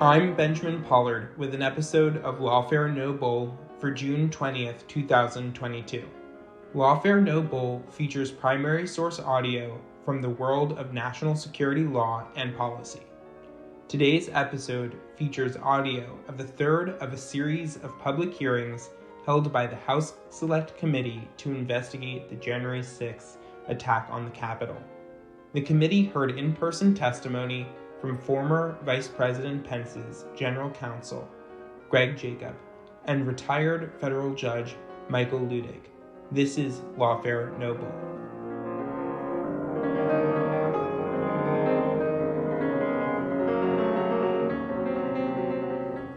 I'm Benjamin Pollard with an episode of Lawfare No Bull for June 20th, 2022. Lawfare No Bull features primary source audio from the world of national security law and policy. Today's episode features audio of the third of a series of public hearings held by the House Select Committee to investigate the January 6th attack on the Capitol. The committee heard in-person testimony from former Vice President Pence's General Counsel, Greg Jacob, and retired federal judge Michael Ludig. This is Lawfare No Bull.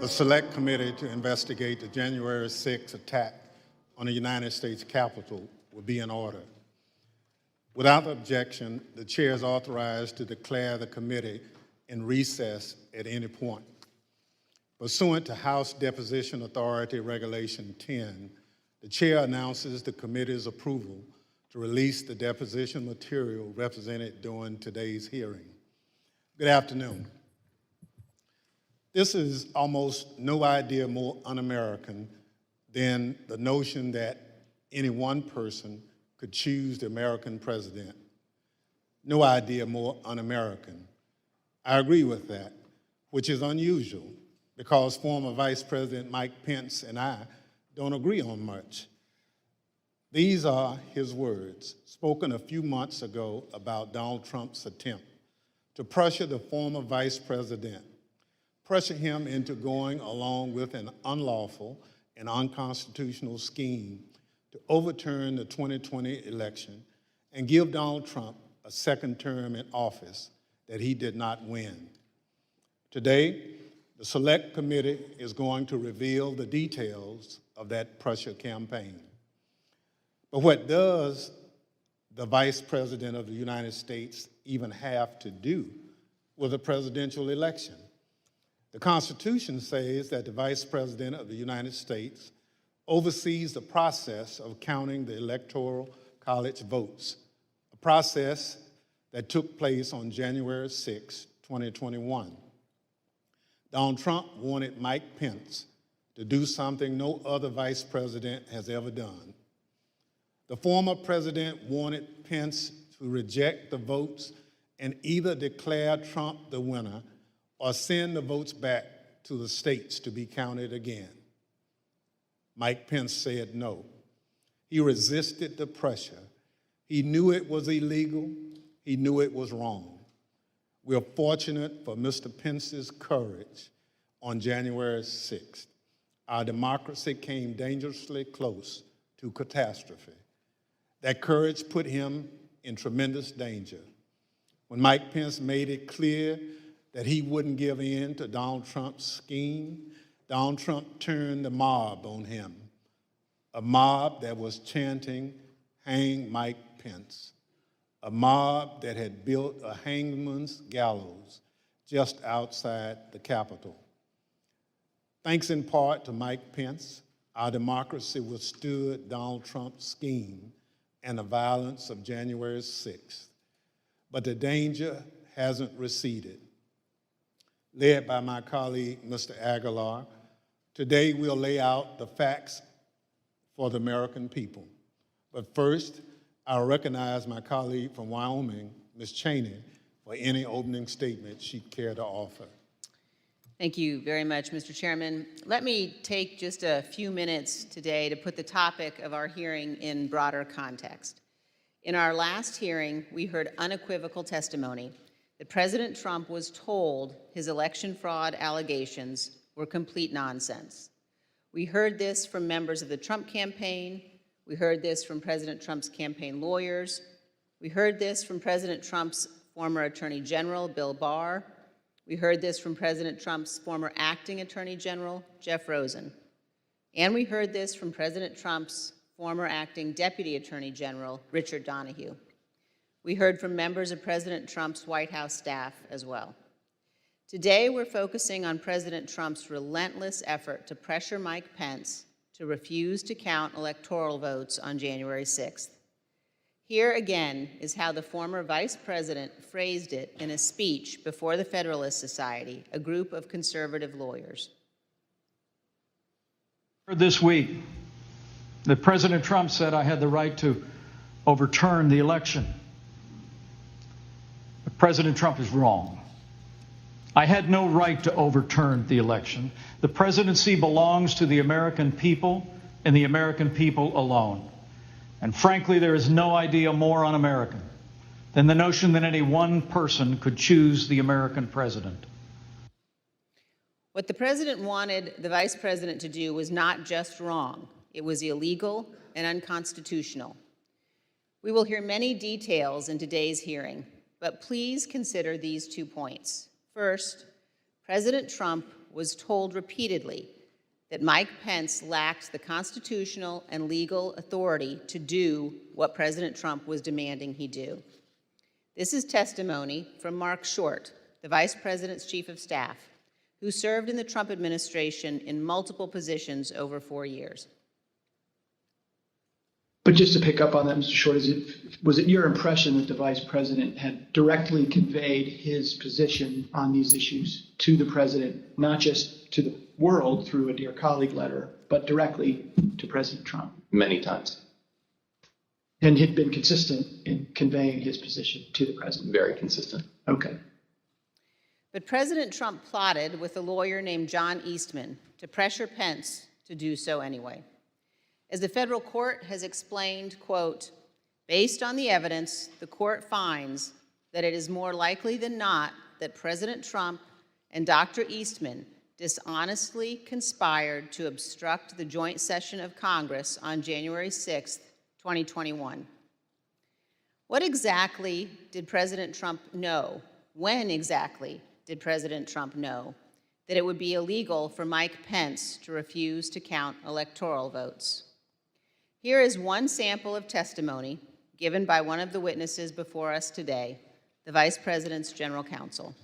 The Select Committee to investigate the January 6th attack on the United States Capitol will be in order. Without objection, the chair is authorized to declare the committee in recess at any point. Pursuant to House Deposition Authority Regulation 10, the chair announces the committee's approval to release the deposition material represented during today's hearing. Good afternoon. This is almost no idea more un-American than the notion that any one person could choose the American president. No idea more un-American. I agree with that, which is unusual because former Vice President Mike Pence and I don't agree on much. These are his words, spoken a few months ago about Donald Trump's attempt to pressure the former vice president, pressure him into going along with an unlawful and unconstitutional scheme to overturn the 2020 election and give Donald Trump a second term in office that he did not win. Today, the Select Committee is going to reveal the details of that pressure campaign. But what does the Vice President of the United States even have to do with a presidential election? The Constitution says that the Vice President of the United States oversees the process of counting the Electoral College votes, a process that took place on January 6, 2021. Donald Trump wanted Mike Pence to do something no other vice president has ever done. The former president wanted Pence to reject the votes and either declare Trump the winner or send the votes back to the states to be counted again. Mike Pence said no. He resisted the pressure. He knew it was illegal. He knew it was wrong. We are fortunate for Mr. Pence's courage on January 6th. Our democracy came dangerously close to catastrophe. That courage put him in tremendous danger. When Mike Pence made it clear that he wouldn't give in to Donald Trump's scheme, Donald Trump turned the mob on him, a mob that was chanting, "Hang Mike Pence," a mob that had built a hangman's gallows just outside the Capitol. Thanks in part to Mike Pence, our democracy withstood Donald Trump's scheme and the violence of January 6th. But the danger hasn't receded. Led by my colleague, Mr. Aguilar, today we'll lay out the facts for the American people. But first, I'll recognize my colleague from Wyoming, Ms. Cheney, for any opening statement she'd care to offer. Thank you very much, Mr. Chairman. Let me take just a few minutes today to put the topic of our hearing in broader context. In our last hearing, we heard unequivocal testimony that President Trump was told his election fraud allegations were complete nonsense. We heard this from members of the Trump campaign. We heard this from President Trump's campaign lawyers. We heard this from President Trump's former Attorney General, Bill Barr. We heard this from President Trump's former acting Attorney General, Jeff Rosen. And we heard this from President Trump's former acting Deputy Attorney General, Richard Donahue. We heard from members of President Trump's White House staff as well. Today, we're focusing on President Trump's relentless effort to pressure Mike Pence to refuse to count electoral votes on January 6th. Here again is how the former vice president phrased it in a speech before the Federalist Society, a group of conservative lawyers. This week, that President Trump said I had the right to overturn the election. But President Trump is wrong. I had no right to overturn the election. The presidency belongs to the American people and the American people alone. And frankly, there is no idea more un-American than the notion that any one person could choose the American president. What the president wanted the vice president to do was not just wrong, it was illegal and unconstitutional. We will hear many details in today's hearing, but please consider these 2 points. First, President Trump was told repeatedly that Mike Pence lacked the constitutional and legal authority to do what President Trump was demanding he do. This is testimony from Mark Short, the Vice President's Chief of Staff, who served in the Trump administration in multiple positions over 4 years. But just to pick up on that, Mr. Short, was it your impression that the Vice President had directly conveyed his position on these issues to the President, not just to the world through a Dear Colleague letter, but directly to President Trump? Many times. And had been consistent in conveying his position to the President? Very consistent. Okay. But President Trump plotted with a lawyer named John Eastman to pressure Pence to do so anyway. As the federal court has explained, quote, based on the evidence, the court finds that it is more likely than not that President Trump and Dr. Eastman dishonestly conspired to obstruct the joint session of Congress on January 6, 2021. What exactly did President Trump know? When exactly did President Trump know that it would be illegal for Mike Pence to refuse to count electoral votes? Here is one sample of testimony given by one of the witnesses before us today, the Vice President's General Counsel.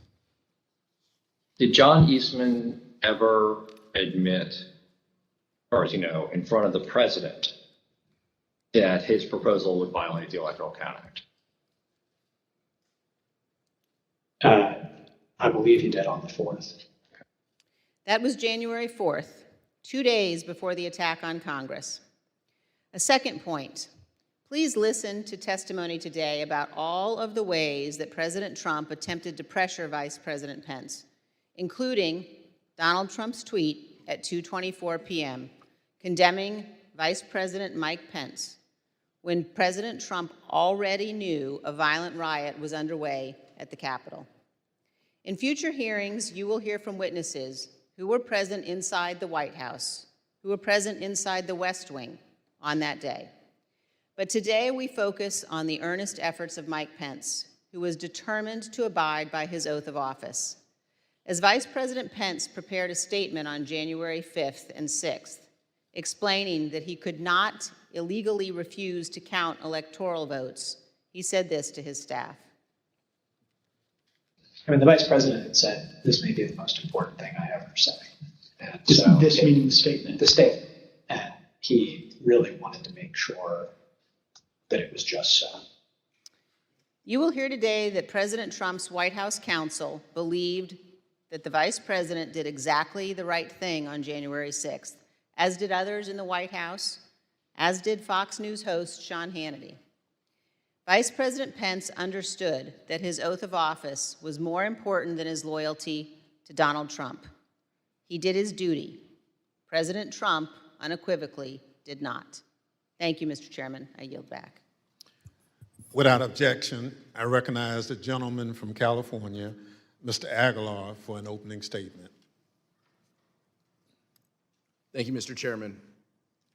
Did John Eastman ever admit, or as you know, in front of the president, that his proposal would violate the Electoral Count Act? I believe he did on the 4th. That was January 4th, 2 days before the attack on Congress. A second point, please listen to testimony today about all of the ways that President Trump attempted to pressure Vice President Pence, including Donald Trump's tweet at 2:24 p.m. condemning Vice President Mike Pence when President Trump already knew a violent riot was underway at the Capitol. In future hearings, you will hear from witnesses who were present inside the White House, who were present inside the West Wing on that day. But today we focus on the earnest efforts of Mike Pence, who was determined to abide by his oath of office. As Vice President Pence prepared a statement on January 5th and 6th, explaining that he could not illegally refuse to count electoral votes, he said this to his staff. I mean, the Vice President had said, this may be the most important thing I ever say. And This meaning the statement? The statement. And he really wanted to make sure that it was just so. You will hear today that President Trump's White House counsel believed that the Vice President did exactly the right thing on January 6th, as did others in the White House, as did Fox News host Sean Hannity. Vice President Pence understood that his oath of office was more important than his loyalty to Donald Trump. He did his duty. President Trump unequivocally did not. Thank you, Mr. Chairman. I yield back. Without objection, I recognize the gentleman from California, Mr. Aguilar, for an opening statement. Thank you, Mr. Chairman.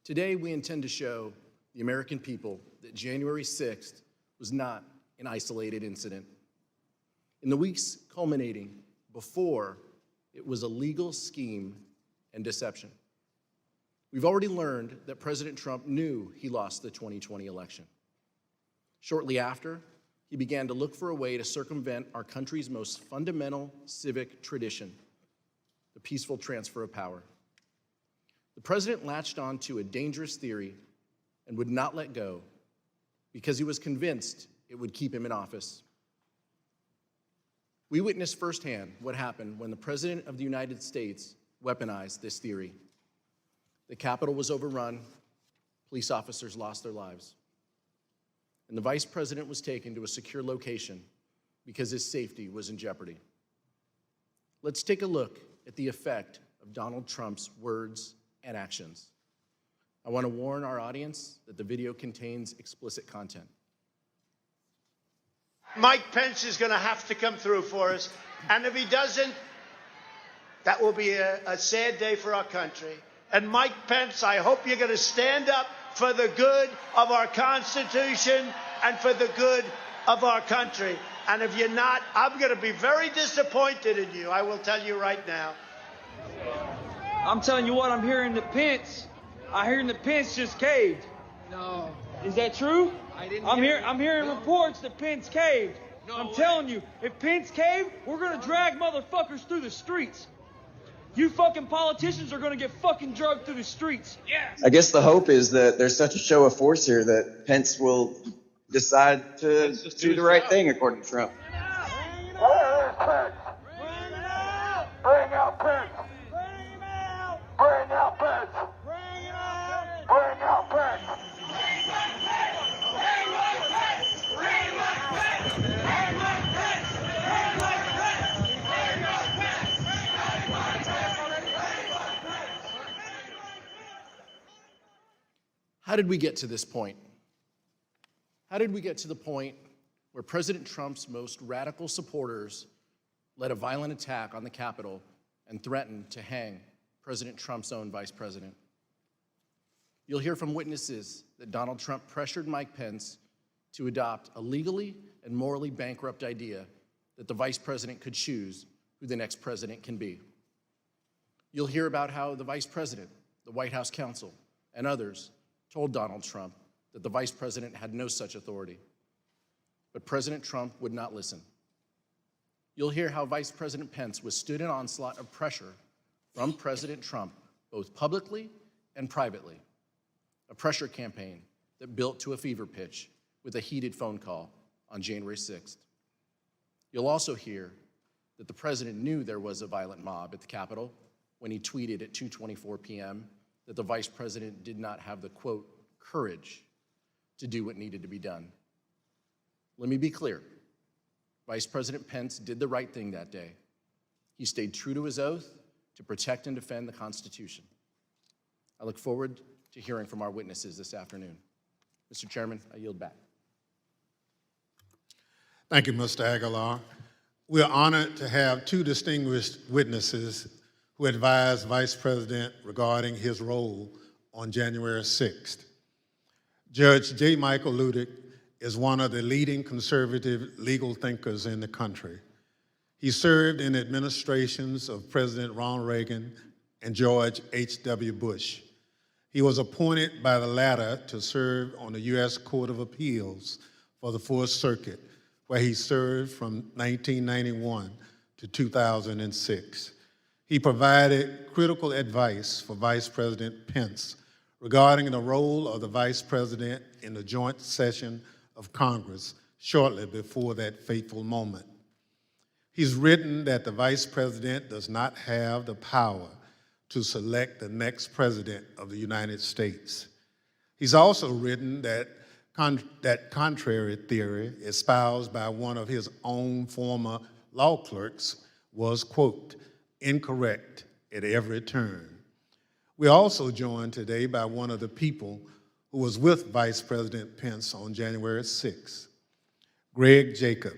Today, we intend to show the American people that January 6th was not an isolated incident. In the weeks culminating before, it was a legal scheme and deception. We've already learned that President Trump knew he lost the 2020 election. Shortly after, he began to look for a way to circumvent our country's most fundamental civic tradition, the peaceful transfer of power. The president latched on to a dangerous theory and would not let go because he was convinced it would keep him in office. We witnessed firsthand what happened when the President of the United States weaponized this theory. The Capitol was overrun, police officers lost their lives, and the Vice President was taken to a secure location because his safety was in jeopardy. Let's take a look at the effect of Donald Trump's words and actions. I want to warn our audience that the video contains explicit content. Mike Pence is going to have to come through for us. And if he doesn't, that will be a sad day for our country. And Mike Pence, I hope you're going to stand up for the good of our Constitution and for the good of our country. And if you're not, I'm going to be very disappointed in you. I will tell you right now. I'm telling you what, I'm hearing that Pence just caved. No. Is that true? I'm hearing No. reports that Pence caved. No I'm way. telling you, if Pence caved, we're gonna drag motherfuckers through the streets. You fucking politicians are gonna get fucking drugged through the streets. Yeah. I guess the hope is that there's such a show of force here that Pence will decide to do the right thing, according to Trump. Bring out Pence! Bring out Pence! Bring out Pence! How did we get to this point? How did we get to the point where President Trump's most radical supporters led a violent attack on the Capitol and threatened to hang President Trump's own vice president? You'll hear from witnesses that Donald Trump pressured Mike Pence to adopt a legally and morally bankrupt idea that the vice president could choose who the next president can be. You'll hear about how the vice president, the White House counsel, and others told Donald Trump that the vice president had no such authority. But President Trump would not listen. You'll hear how Vice President Pence withstood an onslaught of pressure from President Trump, both publicly and privately, a pressure campaign that built to a fever pitch with a heated phone call on January 6th. You'll also hear that the president knew there was a violent mob at the Capitol when he tweeted at 2:24 p.m. that the vice president did not have the, quote, courage to do what needed to be done. Let me be clear. Vice President Pence did the right thing that day. He stayed true to his oath to protect and defend the Constitution. I look forward to hearing from our witnesses this afternoon. Mr. Chairman, I yield back. Thank you, Mr. Aguilar. We're honored to have two distinguished witnesses who advised Vice President regarding his role on January 6th. Judge J. Michael Ludick is one of the leading conservative legal thinkers in the country. He served in administrations of President Ronald Reagan and George H.W. Bush. He was appointed by the latter to serve on the U.S. Court of Appeals for the Fourth Circuit, where he served from 1991 to 2006. He provided critical advice for Vice President Pence regarding the role of the Vice President in the joint session of Congress shortly before that fateful moment. He's written that the Vice President does not have the power to select the next President of the United States. He's also written that that contrary theory, espoused by one of his own former law clerks, was, quote, incorrect at every turn. We're also joined today by one of the people who was with Vice President Pence on January 6th. Greg Jacob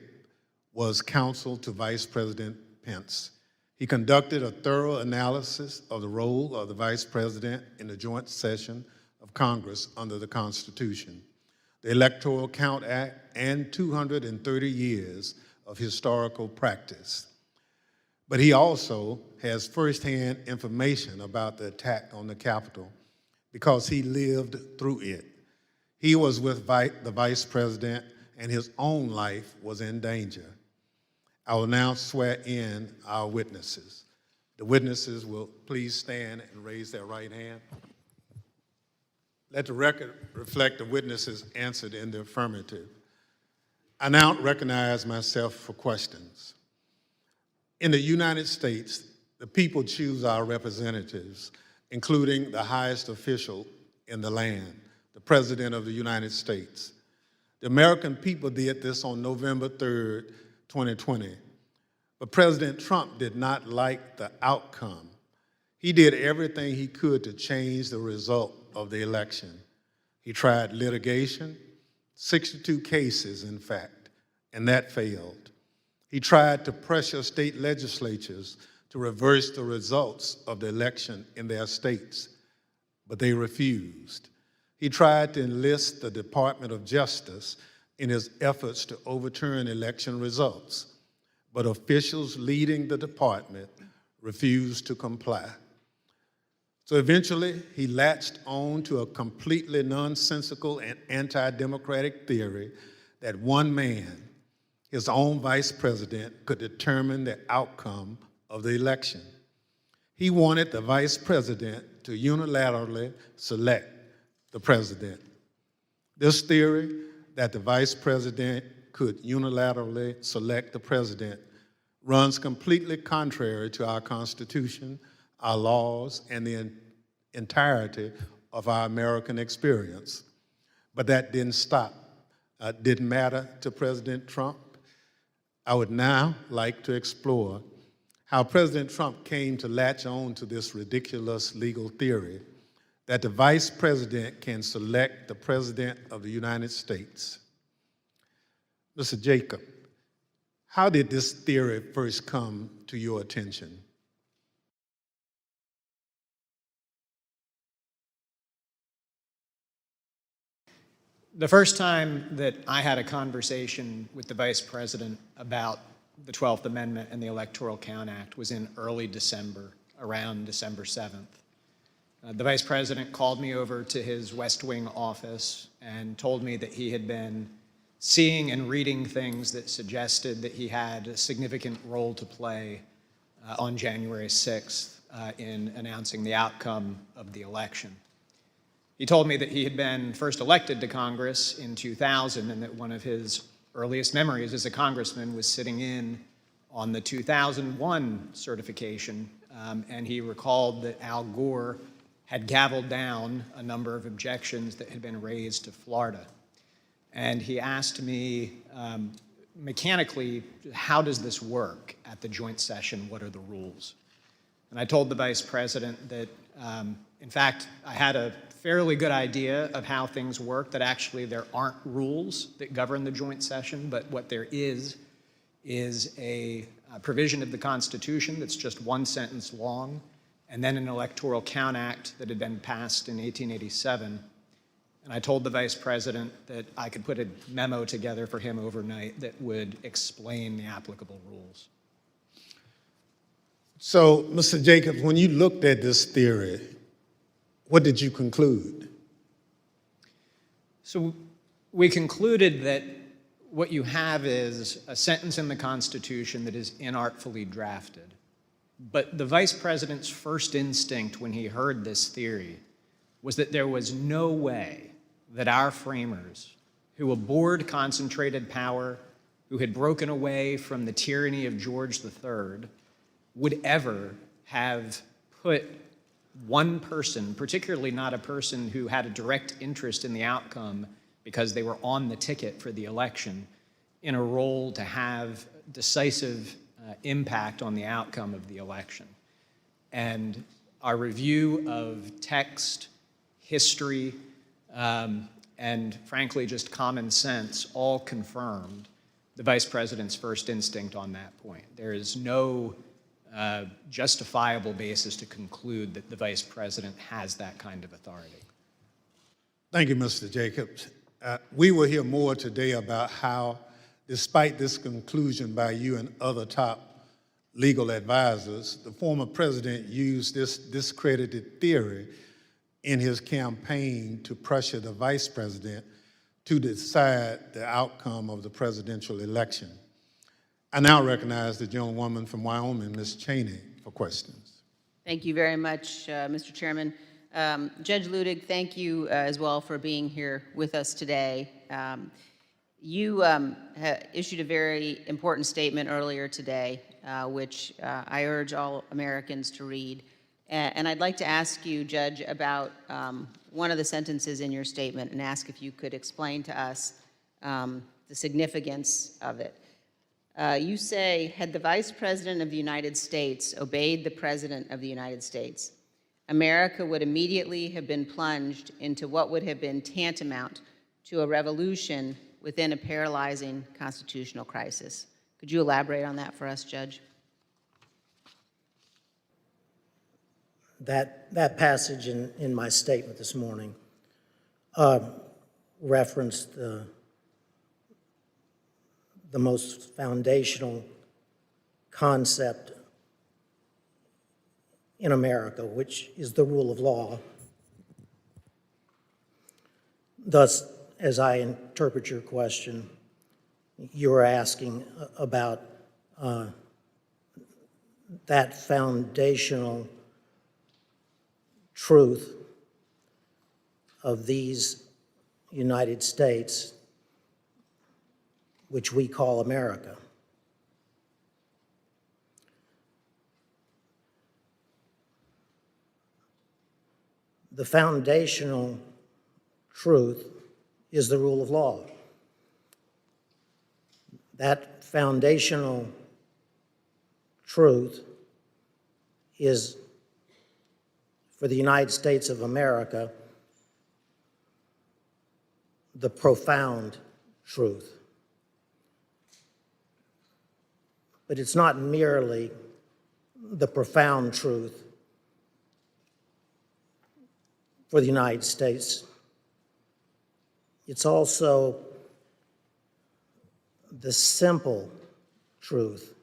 was counsel to Vice President Pence. He conducted a thorough analysis of the role of the Vice President in the joint session of Congress under the Constitution, the Electoral Count Act, and 230 years of historical practice. But he also has firsthand information about the attack on the Capitol because he lived through it. He was with the Vice President and his own life was in danger. I will now swear in our witnesses. The witnesses will please stand and raise their right hand. Let the record reflect the witnesses answered in the affirmative. I now recognize myself for questions. In the United States, the people choose our representatives, including the highest official in the land, the President of the United States. The American people did this on November 3rd, 2020. But President Trump did not like the outcome. He did everything he could to change the result of the election. He tried litigation, 62 cases, in fact, and that failed. He tried to pressure state legislatures to reverse the results of the election in their states, but they refused. He tried to enlist the Department of Justice in his efforts to overturn election results, but officials leading the department refused to comply. So eventually, he latched on to a completely nonsensical and anti-democratic theory that one man, his own vice president, could determine the outcome of the election. He wanted the vice president to unilaterally select the president. This theory that the vice president could unilaterally select the president runs completely contrary to our Constitution, our laws, and the entirety of our American experience. But that didn't matter to President Trump. I would now like to explore how President Trump came to latch on to this ridiculous legal theory that the vice president can select the president of the United States. Mr. Jacob, how did this theory first come to your attention? The first time that I had a conversation with the Vice President about the 12th Amendment and the Electoral Count Act was in early December, around December 7th. The Vice President called me over to his West Wing office and told me that he had been seeing and reading things that suggested that he had a significant role to play on January 6th in announcing the outcome of the election. He told me that he had been first elected to Congress in 2000 and that one of his earliest memories as a congressman was sitting in on the 2001 certification, and he recalled that Al Gore had gavelled down a number of objections that had been raised to Florida. And he asked me mechanically, how does this work at the joint session? What are the rules? And I told the Vice President that, in fact, I had a fairly good idea of how things work, that actually there aren't rules that govern the joint session, but what there is a provision of the Constitution that's just one sentence long, and then an Electoral Count Act that had been passed in 1887. And I told the Vice President that I could put a memo together for him overnight that would explain the applicable rules. So, Mr. Jacobs, when you looked at this theory, what did you conclude? So we concluded that what you have is a sentence in the Constitution that is inartfully drafted. But the Vice President's first instinct when he heard this theory was that there was no way that our framers, who abhorred concentrated power, who had broken away from the tyranny of George III, would ever have put one person, particularly not a person who had a direct interest in the outcome because they were on the ticket for the election, in a role to have decisive impact on the outcome of the election. And our review of text, history, and frankly just common sense all confirmed the Vice President's first instinct on that point. There is no justifiable basis to conclude that the Vice President has that kind of authority. Thank you, Mr. Jacobs. We will hear more today about how, despite this conclusion by you and other top legal advisors, the former president used this discredited theory in his campaign to pressure the vice president to decide the outcome of the presidential election. I now recognize the gentlewoman from Wyoming, Ms. Cheney, for questions. Thank you very much, Mr. Chairman. Judge Ludig, thank you as well for being here with us today. You issued a very important statement earlier today, which I urge all Americans to read. And I'd like to ask you, Judge, about one of the sentences in your statement and ask if you could explain to us the significance of it. You say, had the Vice President of the United States obeyed the President of the United States, America would immediately have been plunged into what would have been tantamount to a revolution within a paralyzing constitutional crisis. Could you elaborate on that for us, Judge? That passage in my statement this morning referenced the most foundational concept in America, which is the rule of law. Thus, as I interpret your question, you're asking about that foundational truth of these United States, which we call America. The foundational truth is the rule of law. That foundational truth is, for the United States of America, the profound truth. But it's not merely the profound truth for the United States. It's also the simple truth,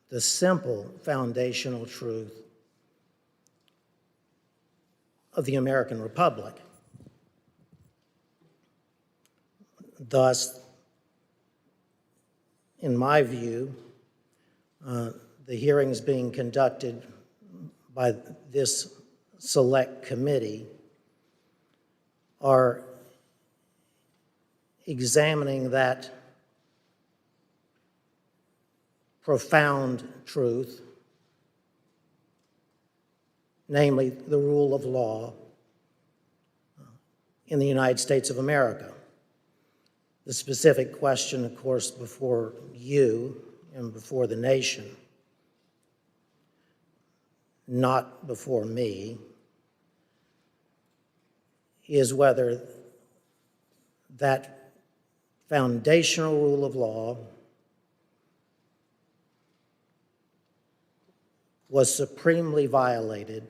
the simple foundational truth of the American Republic. Thus, in my view, the hearings being conducted by this select committee are examining that profound truth, namely the rule of law in the United States of America. The specific question, of course, before you and before the nation, not before me, is whether that foundational rule of law was supremely violated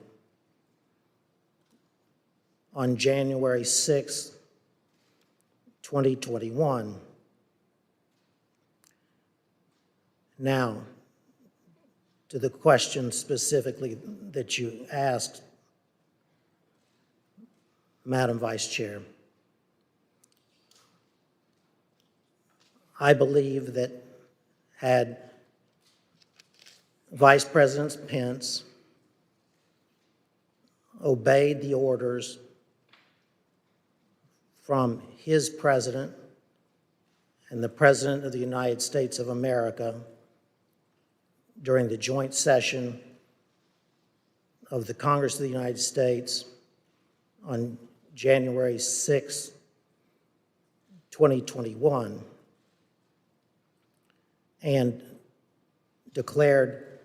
on January 6, 2021. Now, to the question specifically that you asked, Madam Vice Chair, I believe that had Vice President Pence obeyed the orders from his president and the President of the United States of America during the joint session of the Congress of the United States on January 6, 2021, and declared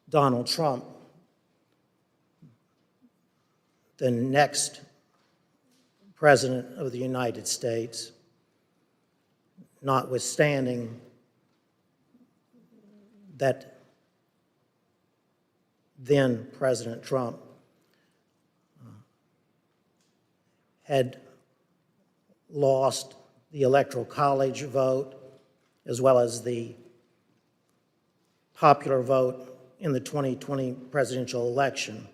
Donald Trump the next President of the United States, notwithstanding that then President Trump had lost the Electoral College vote as well as the popular vote in the 2020 presidential election.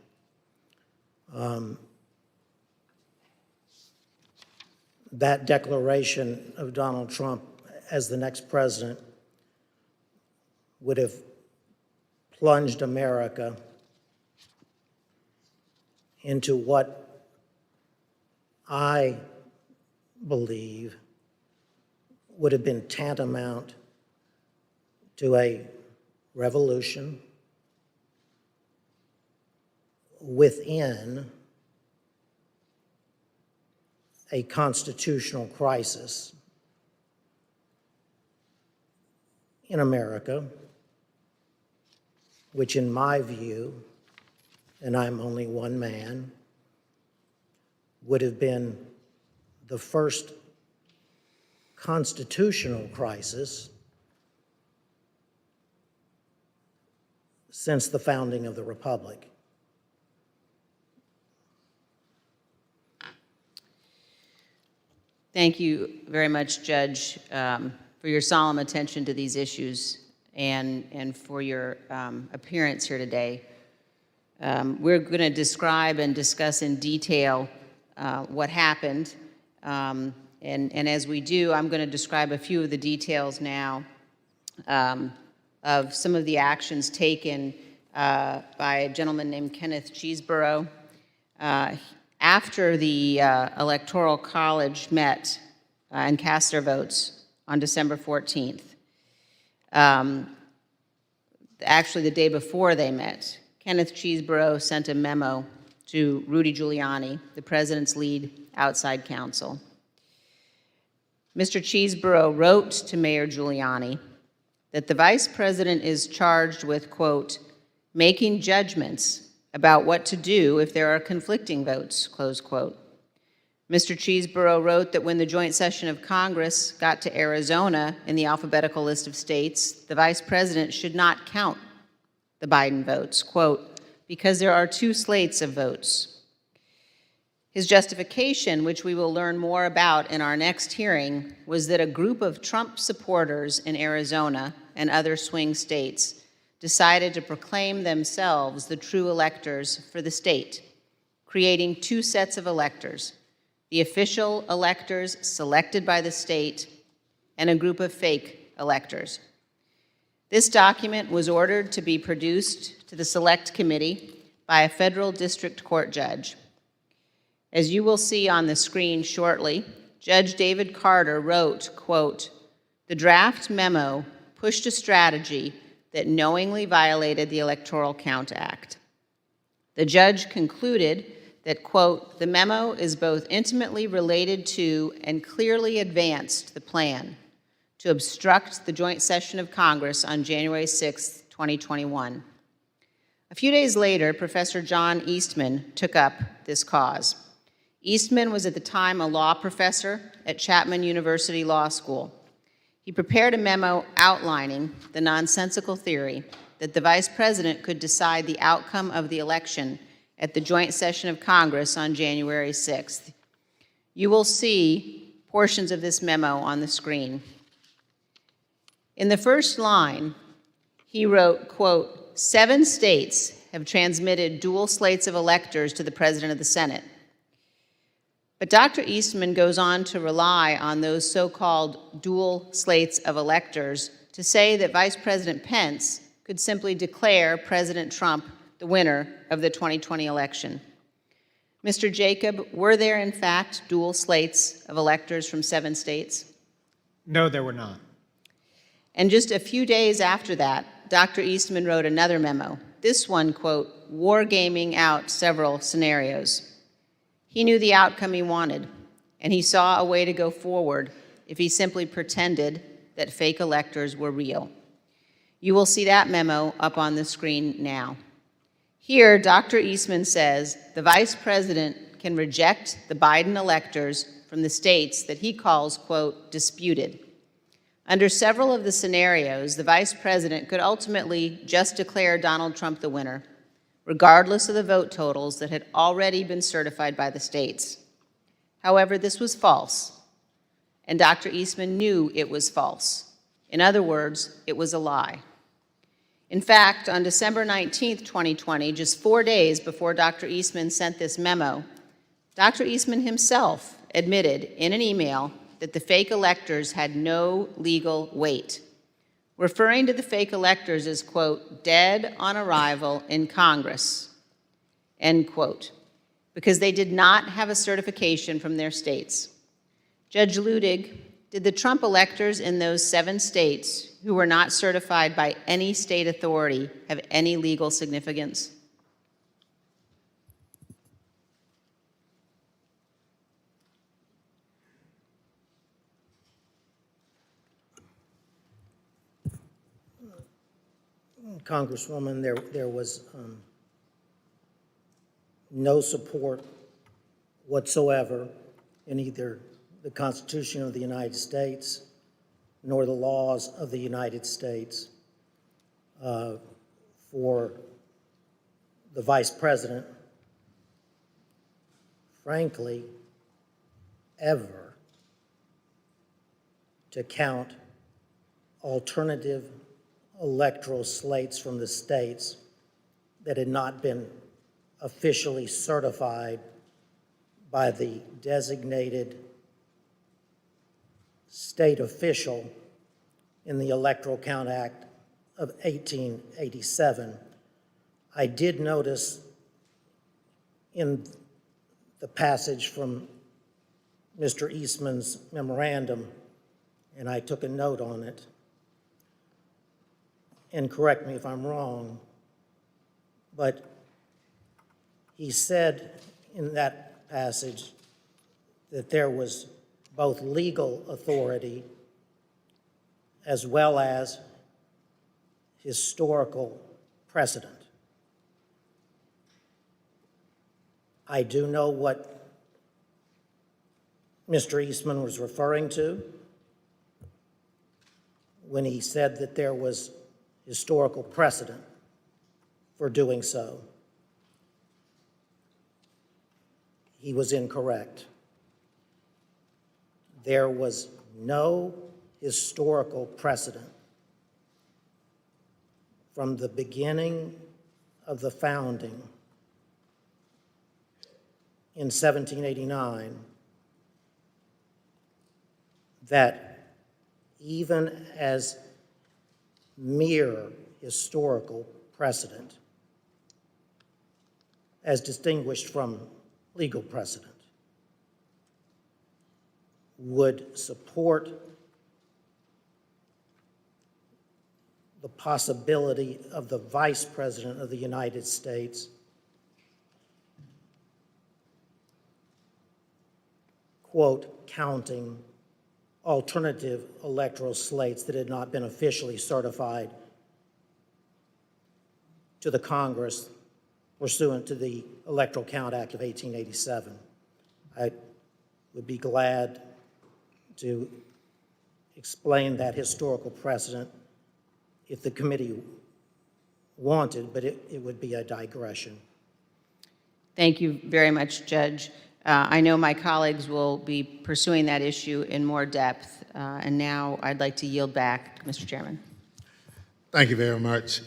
That declaration of Donald Trump as the next president would have plunged America into what I believe would have been tantamount to a revolution within a constitutional crisis in America, which in my view, and I'm only one man, would have been the first constitutional crisis since the founding of the Republic. Thank you very much, Judge, for your solemn attention to these issues and for your appearance here today. We're going to describe and discuss in detail what happened. And as we do, I'm going to describe a few of the details now of some of the actions taken by a gentleman named Kenneth Cheeseborough. After the Electoral College met and cast their votes on December 14th, actually the day before they met, Kenneth Cheeseborough sent a memo to Rudy Giuliani, the president's lead outside counsel. Mr. Cheeseborough wrote to Mayor Giuliani that the vice president is charged with, quote, making judgments about what to do if there are conflicting votes, close quote. Mr. Cheeseborough wrote that when the joint session of Congress got to Arizona in the alphabetical list of states, the vice president should not count the Biden votes, quote, because there are two slates of votes. His justification, which we will learn more about in our next hearing, was that a group of Trump supporters in Arizona and other swing states decided to proclaim themselves the true electors for the state, creating two sets of electors, the official electors selected by the state and a group of fake electors. This document was ordered to be produced to the Select Committee by a federal district court judge. As you will see on the screen shortly, Judge David Carter wrote, quote, the draft memo pushed a strategy that knowingly violated the Electoral Count Act. The judge concluded that, quote, the memo is both intimately related to and clearly advanced the plan to obstruct the joint session of Congress on January 6, 2021. A few days later, Professor John Eastman took up this cause. Eastman was at the time a law professor at Chapman University Law School. He prepared a memo outlining the nonsensical theory that the vice president could decide the outcome of the election at the joint session of Congress on January 6th. You will see portions of this memo on the screen. In the first line, he wrote, quote, 7 states have transmitted dual slates of electors to the President of the Senate. But Dr. Eastman goes on to rely on those so-called dual slates of electors to say that Vice President Pence could simply declare President Trump the winner of the 2020 election. Mr. Jacob, were there in fact dual slates of electors from 7 states? No, there were not. And just a few days after that, Dr. Eastman wrote another memo, this one, quote, wargaming out several scenarios. He knew the outcome he wanted, and he saw a way to go forward if he simply pretended that fake electors were real. You will see that memo up on the screen now. Here, Dr. Eastman says the vice president can reject the Biden electors from the states that he calls, quote, disputed. Under several of the scenarios, the vice president could ultimately just declare Donald Trump the winner, regardless of the vote totals that had already been certified by the states. However, this was false, and Dr. Eastman knew it was false. In other words, it was a lie. In fact, on December 19th, 2020, just 4 days before Dr. Eastman sent this memo, Dr. Eastman himself admitted in an email that the fake electors had no legal weight, referring to the fake electors as, quote, dead on arrival in Congress, end quote. because they did not have a certification from their states. Judge Ludig, did the Trump electors in those 7 states who were not certified by any state authority have any legal significance? Congresswoman, there was no support whatsoever in either the Constitution of the United States nor the laws of the United States for the Vice President, frankly, ever to count alternative electoral slates from the states that had not been officially certified by the designated state official in the Electoral Count Act of 1887. I did notice in the passage from Mr. Eastman's memorandum, and I took a note on it, and correct me if I'm wrong, but he said in that passage that there was both legal authority as well as historical precedent. I do know what Mr. Eastman was referring to when he said that there was historical precedent for doing so. He was incorrect. There was no historical precedent from the beginning of the founding in 1789 that even as mere historical precedent, as distinguished from legal precedent, would support the possibility of the Vice President of the United States quote, counting alternative electoral slates that had not been officially certified to the Congress pursuant to the Electoral Count Act of 1887. I would be glad to explain that historical precedent if the committee wanted, but it would be a digression. Thank you very much, Judge. I know my colleagues will be pursuing that issue in more depth, and now I'd like to yield back, Mr. Chairman. Thank you very much.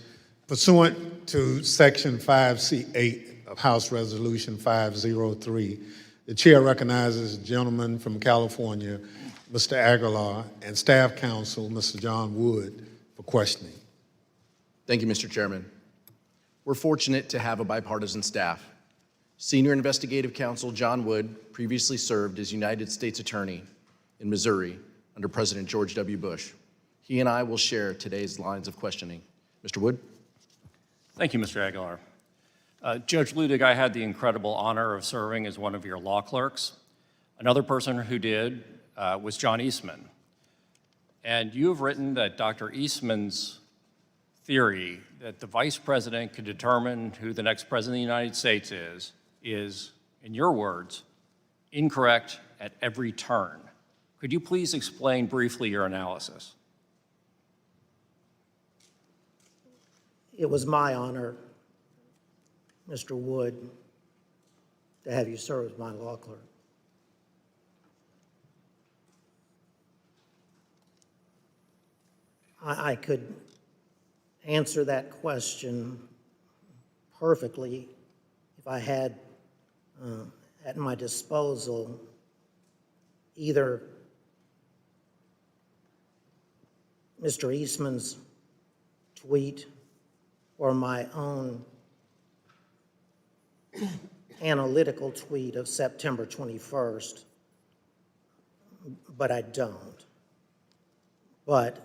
Pursuant to Section 5C8 of House Resolution 503, the chair recognizes the gentleman from California, Mr. Aguilar, and Staff Counsel, Mr. John Wood, for questioning. Thank you, Mr. Chairman. We're fortunate to have a bipartisan staff. Senior Investigative Counsel John Wood previously served as United States Attorney in Missouri under President George W. Bush. He and I will share today's lines of questioning. Mr. Wood? Thank you, Mr. Aguilar. Judge Ludig, I had the incredible honor of serving as one of your law clerks. Another person who did was John Eastman. And you have written that Dr. Eastman's theory that the vice president could determine who the next president of the United States is, in your words, incorrect at every turn. Could you please explain briefly your analysis? It was my honor, Mr. Wood, to have you serve as my law clerk. I could answer that question perfectly if I had at my disposal either Mr. Eastman's tweet or my own analytical tweet of September 21st, but I don't. But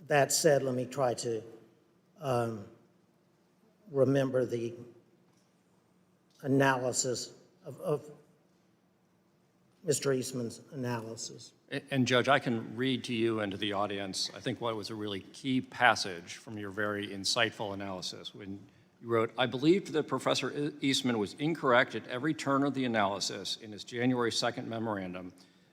that said, let me try to remember the analysis of Mr. Eastman's analysis. And Judge, I can read to you and to the audience, I think what was a really key passage from your very insightful analysis when you wrote, "I believed that Professor Eastman was incorrect at every turn of the analysis in his January 2nd memorandum,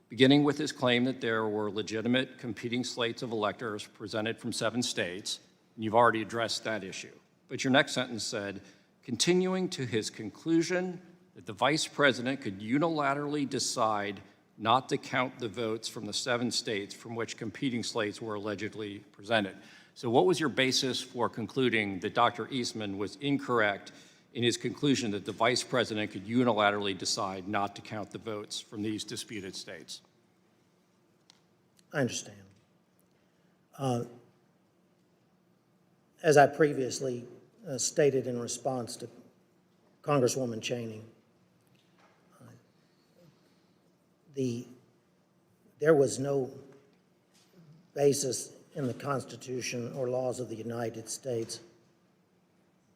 beginning with his claim that there were legitimate competing slates of electors presented from 7 states." And you've already addressed that issue. But your next sentence said, "Continuing to his conclusion that the vice president could unilaterally decide not to count the votes from the 7 states from which competing slates were allegedly presented." So what was your basis for concluding that Dr. Eastman was incorrect in his conclusion that the vice president could unilaterally decide not to count the votes from these disputed states? I understand. As I previously stated in response to Congresswoman Cheney, there was no basis in the Constitution or laws of the United States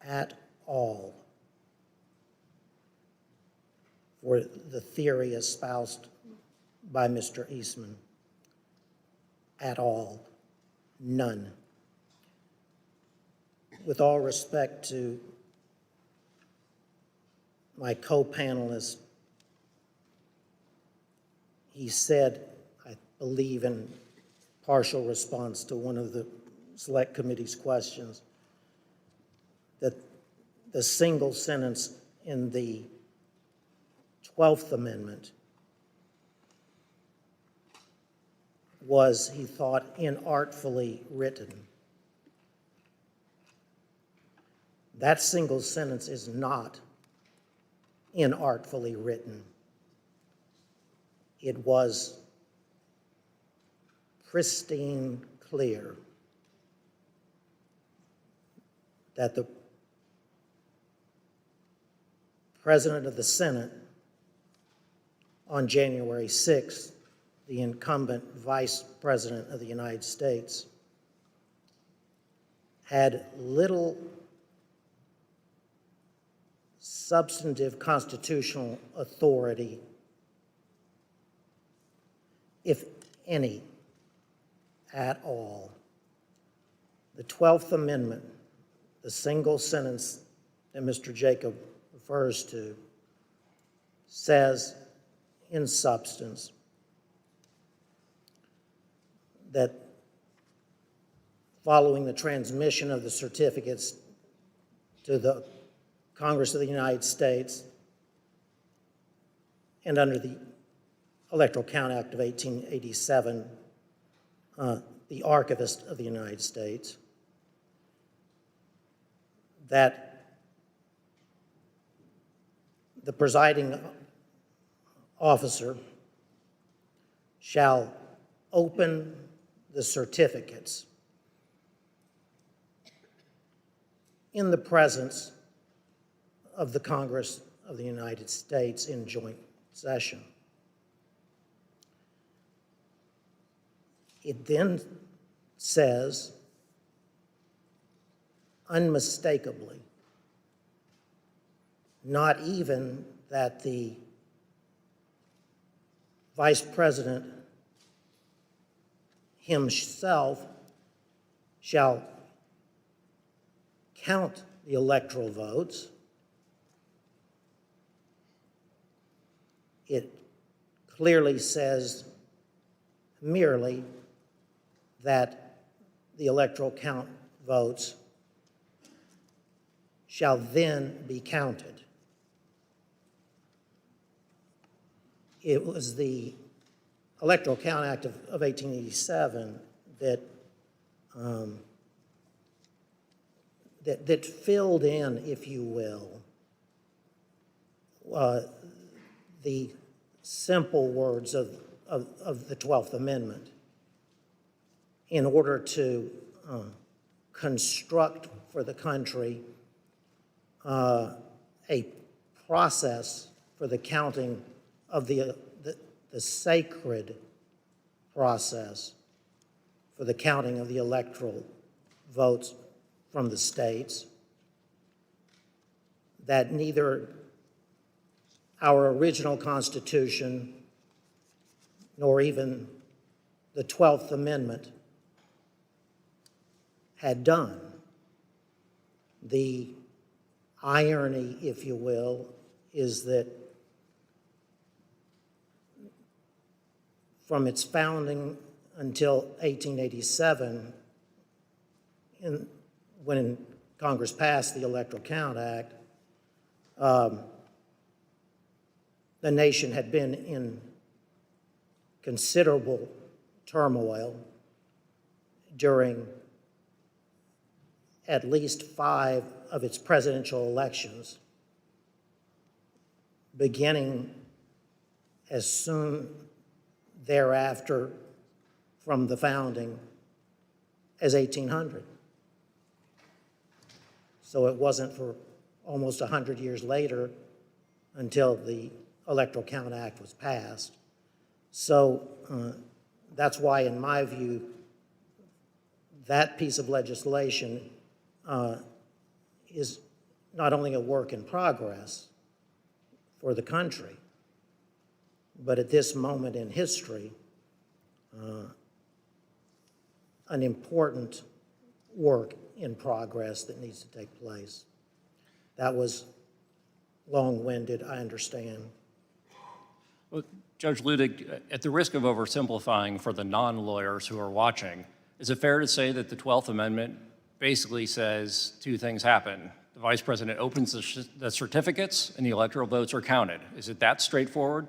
at all for the theory espoused by Mr. Eastman. At all. None. With all respect to my co-panelist, he said, I believe in partial response to one of the Select Committee's questions, that the single sentence in the 12th Amendment was, he thought, inartfully written. That single sentence is not inartfully written. It was pristine clear that the President of the Senate on January 6th, the incumbent Vice President of the United States, had little substantive constitutional authority, if any, at all. The 12th Amendment, the single sentence that Mr. Jacob refers to, says in substance that following the transmission of the certificates to the Congress of the United States and under the Electoral Count Act of 1887, the Archivist of the United States, that the presiding officer shall open the certificates in the presence of the Congress of the United States in joint session. It then says, unmistakably, not even that the Vice President himself shall count the electoral votes. It clearly says merely that the electoral count votes shall then be counted. It was the Electoral Count Act of 1887 that that filled in, if you will, the simple words of the 12th Amendment in order to construct for the country a process for the counting of the sacred process for the counting of the electoral votes from the states, that neither our original Constitution nor even the 12th Amendment had done. The irony, if you will, is that from its founding until 1887, when Congress passed the Electoral Count Act, the nation had been in considerable turmoil during at least 5 of its presidential elections, beginning as soon thereafter from the founding as 1800. So it wasn't for almost 100 years later until the Electoral Count Act was passed. So that's why, in my view, that piece of legislation is not only a work in progress for the country, but at this moment in history, an important work in progress that needs to take place. That was long-winded, I understand. Well, Judge Ludig, at the risk of oversimplifying for the non-lawyers who are watching, is it fair to say that the 12th Amendment basically says 2 things happen? The Vice President opens the certificates and the electoral votes are counted. Is it that straightforward?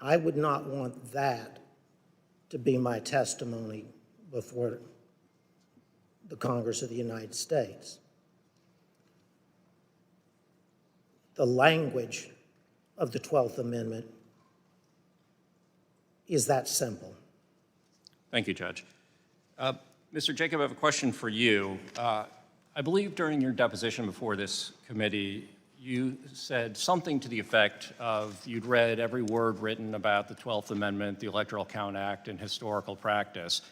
I would not want that to be my testimony before the Congress of the United States. The language of the 12th Amendment is that simple. Thank you, Judge. Mr. Jacob, I have a question for you. I believe during your deposition before this committee, you said something to the effect of you'd read every word written about the 12th Amendment, the Electoral Count Act, and historical practice.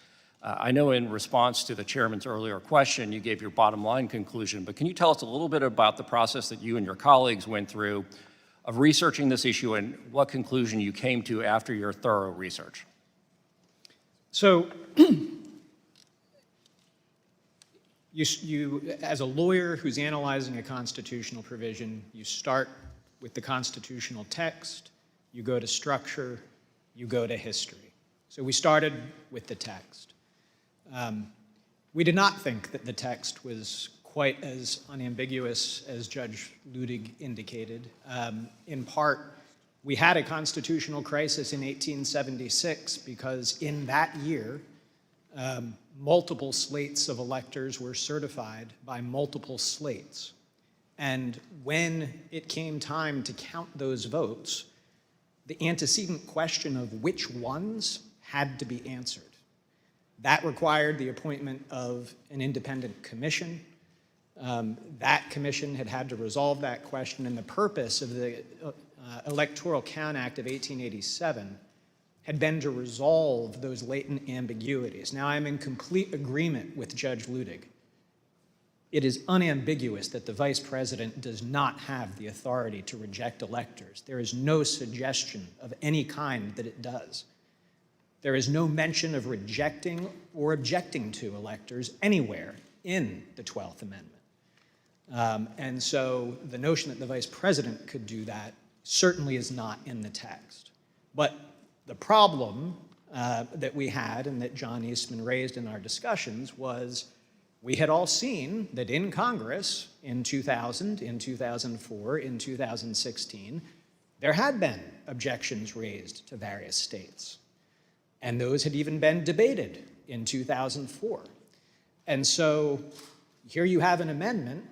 I know in response to the chairman's earlier question, you gave your bottom line conclusion, but can you tell us a little bit about the process that you and your colleagues went through of researching this issue and what conclusion you came to after your thorough research? So, you, as a lawyer who's analyzing a constitutional provision, you start with the constitutional text, you go to structure, you go to history. So we started with the text. We did not think that the text was quite as unambiguous as Judge Ludig indicated. In part, we had a constitutional crisis in 1876 because in that year, multiple slates of electors were certified by multiple slates. And when it came time to count those votes, the antecedent question of which ones had to be answered. That required the appointment of an independent commission. That commission had to resolve that question, and the purpose of the Electoral Count Act of 1887 had been to resolve those latent ambiguities. Now, I'm in complete agreement with Judge Ludig. It is unambiguous that the Vice President does not have the authority to reject electors. There is no suggestion of any kind that it does. There is no mention of rejecting or objecting to electors anywhere in the 12th Amendment. And so the notion that the Vice President could do that certainly is not in the text. But the problem that we had and that John Eastman raised in our discussions was we had all seen that in Congress in 2000, in 2004, in 2016, there had been objections raised to various states. And those had even been debated in 2004. And so here you have an amendment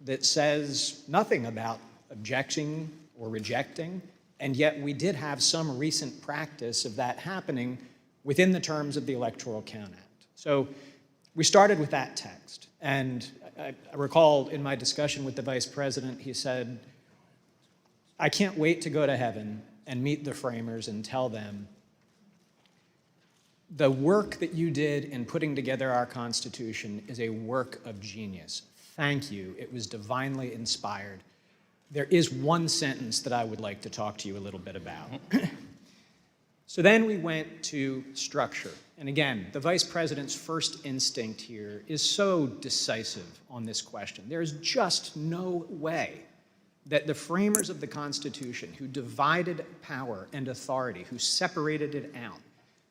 that says nothing about objecting or rejecting, and yet we did have some recent practice of that happening within the terms of the Electoral Count Act. So we started with that text. And I recall in my discussion with the Vice President, he said, I can't wait to go to heaven and meet the framers and tell them the work that you did in putting together our Constitution is a work of genius. Thank you. It was divinely inspired. There is one sentence that I would like to talk to you a little bit about. So then we went to structure. And again, the Vice President's first instinct here is so decisive on this question. There's just no way that the framers of the Constitution, who divided power and authority, who separated it out,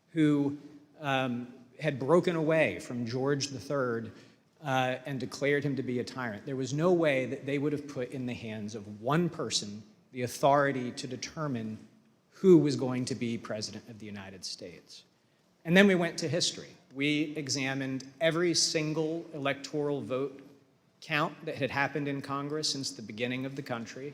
who had broken away from George III and declared him to be a tyrant, there was no way that they would have put in the hands of one person the authority to determine who was going to be President of the United States. And then we went to history. We examined every single electoral vote count that had happened in Congress since the beginning of the country.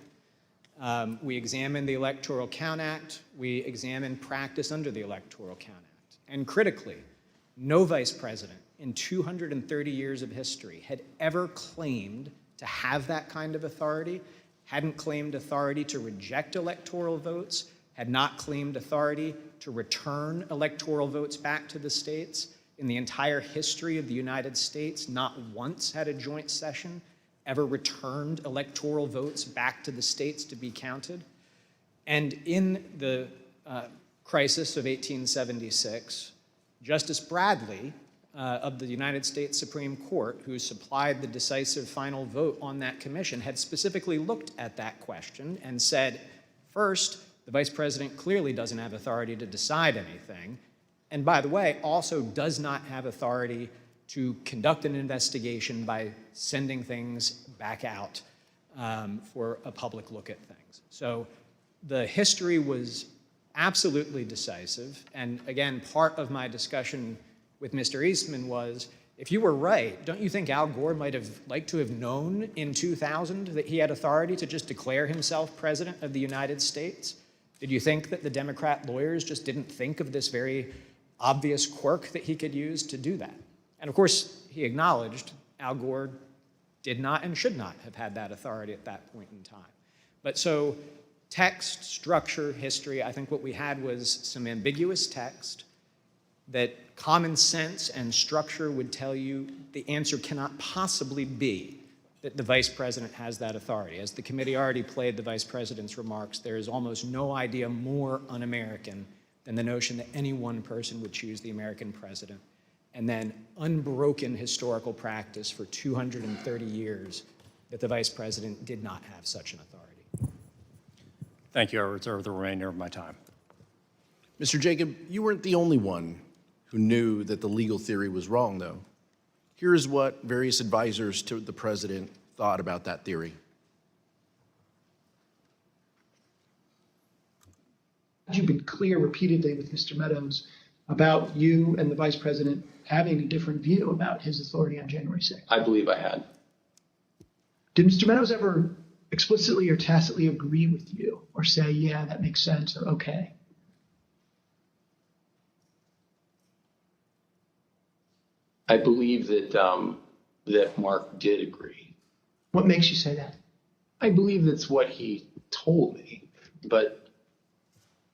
We examined the Electoral Count Act. We examined practice under the Electoral Count Act. And critically, no vice president in 230 years of history had ever claimed to have that kind of authority, hadn't claimed authority to reject electoral votes, had not claimed authority to return electoral votes back to the states. In the entire history of the United States, not once had a joint session ever returned electoral votes back to the states to be counted. And in the crisis of 1876, Justice Bradley of the United States Supreme Court, who supplied the decisive final vote on that commission, had specifically looked at that question and said, first, the vice president clearly doesn't have authority to decide anything, and by the way, also does not have authority to conduct an investigation by sending things back out for a public look at things. So the history was absolutely decisive, and again, part of my discussion with Mr. Eastman was, if you were right, don't you think Al Gore might have liked to have known in 2000 that he had authority to just declare himself president of the United States? Did you think that the Democrat lawyers just didn't think of this very obvious quirk that he could use to do that? And of course, he acknowledged Al Gore did not and should not have had that authority at that point in time. But so text, structure, history, I think what we had was some ambiguous text that common sense and structure would tell you the answer cannot possibly be that the vice president has that authority. As the committee already played the vice president's remarks, there is almost no idea more un-American than the notion that any one person would choose the American president, and then unbroken historical practice for 230 years that the vice president did not have such an authority. Thank you. I reserve the remainder of my time. Mr. Jacob, you weren't the only one who knew that the legal theory was wrong, though. Here's what various advisors to the president thought about that theory. You've been clear repeatedly with Mr. Meadows about you and the vice president having a different view about his authority on January 6th. I believe I had. Did Mr. Meadows ever explicitly or tacitly agree with you or say, yeah, that makes sense, or okay? I believe that that Mark did agree. What makes you say that? I believe that's what he told me. But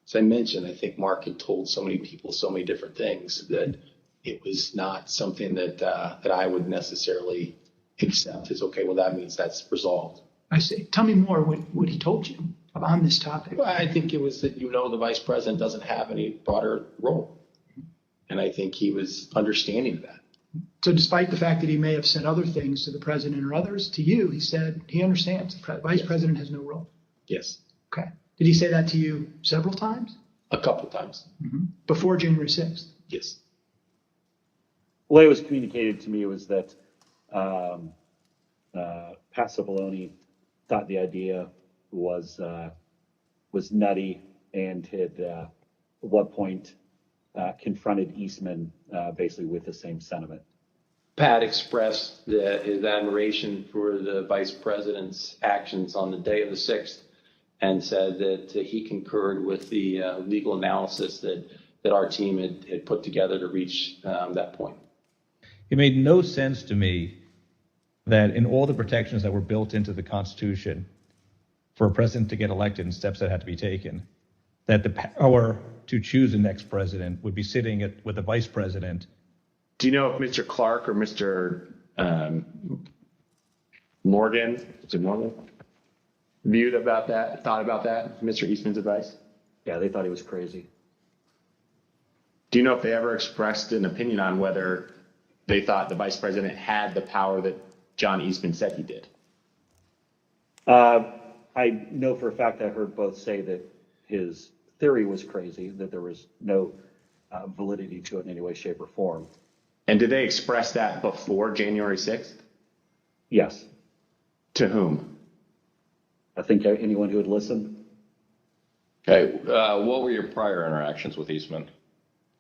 as I mentioned, I think Mark had told so many people so many different things that it was not something that I would necessarily accept as, okay, well, that means that's resolved. I see. Tell me more what he told you on this topic. Well, I think it was that, the vice president doesn't have any broader role. And I think he was understanding of that. So despite the fact that he may have said other things to the president or others, to you, he said he understands the vice president has no role. Yes. Okay. Did he say that to you several times? A couple of times. Mm-hmm. Before January 6th? Yes. The way it was communicated to me was that Pat Cipollone thought the idea was nutty and had at one point confronted Eastman basically with the same sentiment. Pat expressed his admiration for the vice president's actions on the day of the 6th and said that he concurred with the legal analysis that that our team had put together to reach that point. It made no sense to me that in all the protections that were built into the Constitution for a president to get elected and steps that had to be taken, that the power to choose the next president would be sitting with the vice president. Do you know if Mr. Clark or Mr. Morgan, is it Morgan, thought about that, Mr. Eastman's advice? Yeah, they thought he was crazy. Do you know if they ever expressed an opinion on whether they thought the vice president had the power that John Eastman said he did? I know for a fact I heard both say that his theory was crazy, that there was no validity to it in any way, shape, or form. And did they express that before January 6th? Yes. To whom? I think anyone who would listen. Okay, what were your prior interactions with Eastman?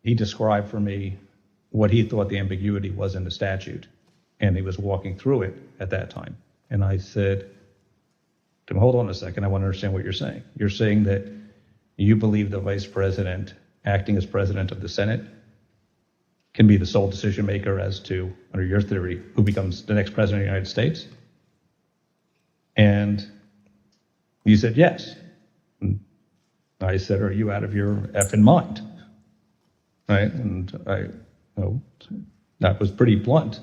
He described for me what he thought the ambiguity was in the statute, and he was walking through it at that time. And I said to him, hold on a second, I want to understand what you're saying. You're saying that you believe the vice president, acting as president of the Senate, can be the sole decision maker as to, under your theory, who becomes the next president of the United States? And he said, yes. And I said, are you out of your effing mind? Right? And that was pretty blunt.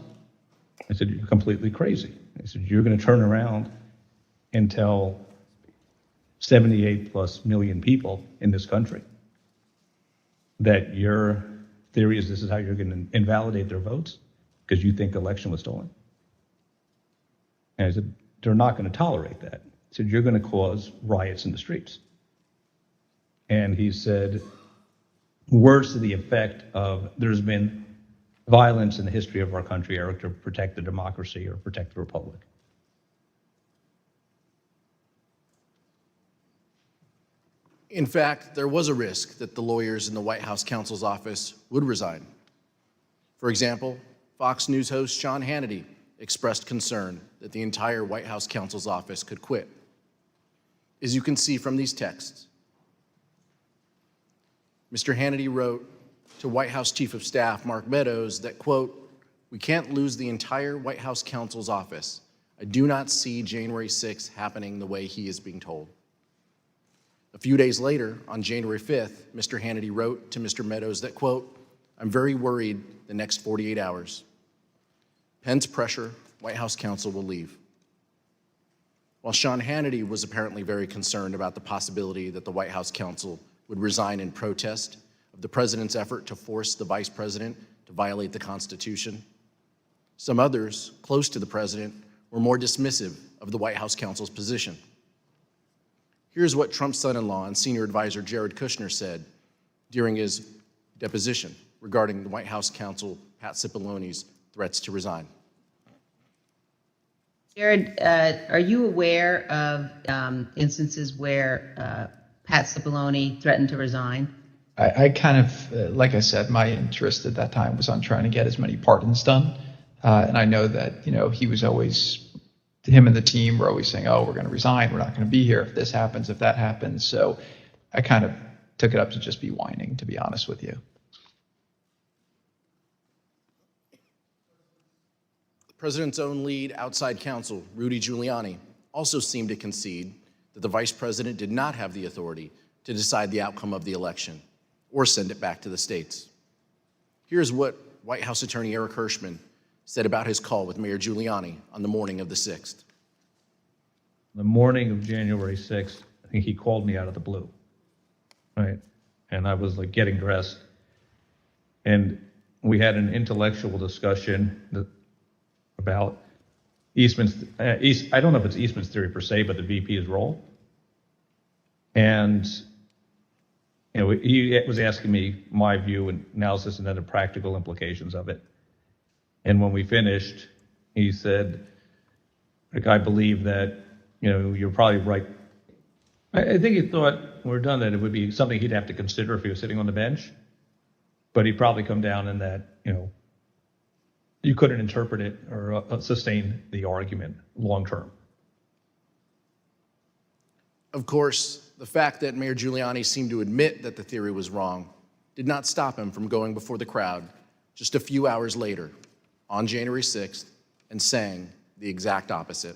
I said, you're completely crazy. I said, you're going to turn around and tell 78 plus million people in this country that your theory is this is how you're going to invalidate their votes because you think the election was stolen? And I said, they're not going to tolerate that. I said, you're going to cause riots in the streets. And he said, words to the effect of there's been violence in the history of our country, Eric, to protect the democracy or protect the republic. In fact, there was a risk that the lawyers in the White House counsel's office would resign. For example, Fox News host Sean Hannity expressed concern that the entire White House counsel's office could quit. As you can see from these texts, Mr. Hannity wrote to White House Chief of Staff Mark Meadows that, quote, we can't lose the entire White House counsel's office. I do not see January 6th happening the way he is being told. A few days later, on January 5th, Mr. Hannity wrote to Mr. Meadows that, quote, I'm very worried the next 48 hours. Pence pressure, White House counsel will leave. While Sean Hannity was apparently very concerned about the possibility that the White House counsel would resign in protest of the president's effort to force the vice president to violate the Constitution, some others close to the president were more dismissive of the White House counsel's position. Here's what Trump's son-in-law and senior advisor Jared Kushner said during his deposition regarding the White House counsel Pat Cipollone's threats to resign. Jared, are you aware of instances where Pat Cipollone threatened to resign? I kind of, like I said, my interest at that time was on trying to get as many pardons done. And I know that, he was always, him and the team were always saying, oh, we're going to resign. We're not going to be here if this happens, if that happens. So I kind of took it up to just be whining, to be honest with you. The president's own lead outside counsel, Rudy Giuliani, also seemed to concede that the vice president did not have the authority to decide the outcome of the election or send it back to the states. Here's what White House attorney Eric Hirschman said about his call with Mayor Giuliani on the morning of the 6th. The morning of January 6th, I think he called me out of the blue, right? And I was like getting dressed. And we had an intellectual discussion about Eastman's, I don't know if it's Eastman's theory per se, but the VP's role. And he was asking me my view and analysis and then the practical implications of it. And when we finished, he said, like, I believe that, you're probably right. I think he thought when we're done that it would be something he'd have to consider if he was sitting on the bench. But he'd probably come down in that, you couldn't interpret it or sustain the argument long term. Of course, the fact that Mayor Giuliani seemed to admit that the theory was wrong did not stop him from going before the crowd just a few hours later on January 6th and saying the exact opposite.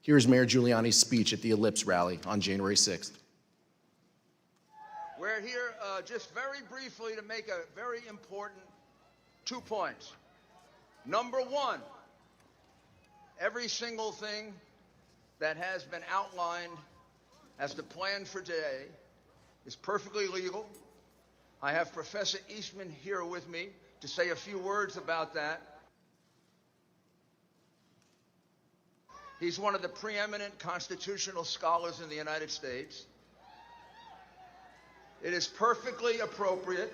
Here's Mayor Giuliani's speech at the Ellipse rally on January 6th. We're here just very briefly to make a very important 2 points. Number one, every single thing that has been outlined as the plan for today is perfectly legal. I have Professor Eastman here with me to say a few words about that. He's one of the preeminent constitutional scholars in the United States. It is perfectly appropriate,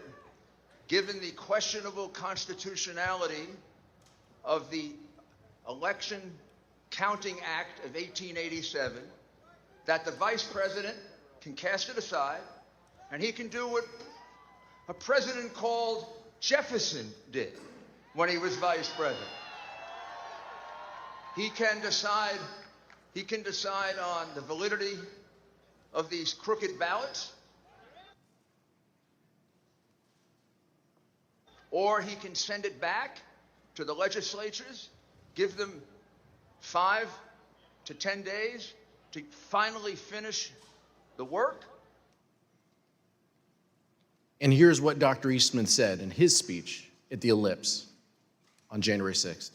given the questionable constitutionality of the Election Counting Act of 1887, that the Vice President can cast it aside, and he can do what a president called Jefferson did when he was Vice President. He can decide on the validity of these crooked ballots, or he can send it back to the legislatures, give them 5 to 10 days to finally finish the work. And here's what Dr. Eastman said in his speech at the Ellipse on January 6th.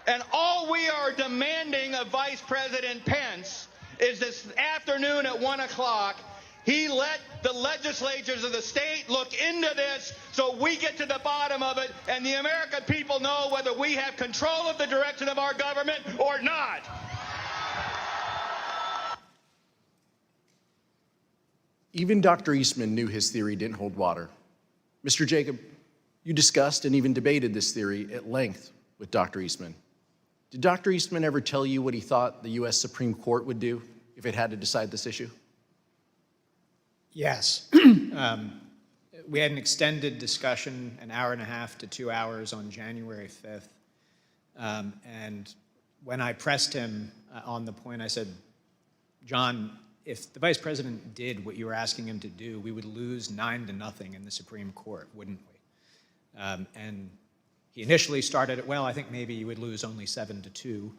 And all we are demanding of Vice President Pence is this afternoon at 1 o'clock, he let the legislatures of the state look into this so we get to the bottom of it and the American people know whether we have control of the direction of our government or not. Even Dr. Eastman knew his theory didn't hold water. Mr. Jacob, you discussed and even debated this theory at length with Dr. Eastman. Did Dr. Eastman ever tell you what he thought the U.S. Supreme Court would do if it had to decide this issue? Yes. We had an extended discussion, an hour and a half to 2 hours on January 5th. And when I pressed him on the point, I said, John, if the Vice President did what you were asking him to do, we would lose 9-0 in the Supreme Court, wouldn't we? And he initially started it, well, I think maybe you would lose only 7-2.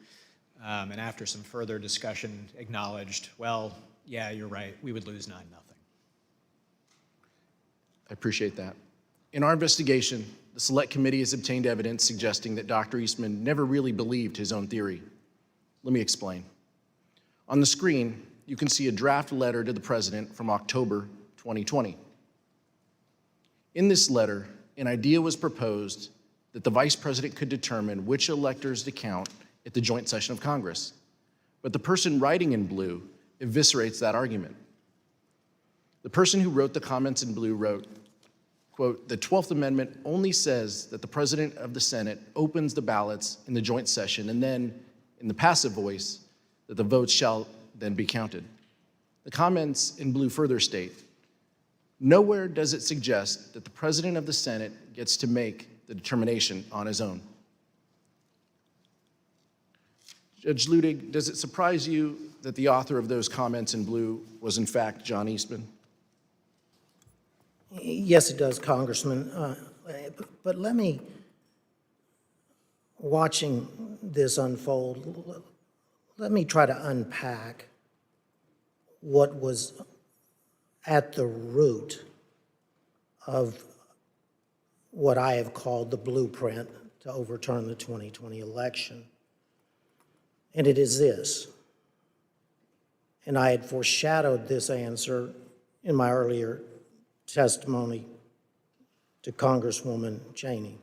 And after some further discussion, acknowledged, well, yeah, you're right, we would lose 9-0. I appreciate that. In our investigation, the Select Committee has obtained evidence suggesting that Dr. Eastman never really believed his own theory. Let me explain. On the screen, you can see a draft letter to the President from October 2020. In this letter, an idea was proposed that the Vice President could determine which electors to count at the joint session of Congress. But the person writing in blue eviscerates that argument. The person who wrote the comments in blue wrote, quote, "The 12th Amendment only says that the President of the Senate opens the ballots in the joint session and then, in the passive voice, that the votes shall then be counted." The comments in blue further state, "Nowhere does it suggest that the President of the Senate gets to make the determination on his own." Judge Ludig, does it surprise you that the author of those comments in blue was in fact John Eastman? Yes, it does, Congressman. But let me, watching this unfold, let me try to unpack what was at the root of what I have called the blueprint to overturn the 2020 election. And it is this, and I had foreshadowed this answer in my earlier testimony to Congresswoman Cheney.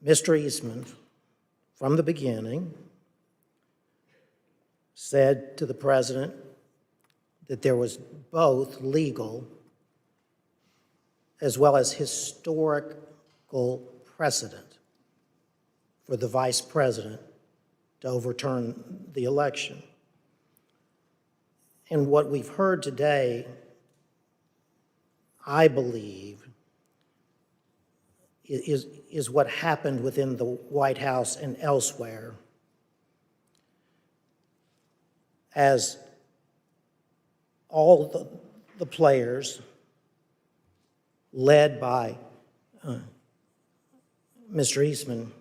Mr. Eastman, from the beginning, said to the President that there was both legal as well as historical precedent for the Vice President to overturn the election. And what we've heard today, I believe, is what happened within the White House and elsewhere as all the players, led by Mr. Eastman,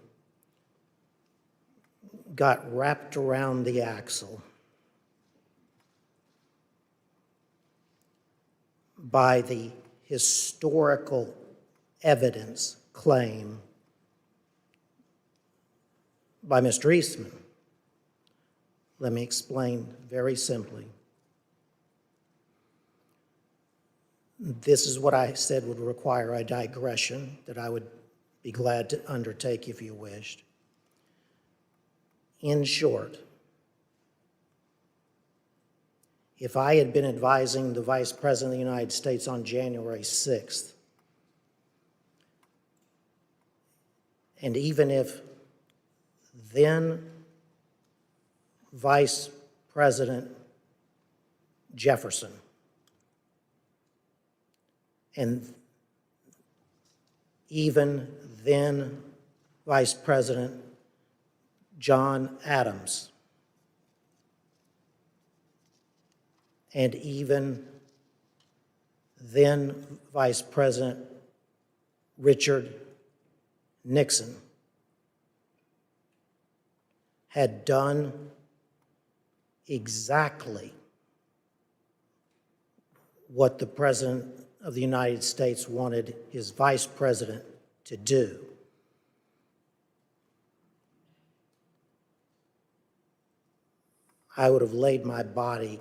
got wrapped around the axle by the historical evidence claim by Mr. Eastman. Let me explain very simply. This is what I said would require a digression that I would be glad to undertake if you wished. In short, if I had been advising the Vice President of the United States on January 6th, and even if then Vice President Jefferson and even then Vice President John Adams and even then Vice President Richard Nixon had done exactly what the President of the United States wanted his Vice President to do. I would have laid my body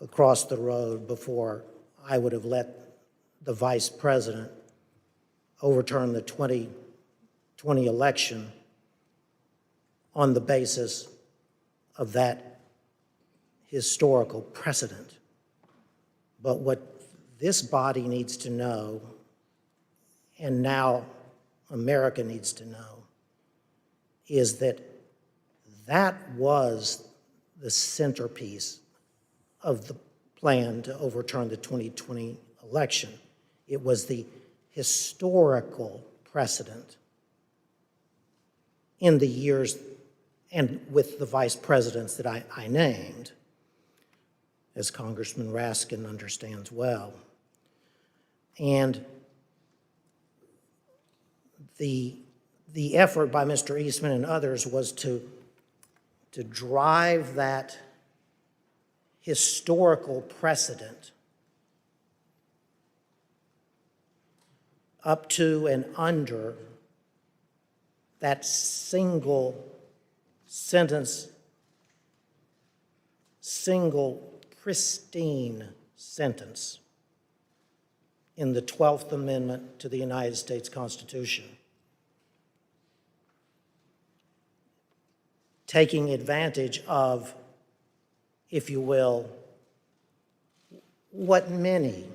across the road before I would have let the Vice President overturn the 2020 election on the basis of that historical precedent. But what this body needs to know, and now America needs to know, is that that was the centerpiece of the plan to overturn the 2020 election. It was the historical precedent in the years and with the vice presidents that I named, as Congressman Raskin understands well. And the effort by Mr. Eastman and others was to drive that historical precedent up to and under that single sentence, single pristine sentence in the 12th Amendment to the United States Constitution, taking advantage of, if you will, what many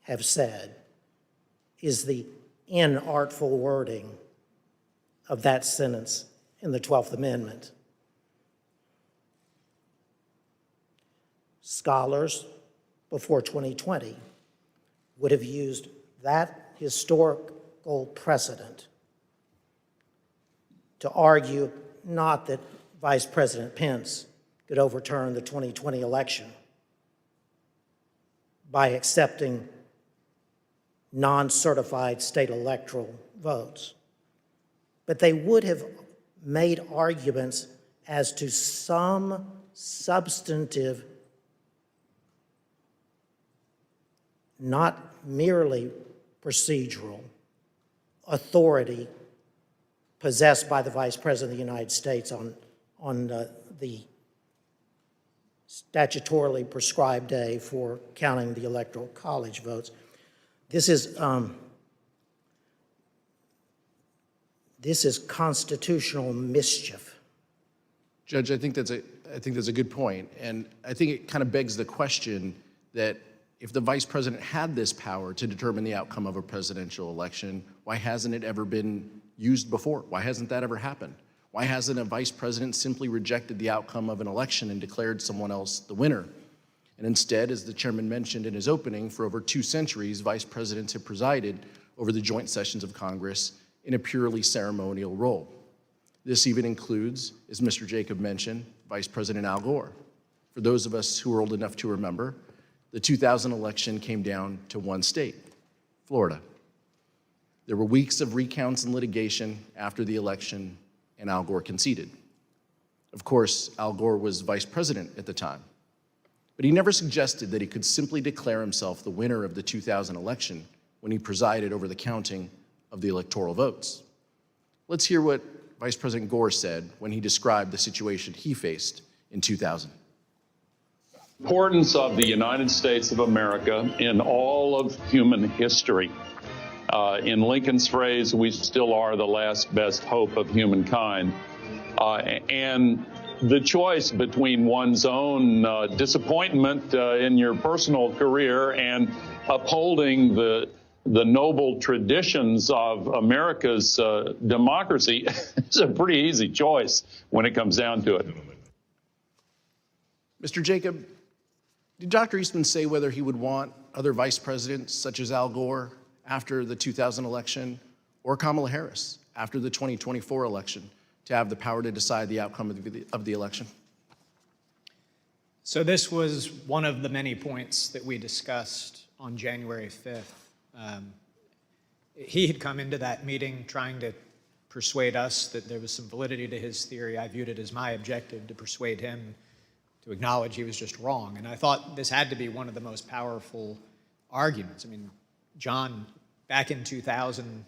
have said is the inartful wording of that sentence in the 12th Amendment. Scholars before 2020 would have used that historical precedent to argue not that Vice President Pence could overturn the 2020 election by accepting non-certified state electoral votes, but they would have made arguments as to some substantive, not merely procedural, authority possessed by the Vice President of the United States on the statutorily prescribed day for counting the Electoral College votes. This is constitutional mischief. Judge, I think that's a good point, and I think it kind of begs the question that if the vice president had this power to determine the outcome of a presidential election, why hasn't it ever been used before? Why hasn't that ever happened? Why hasn't a vice president simply rejected the outcome of an election and declared someone else the winner? And instead, as the chairman mentioned in his opening, for over 2 centuries, vice presidents have presided over the joint sessions of Congress in a purely ceremonial role. This even includes, as Mr. Jacob mentioned, Vice President Al Gore. For those of us who are old enough to remember, the 2000 election came down to one state, Florida. There were weeks of recounts and litigation after the election, and Al Gore conceded. Of course, Al Gore was vice president at the time, but he never suggested that he could simply declare himself the winner of the 2000 election when he presided over the counting of the electoral votes. Let's hear what Vice President Gore said when he described the situation he faced in 2000. Importance of the United States of America in all of human history. In Lincoln's phrase, we still are the last best hope of humankind. And the choice between one's own disappointment in your personal career and upholding the noble traditions of America's democracy is a pretty easy choice when it comes down to it. Mr. Jacob, did Dr. Eastman say whether he would want other vice presidents such as Al Gore after the 2000 election or Kamala Harris after the 2024 election to have the power to decide the outcome of the election? So this was one of the many points that we discussed on January 5th. He had come into that meeting trying to persuade us that there was some validity to his theory. I viewed it as my objective to persuade him to acknowledge he was just wrong. And I thought this had to be one of the most powerful arguments. I mean, John, back in 2000,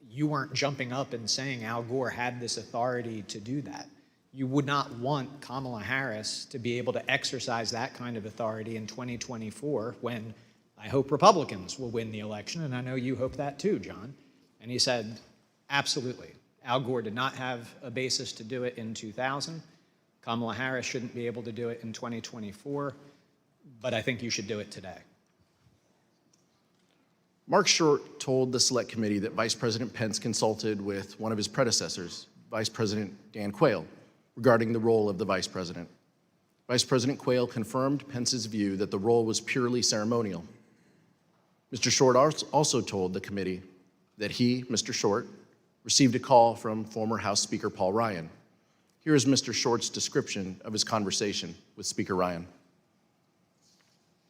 you weren't jumping up and saying Al Gore had this authority to do that. You would not want Kamala Harris to be able to exercise that kind of authority in 2024 when I hope Republicans will win the election, and I know you hope that too, John. And he said, absolutely. Al Gore did not have a basis to do it in 2000. Kamala Harris shouldn't be able to do it in 2024, but I think you should do it today. Mark Short told the Select Committee that Vice President Pence consulted with one of his predecessors, Vice President Dan Quayle, regarding the role of the Vice President. Vice President Quayle confirmed Pence's view that the role was purely ceremonial. Mr. Short also told the committee that he, Mr. Short, received a call from former House Speaker Paul Ryan. Here is Mr. Short's description of his conversation with Speaker Ryan.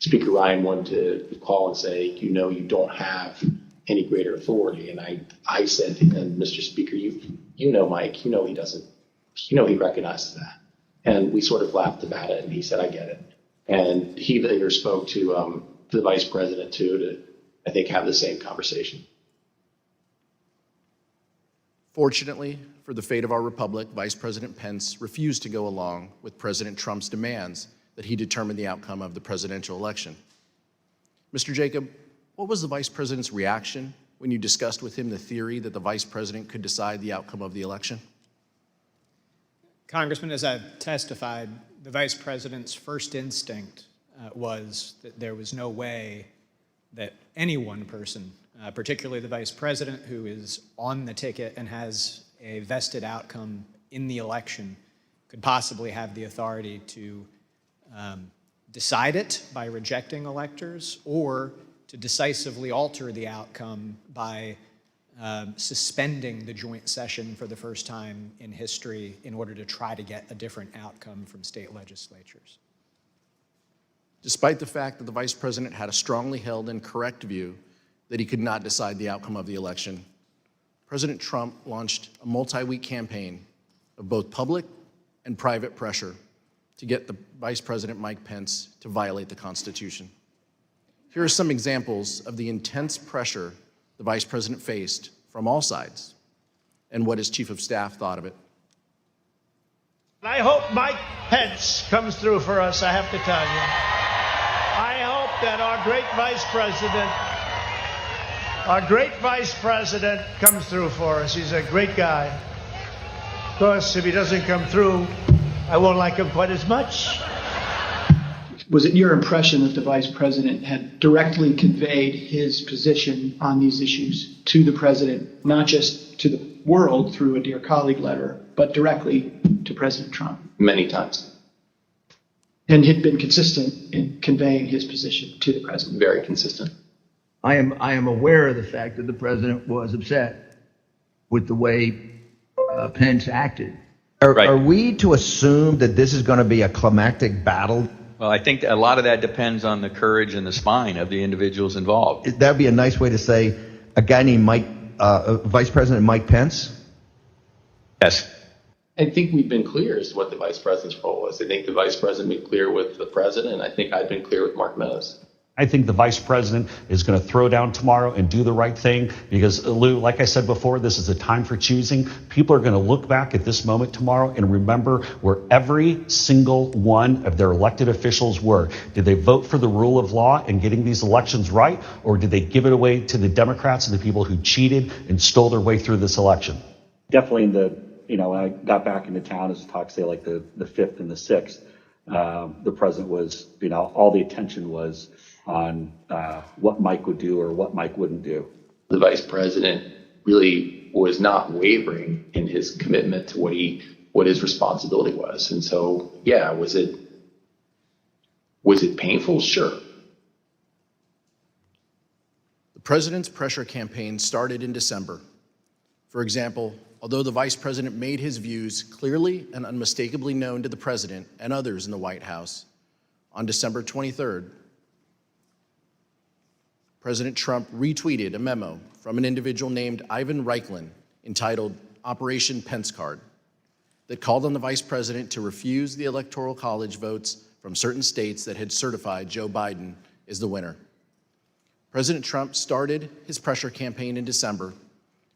Speaker Ryan wanted to call and say, you know, you don't have any greater authority. And I said to him, Mr. Speaker, you know, Mike, you know he doesn't, you know he recognizes that. And we sort of laughed about it, and he said, I get it. And he later spoke to the vice president, too, to, I think, have the same conversation. Fortunately for the fate of our republic, Vice President Pence refused to go along with President Trump's demands that he determine the outcome of the presidential election. Mr. Jacob, what was the vice president's reaction when you discussed with him the theory that the vice president could decide the outcome of the election? Congressman, as I've testified, the vice president's first instinct was that there was no way that any one person, particularly the vice president who is on the ticket and has a vested outcome in the election, could possibly have the authority to decide it by rejecting electors or to decisively alter the outcome by suspending the joint session for the first time in history in order to try to get a different outcome from state legislatures. Despite the fact that the vice president had a strongly held and correct view that he could not decide the outcome of the election, President Trump launched a multi-week campaign of both public and private pressure to get the Vice President Mike Pence to violate the Constitution. Here are some examples of the intense pressure the Vice President faced from all sides and what his Chief of Staff thought of it. I hope Mike Pence comes through for us, I have to tell you. I hope that our great Vice President comes through for us. He's a great guy. Of course, if he doesn't come through, I won't like him quite as much. Was it your impression that the vice president had directly conveyed his position on these issues to the president, not just to the world through a dear colleague letter, but directly to President Trump? Many times. And had been consistent in conveying his position to the president? Very consistent. I am aware of the fact that the president was upset with the way Pence acted. Are we to assume that this is going to be a climactic battle? Well, I think a lot of that depends on the courage and the spine of the individuals involved. That would be a nice way to say a guy named Vice President Mike Pence? Yes. I think we've been clear as to what the vice president's role was. I think the vice president been clear with the president, and I think I've been clear with Mark Meadows. I think the vice president is going to throw down tomorrow and do the right thing because, Lou, like I said before, this is a time for choosing. People are going to look back at this moment tomorrow and remember where every single one of their elected officials were. Did they vote for the rule of law and getting these elections right, or did they give it away to the Democrats and the people who cheated and stole their way through this election? Definitely when I got back into town, as talk say like the 5th and the 6th, the president was, all the attention was on what Mike would do or what Mike wouldn't do. The vice president really was not wavering in his commitment to what his responsibility was. And so, yeah, was it painful? Sure. The president's pressure campaign started in December. For example, although the vice president made his views clearly and unmistakably known to the president and others in the White House, on December 23rd, President Trump retweeted a memo from an individual named Ivan Reichlin entitled Operation Pence Card that called on the vice president to refuse the Electoral College votes from certain states that had certified Joe Biden as the winner. President Trump started his pressure campaign in December,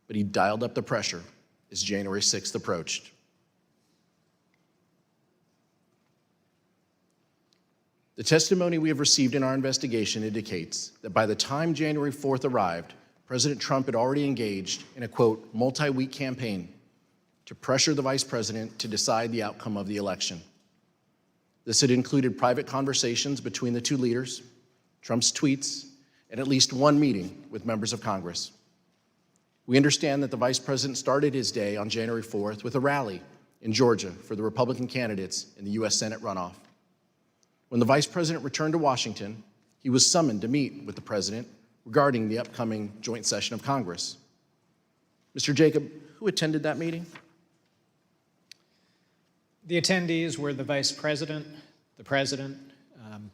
but he dialed up the pressure as January 6th approached. The testimony we have received in our investigation indicates that by the time January 4th arrived, President Trump had already engaged in a, quote, multi-week campaign to pressure the vice president to decide the outcome of the election. This had included private conversations between the two leaders, Trump's tweets, and at least one meeting with members of Congress. We understand that the vice president started his day on January 4th with a rally in Georgia for the Republican candidates in the U.S. Senate runoff. When the vice president returned to Washington, he was summoned to meet with the president regarding the upcoming joint session of Congress. Mr. Jacob, who attended that meeting? The attendees were the vice president, the president,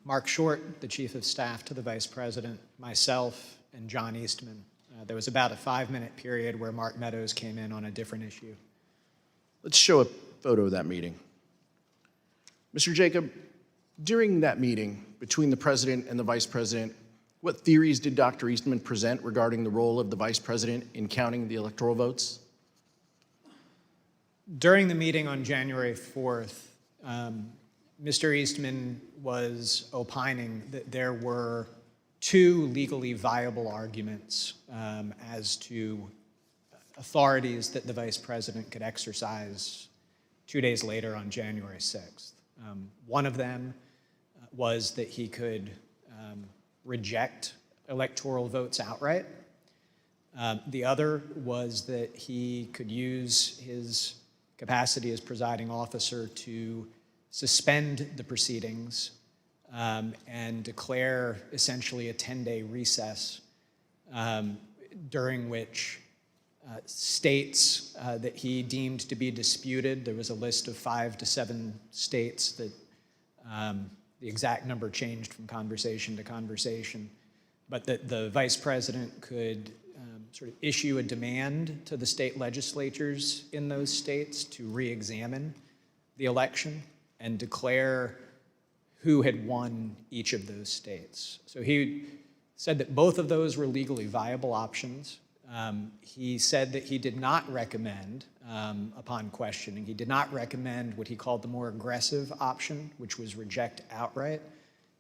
Mark Short, the chief of staff to the vice president, myself, and John Eastman. There was about a 5-minute period where Mark Meadows came in on a different issue. Let's show a photo of that meeting. Mr. Jacob, during that meeting between the president and the vice president, what theories did Dr. Eastman present regarding the role of the vice president in counting the electoral votes? During the meeting on January 4th, Mr. Eastman was opining that there were 2 legally viable arguments as to authorities that the vice president could exercise 2 days later on January 6th. One of them was that he could reject electoral votes outright. The other was that he could use his capacity as presiding officer to suspend the proceedings and declare essentially a 10-day recess during which states that he deemed to be disputed, there was a list of 5 to 7 states that the exact number changed from conversation to conversation, but that the vice president could sort of issue a demand to the state legislatures in those states to re-examine the election and declare who had won each of those states. So he said that both of those were legally viable options. He said that he did not recommend, upon questioning, he did not recommend what he called the more aggressive option, which was reject outright,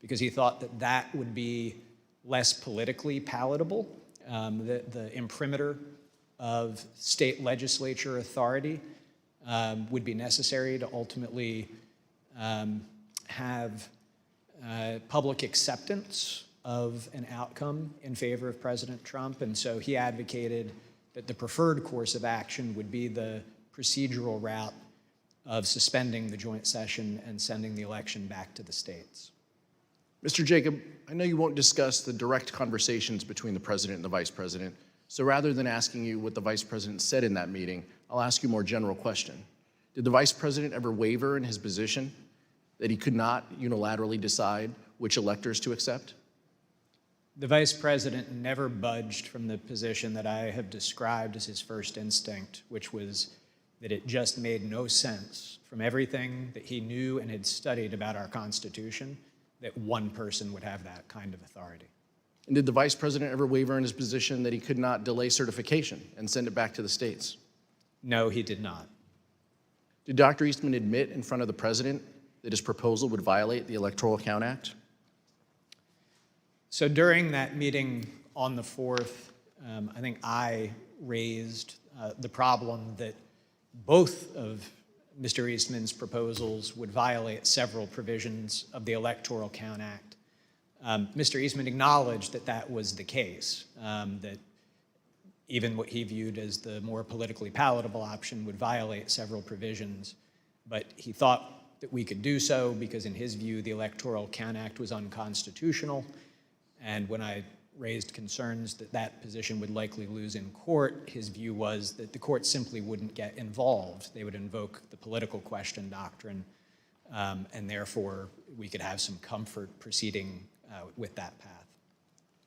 because he thought that that would be less politically palatable. The imprimatur of state legislature authority would be necessary to ultimately have public acceptance of an outcome in favor of President Trump. And so he advocated that the preferred course of action would be the procedural route of suspending the joint session and sending the election back to the states. Mr. Jacob, I know you won't discuss the direct conversations between the president and the vice president, so rather than asking you what the vice president said in that meeting, I'll ask you a more general question. Did the Vice President ever waver in his position that he could not unilaterally decide which electors to accept? The Vice President never budged from the position that I have described as his first instinct, which was that it just made no sense from everything that he knew and had studied about our Constitution that one person would have that kind of authority. And did the Vice President ever waver in his position that he could not delay certification and send it back to the states? No, he did not. Did Dr. Eastman admit in front of the President that his proposal would violate the Electoral Count Act? So during that meeting on the 4th, I think I raised the problem that both of Mr. Eastman's proposals would violate several provisions of the Electoral Count Act. Mr. Eastman acknowledged that that was the case, that even what he viewed as the more politically palatable option would violate several provisions, but he thought that we could do so because in his view the Electoral Count Act was unconstitutional, and when I raised concerns that that position would likely lose in court, his view was that the court simply wouldn't get involved. They would invoke the political question doctrine, and therefore we could have some comfort proceeding with that path.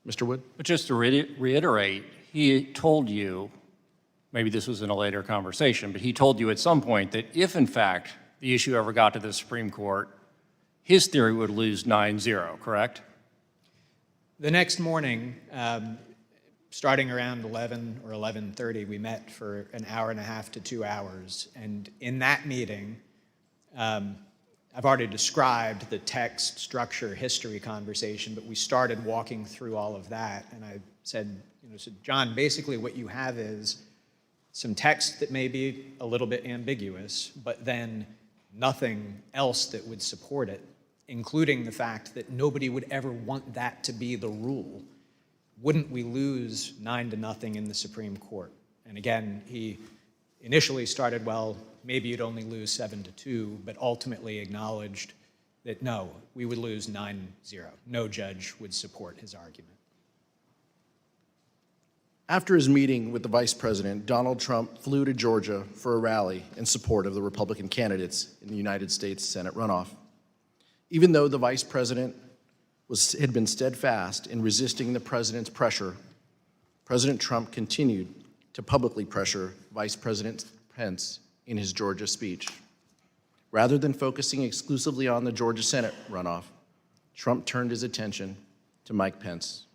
Mr. Wood? But just to reiterate, he told you, maybe this was in a later conversation, but he told you at some point that if in fact the issue ever got to the Supreme Court, his theory would lose 9-0, correct? The next morning, starting around 11 or 11:30, we met for an hour and a half to 2 hours. And in that meeting, I've already described the text, structure, history conversation, but we started walking through all of that. And I said, John, basically what you have is some text that may be a little bit ambiguous, but then nothing else that would support it, including the fact that nobody would ever want that to be the rule. Wouldn't we lose 9-0 in the Supreme Court? And again, he initially started, well, maybe you'd only lose 7-2, but ultimately acknowledged that no, we would lose 9-0. No judge would support his argument. After his meeting with the Vice President, Donald Trump flew to Georgia for a rally in support of the Republican candidates in the United States Senate runoff. Even though the Vice President had been steadfast in resisting the President's pressure, President Trump continued to publicly pressure Vice President Pence in his Georgia speech. Rather than focusing exclusively on the Georgia Senate runoff, Trump turned his attention to Mike Pence.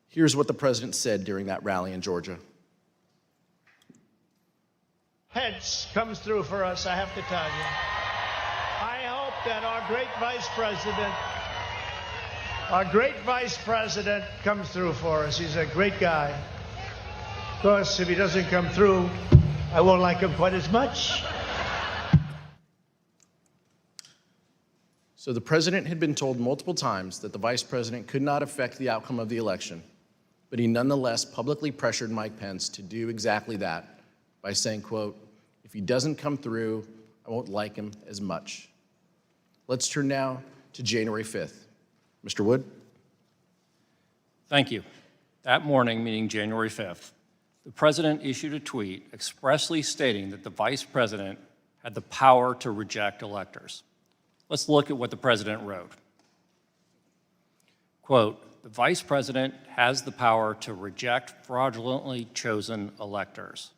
Here's what the President said during that rally in Georgia. Pence comes through for us, I have to tell you. I hope that our great Vice President comes through for us. He's a great guy. Of course, if he doesn't come through, I won't like him quite as much. So the President had been told multiple times that the Vice President could not affect the outcome of the election, but he nonetheless publicly pressured Mike Pence to do exactly that by saying, quote, if he doesn't come through, I won't like him as much. Let's turn now to January 5th. Mr. Wood? Thank you. That morning, meaning January 5th, the President issued a tweet expressly stating that the Vice President had the power to reject electors. Let's look at what the President wrote. Quote, the Vice President has the power to reject fraudulently chosen electors.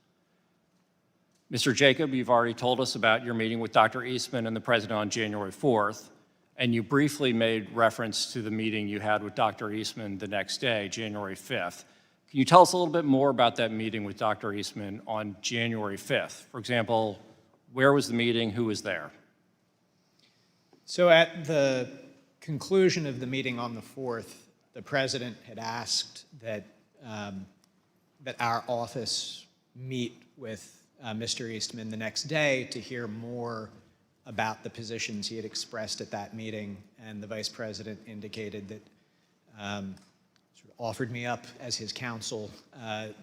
Mr. Jacob, you've already told us about your meeting with Dr. Eastman and the President on January 4th, and you briefly made reference to the meeting you had with Dr. Eastman the next day, January 5th. Can you tell us a little bit more about that meeting with Dr. Eastman on January 5th? For example, where was the meeting? Who was there? So at the conclusion of the meeting on the 4th, the President had asked that, that our office meet with Mr. Eastman the next day to hear more about the positions he had expressed at that meeting, and the Vice President indicated that sort of offered me up as his counsel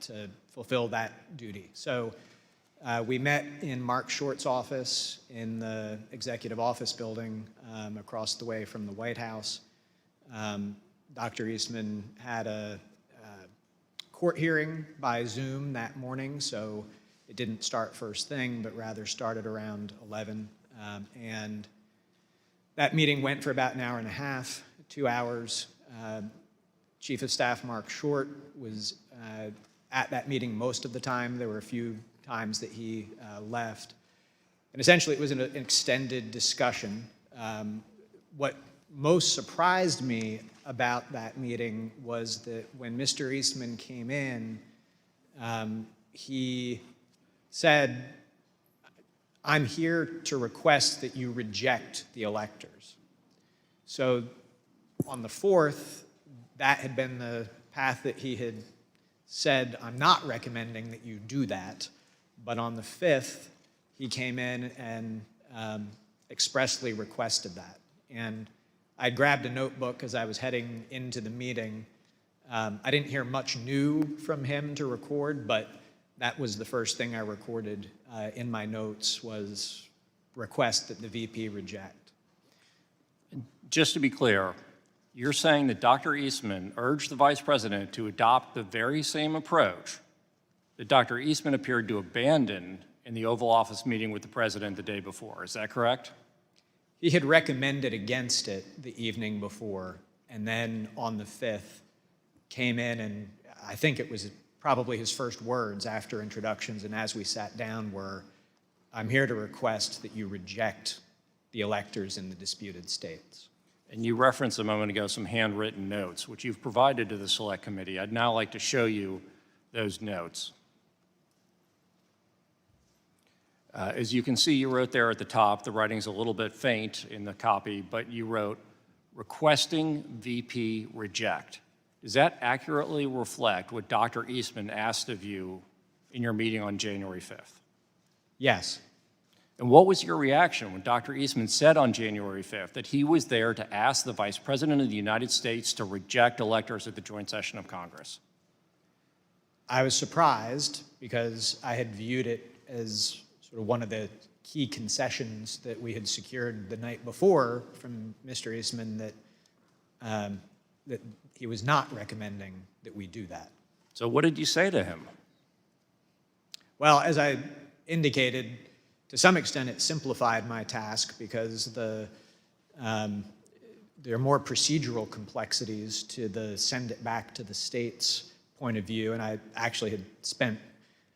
to fulfill that duty. So we met in Mark Short's office in the Executive Office Building across the way from the White House. Dr. Eastman had a court hearing by Zoom that morning, so It didn't start first thing, but rather started around 11. And that meeting went for about an hour and a half, 2 hours. Chief of Staff Mark Short was at that meeting most of the time. There were a few times that he left. And essentially, it was an extended discussion. What most surprised me about that meeting was that when Mr. Eastman came in, he said, "I'm here to request that you reject the electors." So on the 4th, that had been the path that he had said, "I'm not recommending that you do that." But on the 5th, he came in and expressly requested that. And I grabbed a notebook as I was heading into the meeting. I didn't hear much new from him to record, but that was the first thing I recorded in my notes was request that the VP reject. Just to be clear, you're saying that Dr. Eastman urged the Vice President to adopt the very same approach that Dr. Eastman appeared to abandon in the Oval Office meeting with the President the day before. Is that correct? He had recommended against it the evening before, and then on the 5th came in, and I think it was probably his first words after introductions and as we sat down were, "I'm here to request that you reject the electors in the disputed states." And you referenced a moment ago some handwritten notes, which you've provided to the Select Committee. I'd now like to show you those notes. As you can see, you wrote there at the top, the writing's a little bit faint in the copy, but you wrote, "Requesting VP reject." Does that accurately reflect what Dr. Eastman asked of you in your meeting on January 5th? Yes. And what was your reaction when Dr. Eastman said on January 5th that he was there to ask the Vice President of the United States to reject electors at the joint session of Congress? I was surprised because I had viewed it as sort of one of the key concessions that we had secured the night before from Mr. Eastman that that he was not recommending that we do that. So what did you say to him? Well, as I indicated, to some extent it simplified my task because there are more procedural complexities to the send it back to the states point of view, and I actually had spent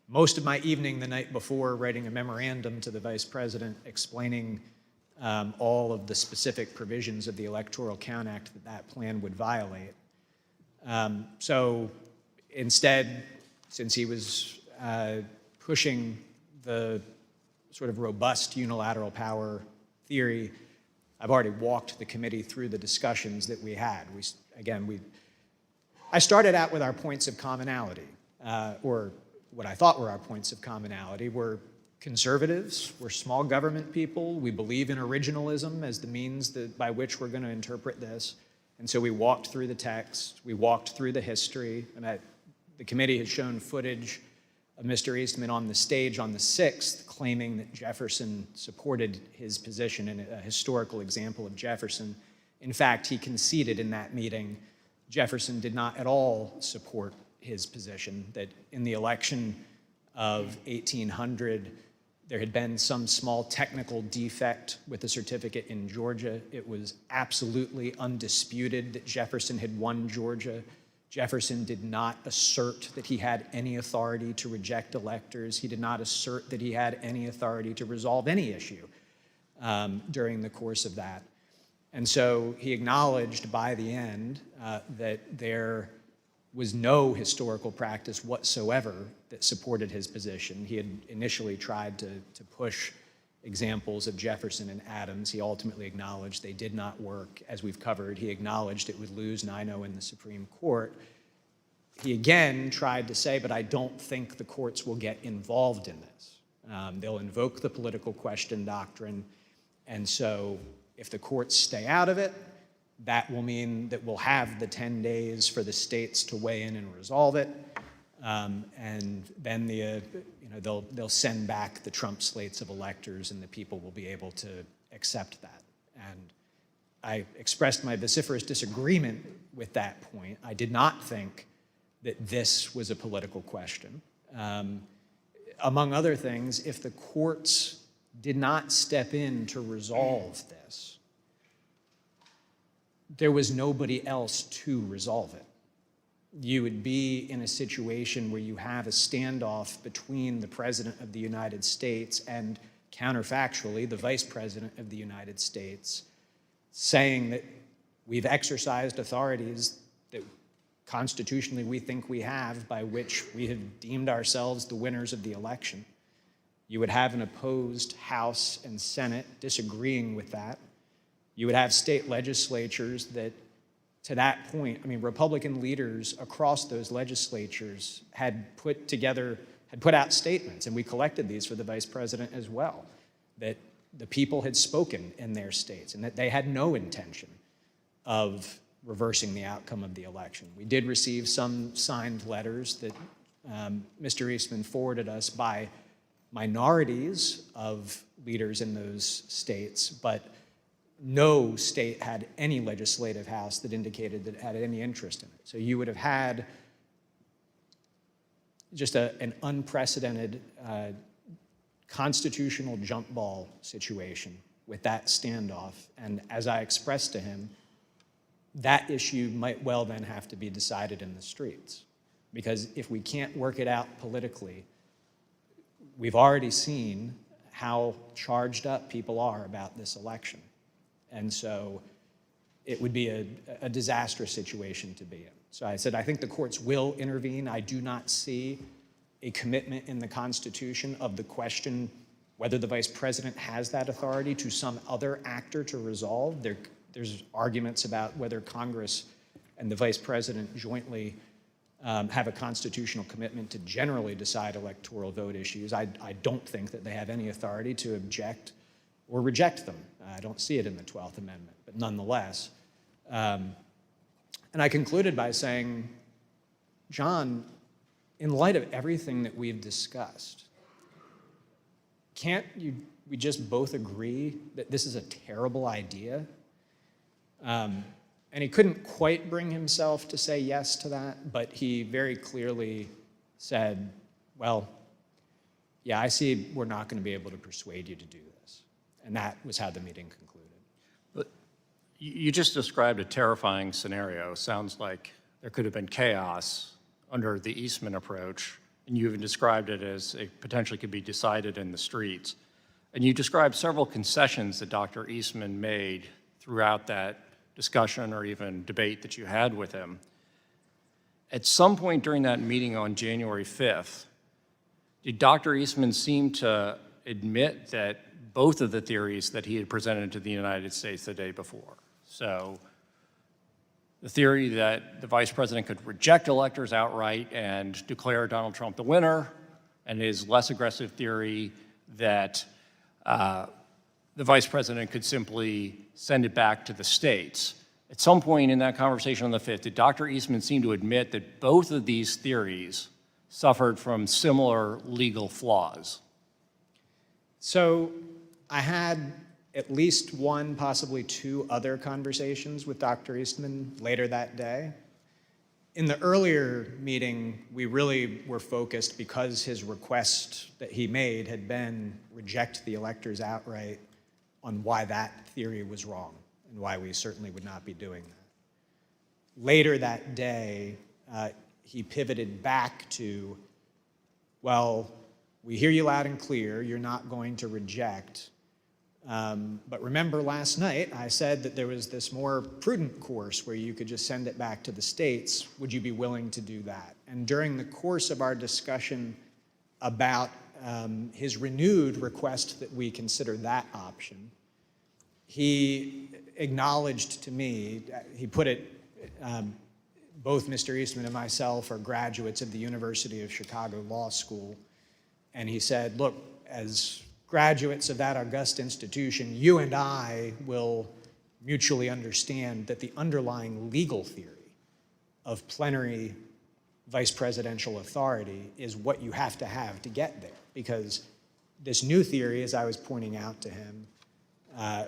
most of my evening the night before writing a memorandum to the Vice President explaining all of the specific provisions of the Electoral Count Act that plan would violate. So instead, since he was pushing the sort of robust unilateral power theory, I've already walked the committee through the discussions that we had. I started out with our points of commonality, or what I thought were our points of commonality. We're conservatives, we're small government people, we believe in originalism as the means by which we're going to interpret this. And so we walked through the text, we walked through the history, and the committee has shown footage of Mr. Eastman on the stage on the 6th claiming that Jefferson supported his position in a historical example of Jefferson. In fact, he conceded in that meeting Jefferson did not at all support his position, that in the election of 1800, there had been some small technical defect with the certificate in Georgia. It was absolutely undisputed that Jefferson had won Georgia. Jefferson did not assert that he had any authority to reject electors. He did not assert that he had any authority to resolve any issue during the course of that. And so he acknowledged by the end that there was no historical practice whatsoever that supported his position. He had initially tried to push examples of Jefferson and Adams. He ultimately acknowledged they did not work. As we've covered, he acknowledged it would lose 9-0 in the Supreme Court. He again tried to say, but I don't think the courts will get involved in this. They'll invoke the political question doctrine, and so if the courts stay out of it, that will mean that we'll have the 10 days for the states to weigh in and resolve it, and then they'll send back the Trump slates of electors, and the people will be able to accept that. And I expressed my vociferous disagreement with that point. I did not think that this was a political question. among other things, if the courts did not step in to resolve this, there was nobody else to resolve it. You would be in a situation where you have a standoff between the President of the United States and, counterfactually, the Vice President of the United States, saying that we've exercised authorities that constitutionally we think we have, by which we have deemed ourselves the winners of the election. You would have an opposed House and Senate disagreeing with that. You would have state legislatures that, to that point, I mean, Republican leaders across those legislatures had put out statements, and we collected these for the Vice President as well, that the people had spoken in their states and that they had no intention of reversing the outcome of the election. We did receive some signed letters that Mr. Eastman forwarded us by minorities of leaders in those states, but no state had any legislative house that indicated that it had any interest in it. So you would have had just an unprecedented constitutional jump ball situation with that standoff. And as I expressed to him, that issue might well then have to be decided in the streets. Because if we can't work it out politically, we've already seen how charged up people are about this election. And so it would be a disastrous situation to be in. So I said, I think the courts will intervene. I do not see a commitment in the Constitution of the question whether the Vice President has that authority to some other actor to resolve. There's arguments about whether Congress and the Vice President jointly have a constitutional commitment to generally decide electoral vote issues. I don't think that they have any authority to object or reject them. I don't see it in the 12th Amendment, but nonetheless. And I concluded by saying, John, in light of everything that we've discussed, can't we just both agree that this is a terrible idea? And he couldn't quite bring himself to say yes to that, but he very clearly said, well, yeah, I see we're not going to be able to persuade you to do this. And that was how the meeting concluded. But you just described a terrifying scenario. Sounds like there could have been chaos under the Eastman approach, and you even described it as it potentially could be decided in the streets. And you described several concessions that Dr. Eastman made throughout that discussion or even debate that you had with him. At some point during that meeting on January 5th, did Dr. Eastman seem to admit that both of the theories that he had presented to the United States the day before? So the theory that the Vice President could reject electors outright and declare Donald Trump the winner, and his less aggressive theory that the Vice President could simply send it back to the states. At some point in that conversation on the 5th, did Dr. Eastman seem to admit that both of these theories suffered from similar legal flaws? So I had at least one, possibly two other conversations with Dr. Eastman later that day. In the earlier meeting, we really were focused, because his request that he made had been reject the electors outright, on why that theory was wrong and why we certainly would not be doing that. Later that day, he pivoted back to, well, we hear you loud and clear, you're not going to reject. But remember last night, I said that there was this more prudent course where you could just send it back to the states. Would you be willing to do that? And during the course of our discussion about his renewed request that we consider that option, he acknowledged to me, he put it, both Mr. Eastman and myself are graduates of the University of Chicago Law School, and he said, look, as graduates of that august institution, you and I will mutually understand that the underlying legal theory of plenary vice presidential authority is what you have to get there. Because this new theory, as I was pointing out to him,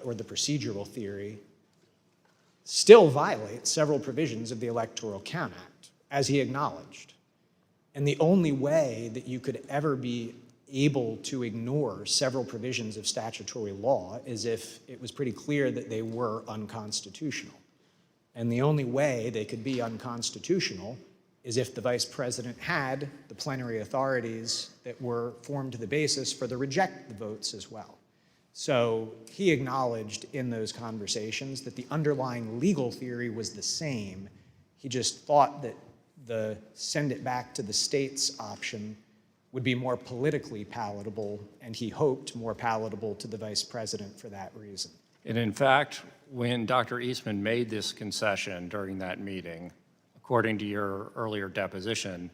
or the procedural theory, still violates several provisions of the Electoral Count Act, as he acknowledged. And the only way that you could ever be able to ignore several provisions of statutory law as if it was pretty clear that they were unconstitutional. And the only way they could be unconstitutional is if the vice president had the plenary authorities that were formed the basis for the reject the votes as well. So he acknowledged in those conversations that the underlying legal theory was the same. He just thought that the send it back to the states option would be more politically palatable, and he hoped more palatable to the vice president for that reason. And in fact, when Dr. Eastman made this concession during that meeting, according to your earlier deposition,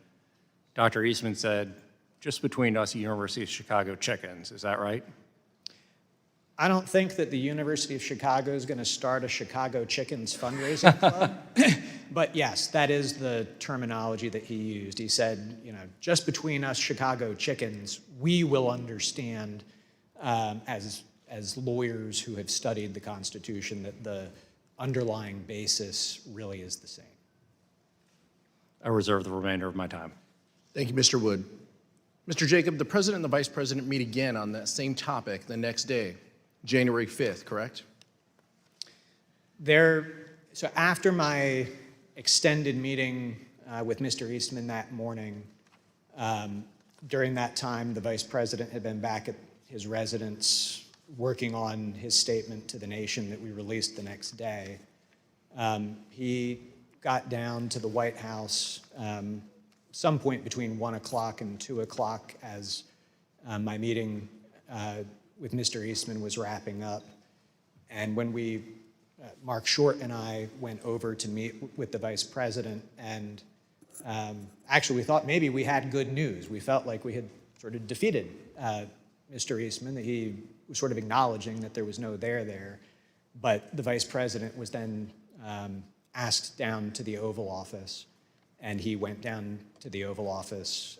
Dr. Eastman said, just between us, University of Chicago chickens, is that right? I don't think that the University of Chicago is going to start a Chicago Chickens fundraising club. But yes, that is the terminology that he used. He said, just between us Chicago chickens, we will understand as lawyers who have studied the Constitution that the underlying basis really is the same. I reserve the remainder of my time. Thank you, Mr. Wood. Mr. Jacob, the president and the vice president meet again on that same topic the next day, January 5th, correct? So after my extended meeting with Mr. Eastman that morning, during that time, the vice president had been back at his residence working on his statement to the nation that we released the next day. He got down to the White House some point between 1 o'clock and 2 o'clock as my meeting with Mr. Eastman was wrapping up. And when Mark Short and I went over to meet with the vice president, and actually we thought maybe we had good news. We felt like we had sort of defeated Mr. Eastman, that he was sort of acknowledging that there was no there. But the vice president was then asked down to the Oval Office, and he went down to the Oval Office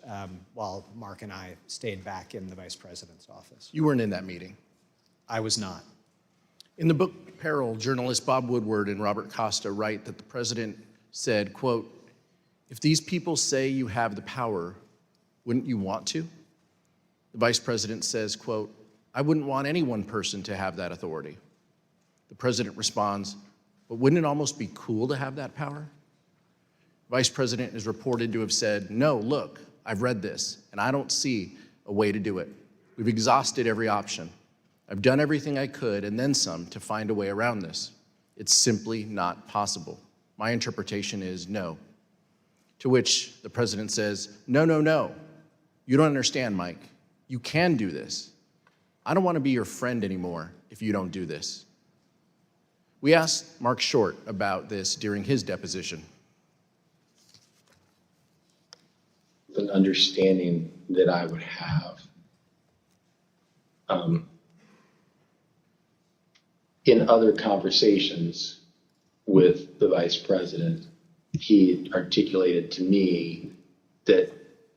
while Mark and I stayed back in the vice president's office. You weren't in that meeting. I was not. In the book Peril, journalists Bob Woodward and Robert Costa write that the president said, quote, "If these people say you have the power, wouldn't you want to?" The vice president says, quote, "I wouldn't want any one person to have that authority." The president responds, "But wouldn't it almost be cool to have that power?" Vice president is reported to have said, "No, look, I've read this, and I don't see a way to do it. We've exhausted every option. I've done everything I could and then some to find a way around this. It's simply not possible. My interpretation is no." To which the president says, "No, no, no. You don't understand, Mike. You can do this. I don't want to be your friend anymore if you don't do this." We asked Mark Short about this during his deposition. An understanding that I would have in other conversations with the vice president, he articulated to me that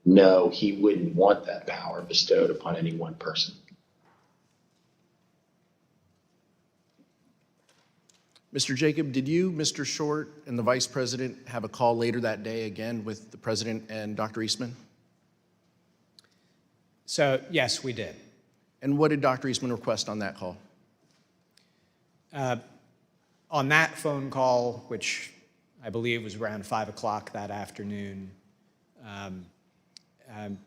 no, he wouldn't want that power bestowed upon any one person. Mr. Jacob, did you, Mr. Short, and the vice president have a call later that day again with the president and Dr. Eastman? So, yes, we did. And what did Dr. Eastman request on that call? On that phone call, which I believe was around 5 o'clock that afternoon,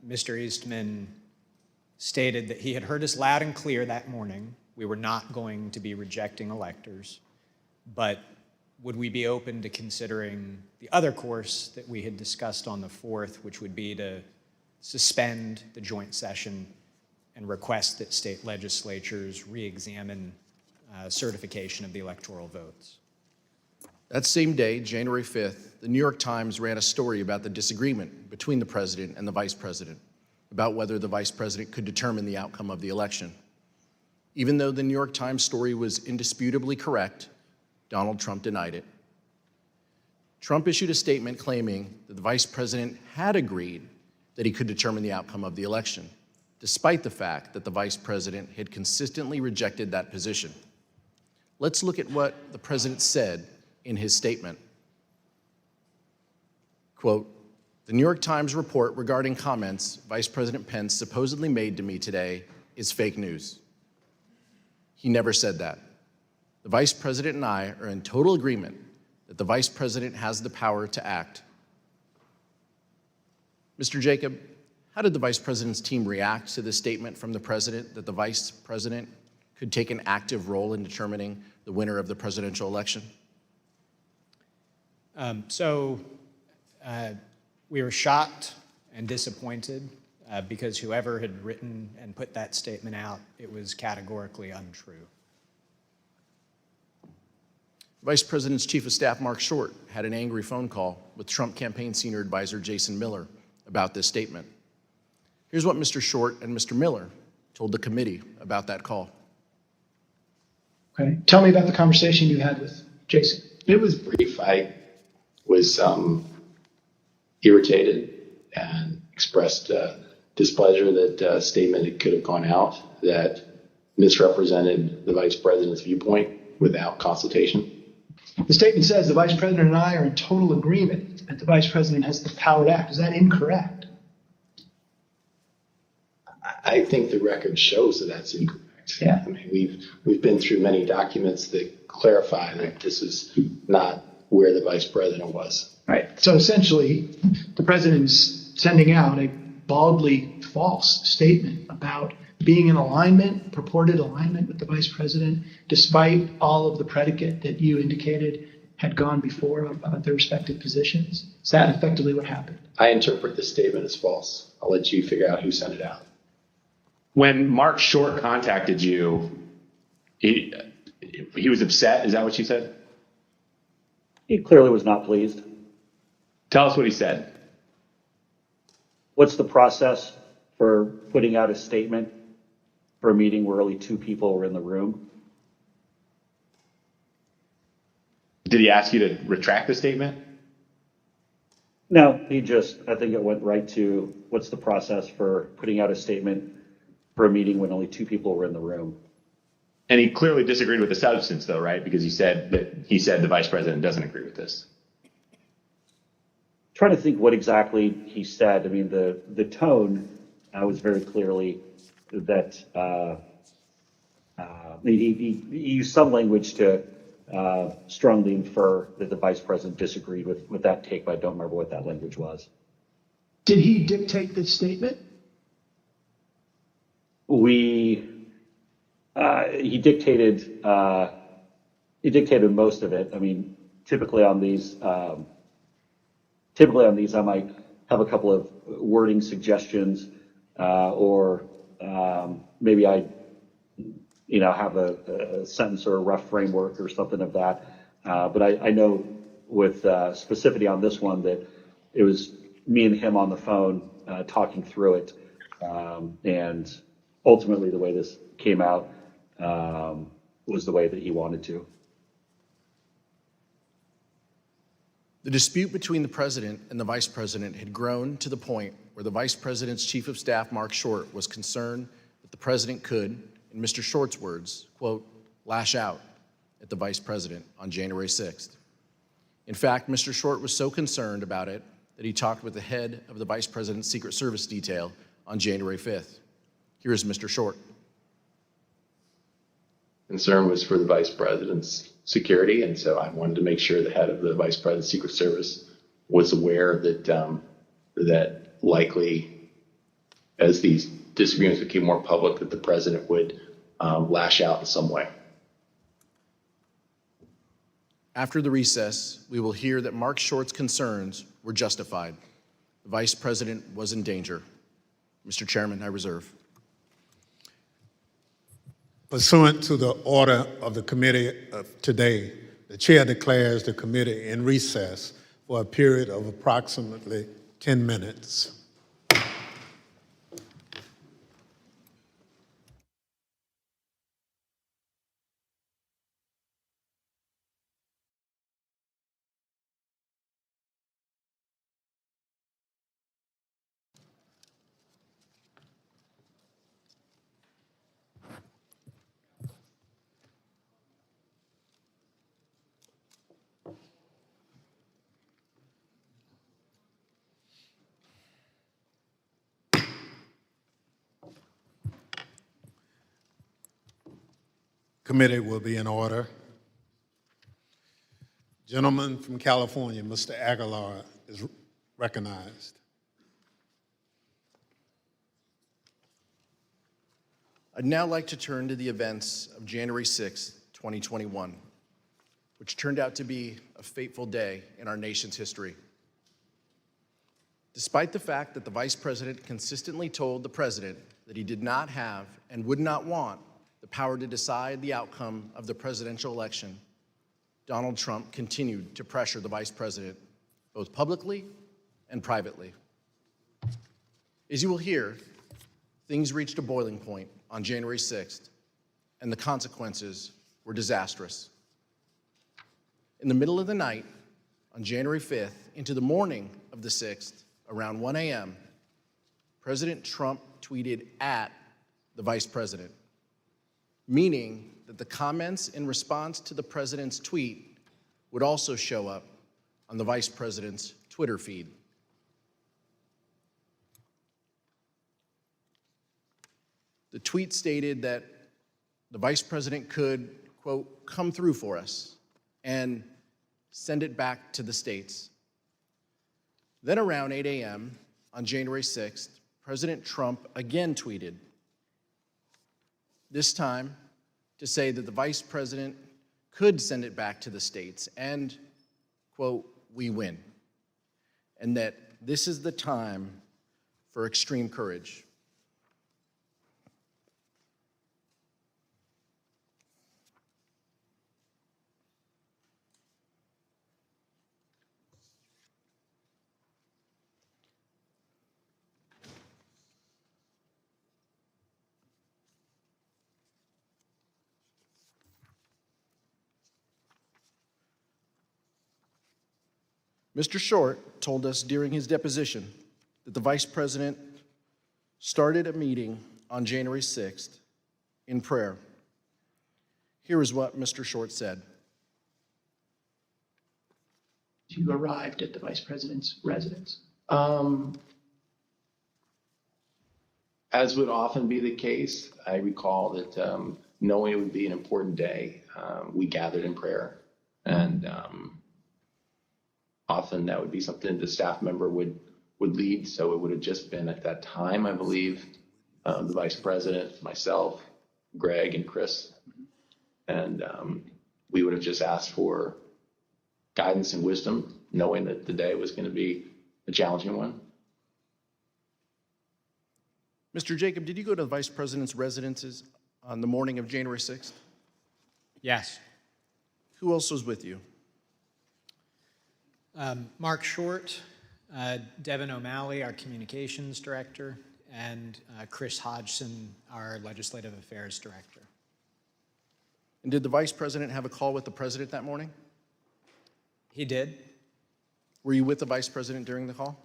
Mr. Eastman stated that he had heard us loud and clear that morning. We were not going to be rejecting electors, but would we be open to considering the other course that we had discussed on the 4th, which would be to suspend the joint session and request that state legislatures re-examine certification of the electoral votes. That same day, January 5th, the New York Times ran a story about the disagreement between the president and the vice president about whether the vice president could determine the outcome of the election. Even though the New York Times story was indisputably correct, Donald Trump denied it. Trump issued a statement claiming that the vice president had agreed that he could determine the outcome of the election, despite the fact that the vice president had consistently rejected that position. Let's look at what the president said in his statement. Quote, The New York Times report regarding comments Vice President Pence supposedly made to me today is fake news. He never said that. The Vice President and I are in total agreement that the Vice President has the power to act. Mr. Jacob, how did the Vice President's team react to the statement from the President that the Vice President could take an active role in determining the winner of the presidential election? We were shocked and disappointed because whoever had written and put that statement out, it was categorically untrue. Vice President's Chief of Staff, Mark Short, had an angry phone call with Trump campaign senior advisor Jason Miller about this statement. Here's what Mr. Short and Mr. Miller told the committee about that call. Okay. Tell me about the conversation you had with Jason. It was brief. I was irritated and expressed displeasure that a statement could have gone out that misrepresented the Vice President's viewpoint without consultation. The statement says the Vice President and I are in total agreement that the Vice President has the power to act. Is that incorrect? I think the record shows that that's incorrect. Yeah. I mean, we've been through many documents that clarify that this is not where the Vice President was. Right. So essentially, the President is sending out a baldly false statement about being in alignment, purported alignment with the Vice President, despite all of the predicate that you indicated had gone before about their respective positions. Is that effectively what happened? I interpret the statement as false. I'll let you figure out who sent it out. When Mark Short contacted you, he was upset. Is that what you said? He clearly was not pleased. Tell us what he said. What's the process for putting out a statement for a meeting where only two people were in the room? Did he ask you to retract the statement? No, I think it went right to what's the process for putting out a statement for a meeting when only two people were in the room. And he clearly disagreed with the substance, though, right? Because he said the Vice President doesn't agree with this. Trying to think what exactly he said. I mean, the tone was very clearly that he used some language to strongly infer that the Vice President disagreed with that take, but I don't remember what that language was. Did he dictate this statement? He dictated most of it. I mean, typically on these, I might have a couple of wording suggestions, or maybe I, have a sentence or a rough framework or something of that. But I know with specificity on this one that it was me and him on the phone talking through it, and ultimately the way this came out was the way that he wanted to. The dispute between the President and the Vice President had grown to the point where the Vice President's Chief of Staff, Mark Short, was concerned that the President could, in Mr. Short's words, quote, lash out at the Vice President on January 6th. In fact, Mr. Short was so concerned about it that he talked with the head of the Vice President's Secret Service detail on January 5th. Here is Mr. Short. Concern was for the Vice President's security, and so I wanted to make sure the head of the Vice President's Secret Service was aware that that likely, as these disagreements became more public, that the President would lash out in some way. After the recess, we will hear that Mark Short's concerns were justified. The Vice President was in danger. Mr. Chairman, I reserve. Pursuant to the order of the committee of today, the chair declares the committee in recess for a period of approximately 10 minutes. committee will be in order. Gentleman from California, Mr. Aguilar, is recognized. I'd now like to turn to the events of January 6, 2021, which turned out to be a fateful day in our nation's history. Despite the fact that the Vice President consistently told the President that he did not have and would not want the power to decide the outcome of the presidential election, Donald Trump continued to pressure the Vice President, both publicly and privately. As you will hear, things reached a boiling point on January 6th, and the consequences were disastrous. In the middle of the night, on January 5th, into the morning of the 6th, around 1 a.m., President Trump tweeted at the Vice President, meaning that the comments in response to the President's tweet would also show up on the Vice President's Twitter feed. The tweet stated that the Vice President could, quote, come through for us and send it back to the states. Then around 8 a.m. on January 6th, President Trump again tweeted, this time to say that the Vice President could send it back to the states and, quote, we win, and that this is the time for extreme courage. Mr. Short told us during his deposition that the Vice President started a meeting on January 6th in prayer. Here is what Mr. Short said. You arrived at the Vice President's residence. As would often be the case, I recall that knowing it would be an important day, we gathered in prayer. And often that would be something the staff member would lead. So it would have just been at that time, I believe, the Vice President, myself, Greg, and Chris. And we would have just asked for guidance and wisdom, knowing that the day was going to be a challenging one. Mr. Jacob, did you go to the Vice President's residences on the morning of January 6th? Yes. Who else was with you? Mark Short, Devin O'Malley, our communications director, and Chris Hodgson, our legislative affairs director. And did the Vice President have a call with the President that morning? He did. Were you with the Vice President during the call?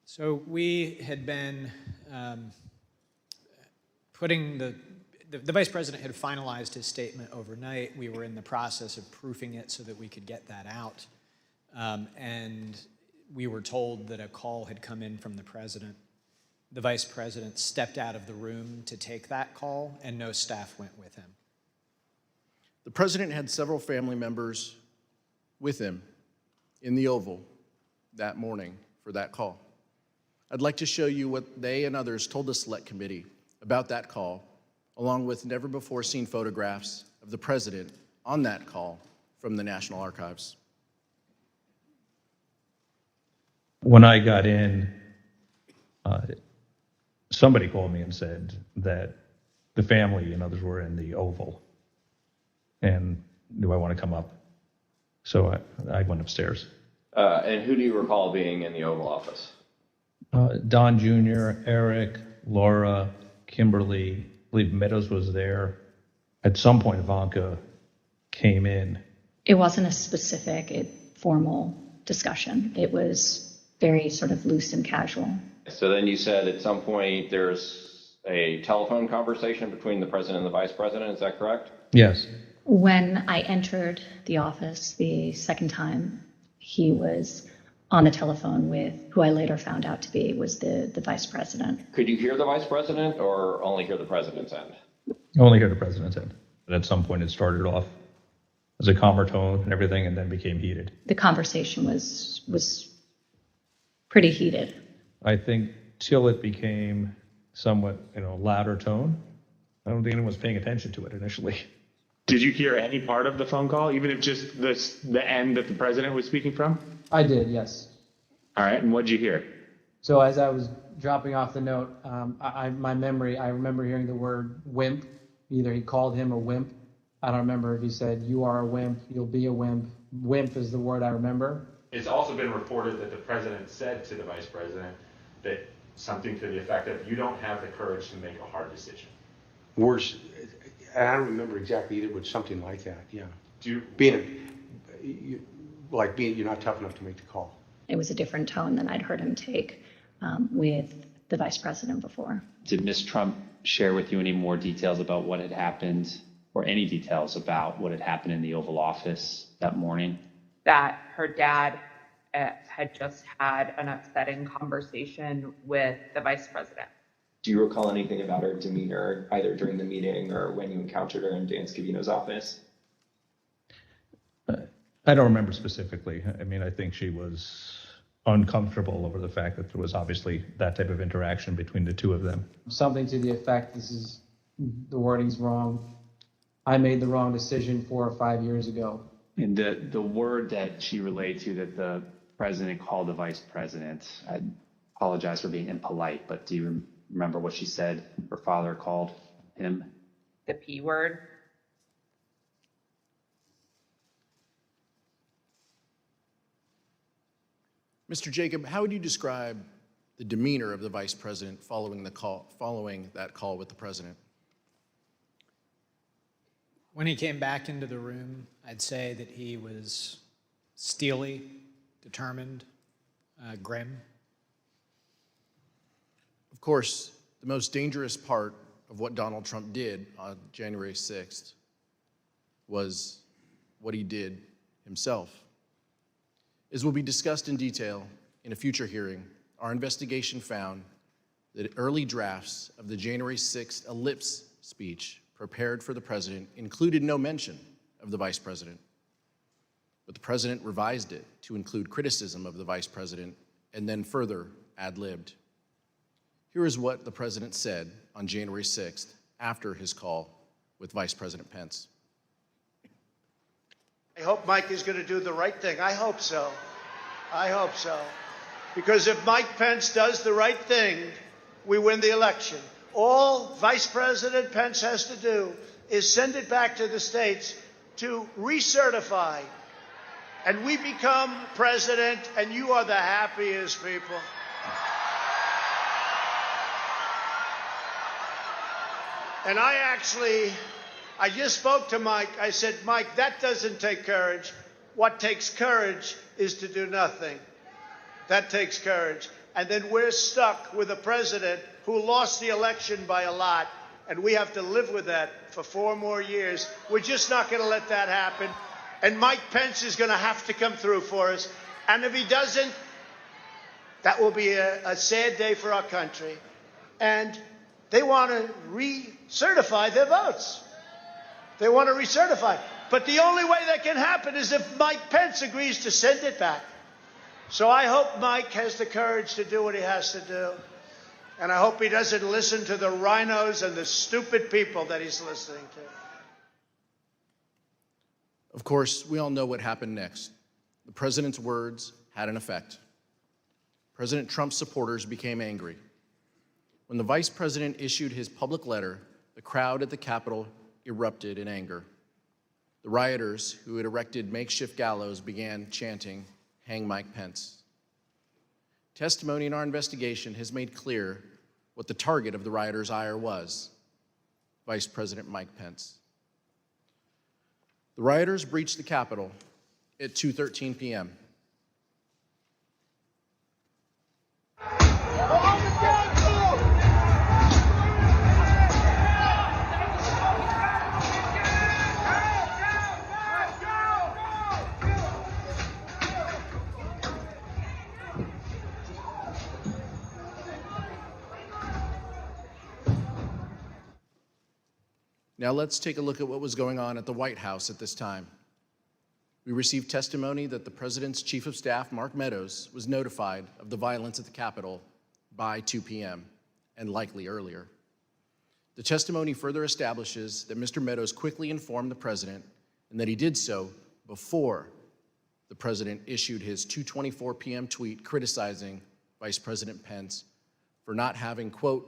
So we had been putting the Vice President had finalized his statement overnight. We were in the process of proofing it so that we could get that out. And we were told that a call had come in from the President. The Vice President stepped out of the room to take that call, and no staff went with him. The President had several family members with him in the Oval that morning for that call. I'd like to show you what they and others told the Select Committee about that call, along with never-before-seen photographs of the President on that call from the National Archives. When I got in, somebody called me and said that the family and others were in the Oval. And do I want to come up? So I went upstairs. And who do you recall being in the Oval Office? Don Jr., Eric, Laura, Kimberly, I believe Meadows was there. At some point, Ivanka came in. It wasn't a specific, formal discussion. It was very sort of loose and casual. So then you said at some point there's a telephone conversation between the President and the Vice President. Is that correct? Yes. When I entered the office the second time, he was on the telephone with who I later found out to be was the Vice President. Could you hear the Vice President or only hear the President's end? Only hear the President's end. And at some point, it started off as a calmer tone and everything, and then became heated. The conversation was pretty heated. I think till it became somewhat, louder tone. I don't think anyone was paying attention to it initially. Did you hear any part of the phone call, even if just the end that the president was speaking from? I did, yes. All right, and what did you hear? So as I was dropping off the note, I remember hearing the word wimp. Either he called him a wimp. I don't remember if he said, "You are a wimp, you'll be a wimp." Wimp is the word I remember. It's also been reported that the president said to the vice president that something to the effect of, "You don't have the courage to make a hard decision." Worse, I don't remember exactly either, but something like that, yeah. Do you, you're not tough enough to make the call. It was a different tone than I'd heard him take with the vice president before. Did Ms. Trump share with you any more details about what had happened, or any details about what had happened in the Oval Office that morning? That her dad had just had an upsetting conversation with the vice president. Do you recall anything about her demeanor, either during the meeting or when you encountered her in Dan Scavino's office? I don't remember specifically. I mean, I think she was uncomfortable over the fact that there was obviously that type of interaction between the two of them. Something to the effect, the wording's wrong. I made the wrong decision 4 or 5 years ago. And the word that she relayed to that the president called the vice president, I apologize for being impolite, but do you remember what she said her father called him? The P word. Mr. Jacob, how would you describe the demeanor of the vice president following that call with the president? When he came back into the room, I'd say that he was steely, determined, grim. Of course, the most dangerous part of what Donald Trump did on January 6th was what he did himself. As will be discussed in detail in a future hearing, our investigation found that early drafts of the January 6th ellipse speech prepared for the president included no mention of the vice president. But the president revised it to include criticism of the vice president and then further ad-libbed. Here is what the president said on January 6th after his call with Vice President Pence. I hope Mike is going to do the right thing. I hope so. I hope so. Because if Mike Pence does the right thing, we win the election. All Vice President Pence has to do is send it back to the states to recertify. And we become president, and you are the happiest people. And I just spoke to Mike. I said, Mike, that doesn't take courage. What takes courage is to do nothing. That takes courage. And then we're stuck with a president who lost the election by a lot, and we have to live with that for 4 more years. We're just not going to let that happen. And Mike Pence is going to have to come through for us. And if he doesn't, that will be a sad day for our country. And they want to recertify their votes. They want to recertify. But the only way that can happen is if Mike Pence agrees to send it back. So I hope Mike has the courage to do what he has to do. And I hope he doesn't listen to the rhinos and the stupid people that he's listening to. Of course, we all know what happened next. The president's words had an effect. President Trump's supporters became angry. When the vice president issued his public letter, the crowd at the Capitol erupted in anger. The rioters who had erected makeshift gallows began chanting, "Hang Mike Pence." Testimony in our investigation has made clear what the target of the rioters' ire was: Vice President Mike Pence. The rioters breached the Capitol at 2:13 p.m. Now let's take a look at what was going on at the White House at this time. We received testimony that the President's Chief of Staff, Mark Meadows, was notified of the violence at the Capitol by 2 p.m., and likely earlier. The testimony further establishes that Mr. Meadows quickly informed the President and that he did so before the President issued his 2:24 p.m. tweet criticizing Vice President Pence for not having, quote,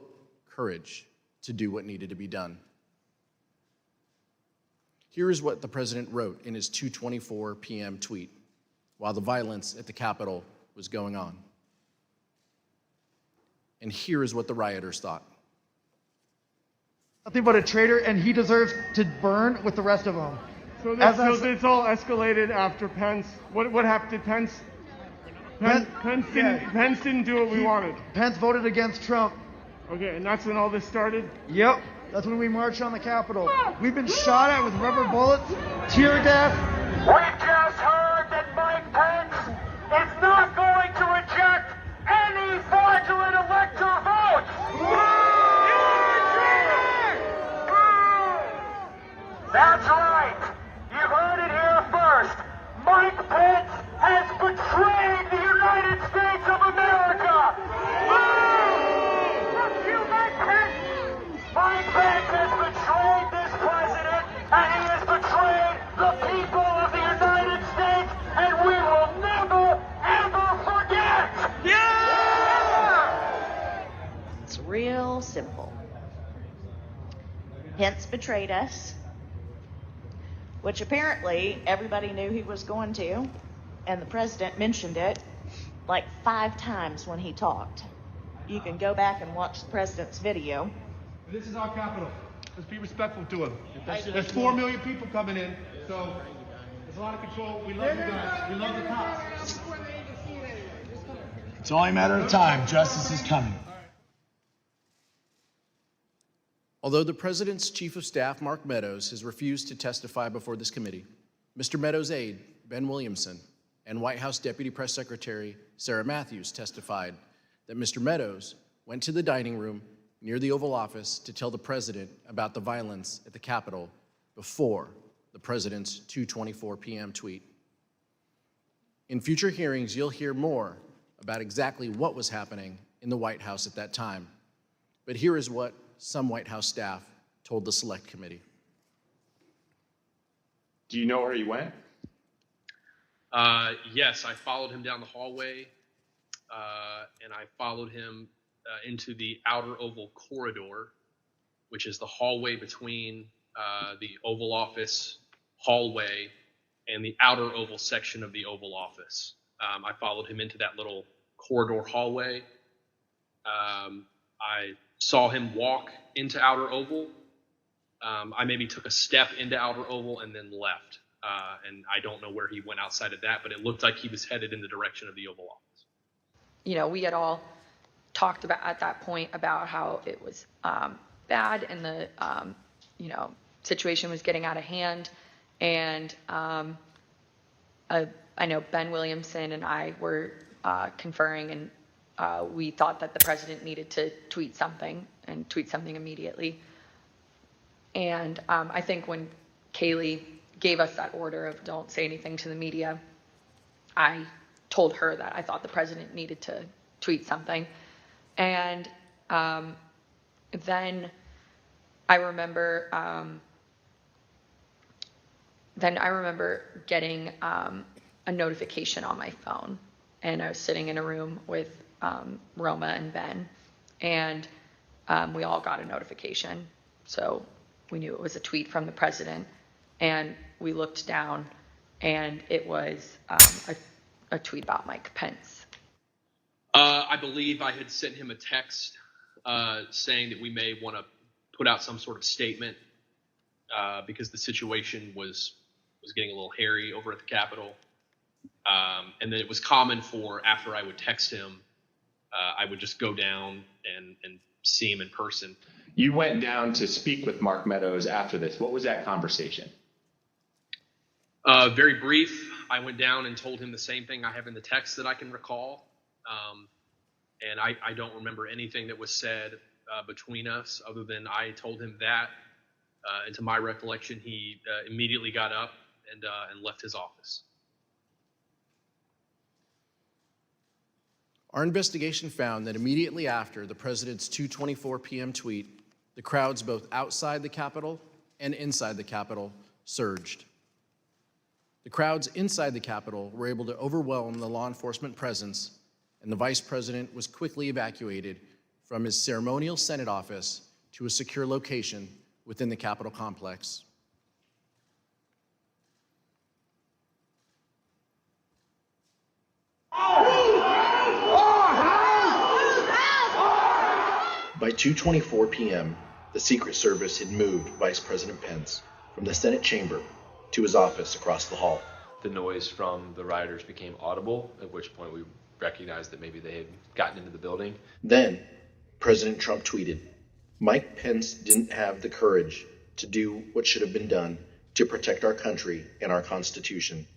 courage to do what needed to be done. Here is what the President wrote in his 2:24 p.m. tweet while the violence at the Capitol was going on. And here is what the rioters thought. Nothing but a traitor, and he deserves to burn with the rest of them. So it's all escalated after Pence. What happened to Pence? Pence didn't do what we wanted. Pence voted against Trump. Okay, and that's when all this started? Yep. That's when we marched on the Capitol. We've been shot at with rubber bullets, tear gas. We just heard that Mike Pence is not going to reject any fraudulent elector votes. That's right. You heard it here first. Mike Pence has betrayed the United States of America. Fuck you, Mike Pence. Mike Pence has betrayed this president, and he has betrayed the people of the United States, and we will never, ever forget. It's real simple. Pence betrayed us, which apparently everybody knew he was going to, and the president mentioned it like 5 times when he talked. You can go back and watch the president's video. This is our capital. Let's be respectful to him. There's 4 million people coming in, so there's a lot of control. We love you guys. We love the cops. It's only a matter of time. Justice is coming. Although the President's Chief of Staff, Mark Meadows, has refused to testify before this committee, Mr. Meadows' aide, Ben Williamson, and White House Deputy Press Secretary Sarah Matthews testified that Mr. Meadows went to the dining room near the Oval Office to tell the President about the violence at the Capitol before the President's 2:24 p.m. tweet. In future hearings, you'll hear more about exactly what was happening in the White House at that time. But here is what some White House staff told the Select Committee. Do you know where he went? Yes, I followed him down the hallway, and I followed him into the outer Oval corridor, which is the hallway between the Oval Office hallway and the outer Oval section of the Oval Office. I followed him into that little corridor hallway. I saw him walk into outer Oval. I maybe took a step into outer Oval and then left. And I don't know where he went outside of that, but it looked like he was headed in the direction of the Oval Office. You know, we had all talked about at that point about how it was bad and the, situation was getting out of hand. And I know Ben Williamson and I were conferring, and we thought that the president needed to tweet something immediately. And I think when Kaylee gave us that order of don't say anything to the media, I told her that I thought the president needed to tweet something. And then I remember getting a notification on my phone, and I was sitting in a room with Roma and Ben, and we all got a notification. So we knew it was a tweet from the president, and we looked down, and it was a tweet about Mike Pence. I believe I had sent him a text saying that we may want to put out some sort of statement because the situation was getting a little hairy over at the Capitol. And then it was common for, after I would text him, I would just go down and see him in person. You went down to speak with Mark Meadows after this. What was that conversation? Very brief. I went down and told him the same thing I have in the text that I can recall. And I don't remember anything that was said between us other than I told him that. And to my recollection, he immediately got up and left his office. Our investigation found that immediately after the president's 2:24 p.m. tweet, the crowds both outside the Capitol and inside the Capitol surged. The crowds inside the Capitol were able to overwhelm the law enforcement presence, and the vice president was quickly evacuated from his ceremonial Senate office to a secure location within the Capitol complex. By 2:24 p.m., the Secret Service had moved Vice President Pence from the Senate chamber to his office across the hall. The noise from the rioters became audible, at which point we recognized that maybe they had gotten into the building. Then, President Trump tweeted, "Mike Pence didn't have the courage to do what should have been done to protect our country and our Constitution,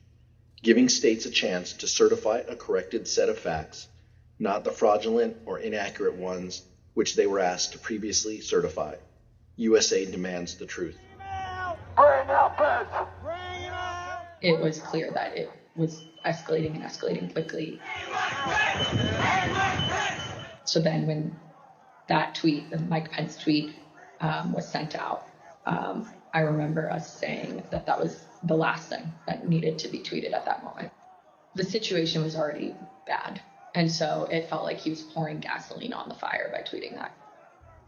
giving states a chance to certify a corrected set of facts, not the fraudulent or inaccurate ones which they were asked to previously certify. USA demands the truth." It was clear that it was escalating and escalating quickly. So then when that tweet, the Mike Pence tweet, was sent out, I remember us saying that that was the last thing that needed to be tweeted at that moment. The situation was already bad, and so it felt like he was pouring gasoline on the fire by tweeting that.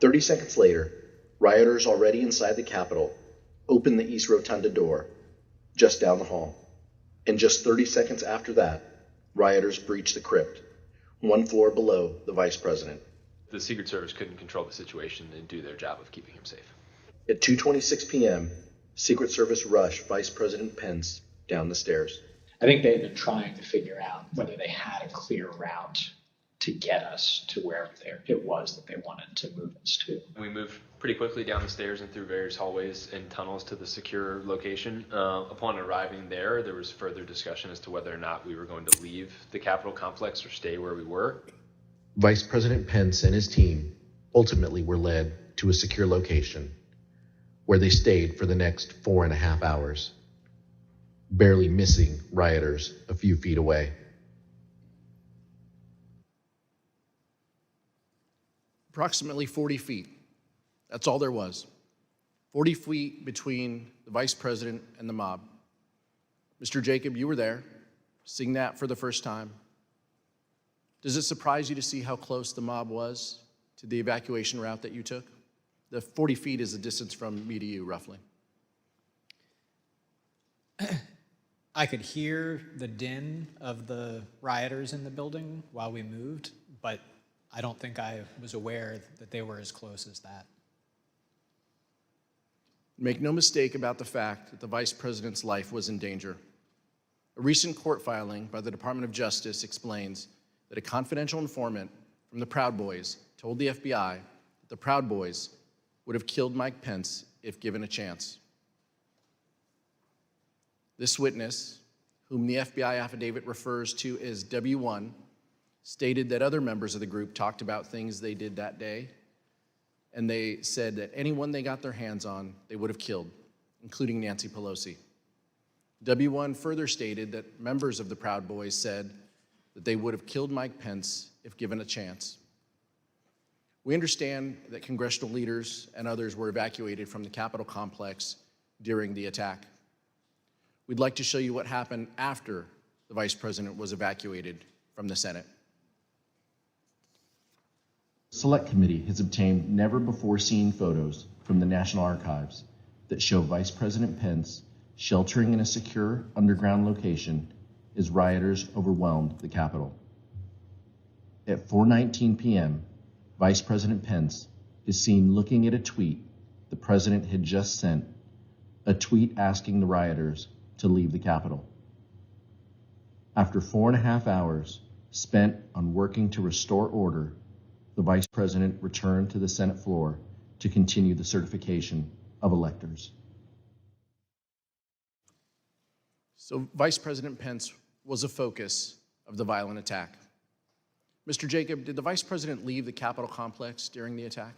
30 seconds later, rioters already inside the Capitol opened the East Rotunda door just down the hall. And just 30 seconds after that, rioters breached the crypt, one floor below the vice president. The Secret Service couldn't control the situation and do their job of keeping him safe. At 2:26 p.m., Secret Service rushed Vice President Pence down the stairs. I think they had been trying to figure out whether they had a clear route to get us to wherever it was that they wanted to move us to. We moved pretty quickly down the stairs and through various hallways and tunnels to the secure location. Upon arriving there, there was further discussion as to whether or not we were going to leave the Capitol complex or stay where we were. Vice President Pence and his team ultimately were led to a secure location where they stayed for the next 4.5 hours, barely missing rioters a few feet away. Approximately 40 feet. That's all there was. 40 feet between the vice president and the mob. Mr. Jacob, you were there, seeing that for the first time. Does it surprise you to see how close the mob was to the evacuation route that you took? The 40 feet is the distance from me to you, roughly. I could hear the din of the rioters in the building while we moved, but I don't think I was aware that they were as close as that. Make no mistake about the fact that the vice president's life was in danger. A recent court filing by the Department of Justice explains that a confidential informant from the Proud Boys told the FBI that the Proud Boys would have killed Mike Pence if given a chance. This witness, whom the FBI affidavit refers to as W1, stated that other members of the group talked about things they did that day, and they said that anyone they got their hands on, they would have killed, including Nancy Pelosi. W1 further stated that members of the Proud Boys said that they would have killed Mike Pence if given a chance. We understand that congressional leaders and others were evacuated from the Capitol complex during the attack. We'd like to show you what happened after the vice president was evacuated from the Senate. Select Committee has obtained never-before-seen photos from the National Archives that show Vice President Pence sheltering in a secure underground location as rioters overwhelmed the Capitol. At 4:19 p.m., Vice President Pence is seen looking at a tweet the president had just sent, a tweet asking the rioters to leave the Capitol. After 4.5 hours spent on working to restore order, the vice president returned to the Senate floor to continue the certification of electors. So Vice President Pence was a focus of the violent attack. Mr. Jacob, did the vice president leave the Capitol complex during the attack?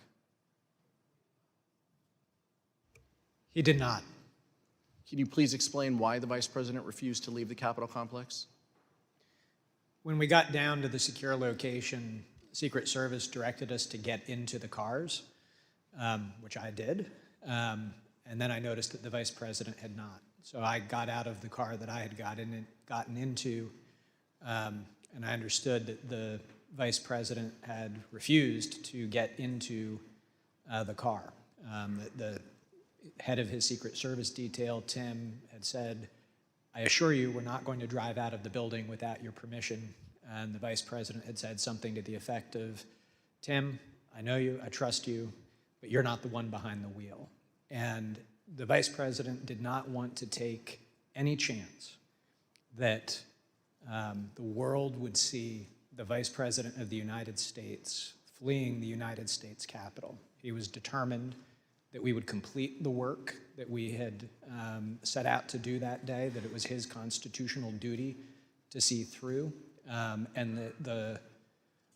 He did not. Can you please explain why the Vice President refused to leave the Capitol complex? When we got down to the secure location, Secret Service directed us to get into the cars, which I did. And then I noticed that the Vice President had not. So I got out of the car that I had gotten into, and I understood that the Vice President had refused to get into the car. The head of his Secret Service detail, Tim, had said, "I assure you we're not going to drive out of the building without your permission." And the Vice President had said something to the effect of, "Tim, I know you, I trust you, but you're not the one behind the wheel." And the Vice President did not want to take any chance that the world would see the Vice President of the United States fleeing the United States Capitol. He was determined that we would complete the work that we had set out to do that day, that it was his constitutional duty to see through, and that the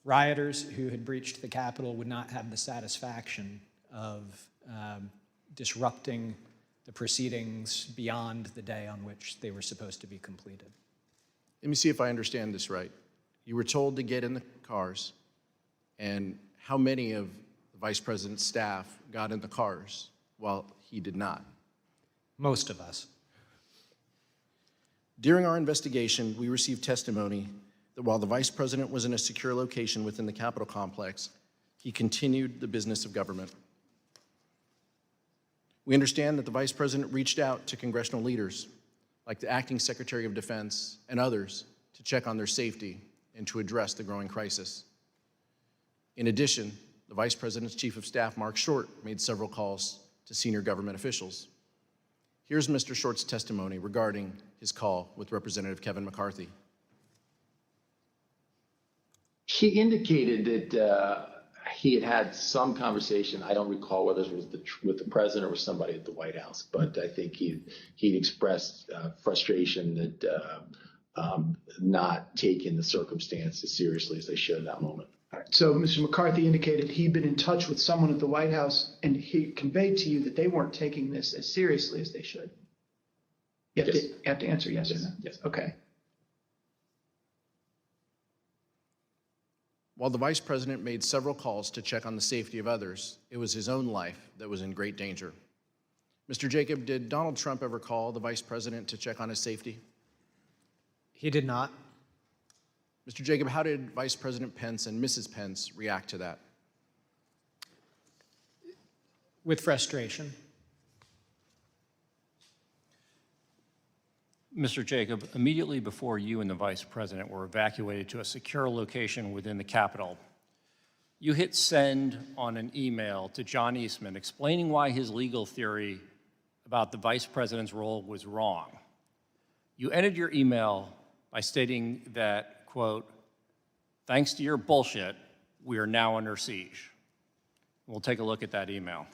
rioters who had breached the Capitol would not have the satisfaction of disrupting the proceedings beyond the day on which they were supposed to be completed. Let me see if I understand this right. You were told to get in the cars, and how many of the Vice President's staff got in the cars while he did not? Most of us. During our investigation, we received testimony that while the Vice President was in a secure location within the Capitol complex, he continued the business of government. We understand that the Vice President reached out to congressional leaders, like the Acting Secretary of Defense and others, to check on their safety and to address the growing crisis. In addition, the Vice President's Chief of Staff, Mark Short, made several calls to senior government officials. Here's Mr. Short's testimony regarding his call with Representative Kevin McCarthy. He indicated that he had had some conversation. I don't recall whether it was with the president or with somebody at the White House, but I think he'd expressed frustration that not taking the circumstance as seriously as they should in that moment. All right. So Mr. McCarthy indicated he'd been in touch with someone at the White House, and he conveyed to you that they weren't taking this as seriously as they should. You have to answer yes or no. Yes. Okay. While the Vice President made several calls to check on the safety of others, it was his own life that was in great danger. Mr. Jacob, did Donald Trump ever call the Vice President to check on his safety? He did not. Mr. Jacob, how did Vice President Pence and Mrs. Pence react to that? With frustration. Mr. Jacob, immediately before you and the Vice President were evacuated to a secure location within the Capitol, you hit send on an email to John Eastman explaining why his legal theory about the Vice President's role was wrong. You ended your email by stating that, quote, "Thanks to your bullshit, we are now under siege." We'll take a look at that email.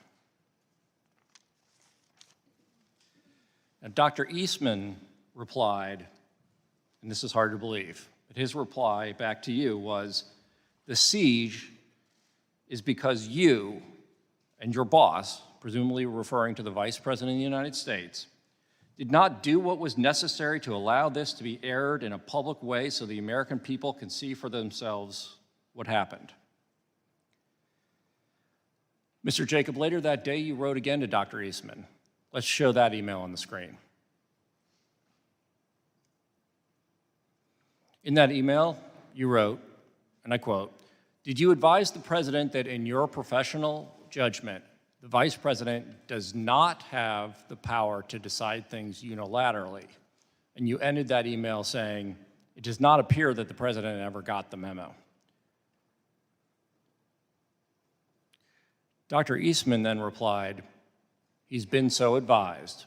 Now, Dr. Eastman replied, and this is hard to believe, but his reply back to you was, "The siege is because you and your boss," presumably referring to the Vice President of the United States, "did not do what was necessary to allow this to be aired in a public way so the American people can see for themselves what happened." Mr. Jacob, later that day you wrote again to Dr. Eastman. Let's show that email on the screen. In that email, you wrote, and I quote, "Did you advise the President that in your professional judgment, the Vice President does not have the power to decide things unilaterally?" And you ended that email saying, "It does not appear that the President ever got the memo." Dr. Eastman then replied, "He's been so advised."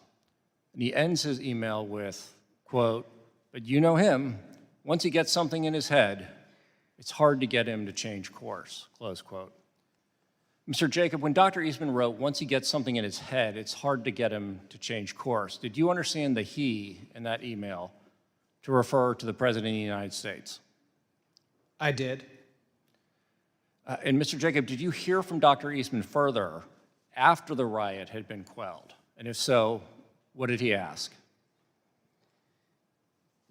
And he ends his email with, quote, "But you know him, once he gets something in his head, it's hard to get him to change course," close quote. Mr. Jacob, when Dr. Eastman wrote, "Once he gets something in his head, it's hard to get him to change course," did you understand the he in that email to refer to the President of the United States? I did. And Mr. Jacob, did you hear from Dr. Eastman further after the riot had been quelled And if so, what did he ask?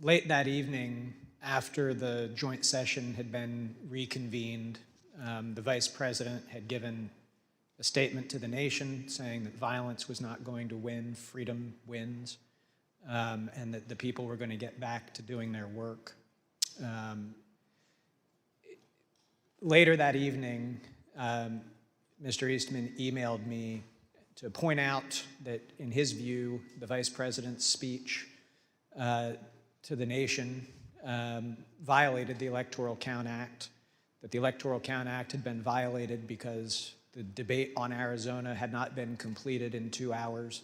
Late that evening, after the joint session had been reconvened, the vice president had given a statement to the nation saying that violence was not going to win, freedom wins, and that the people were going to get back to doing their work. Later that evening, Mr. Eastman emailed me to point out that, in his view, the vice president's speech to the nation violated the Electoral Count Act, that the Electoral Count Act had been violated because the debate on Arizona had not been completed in 2 hours.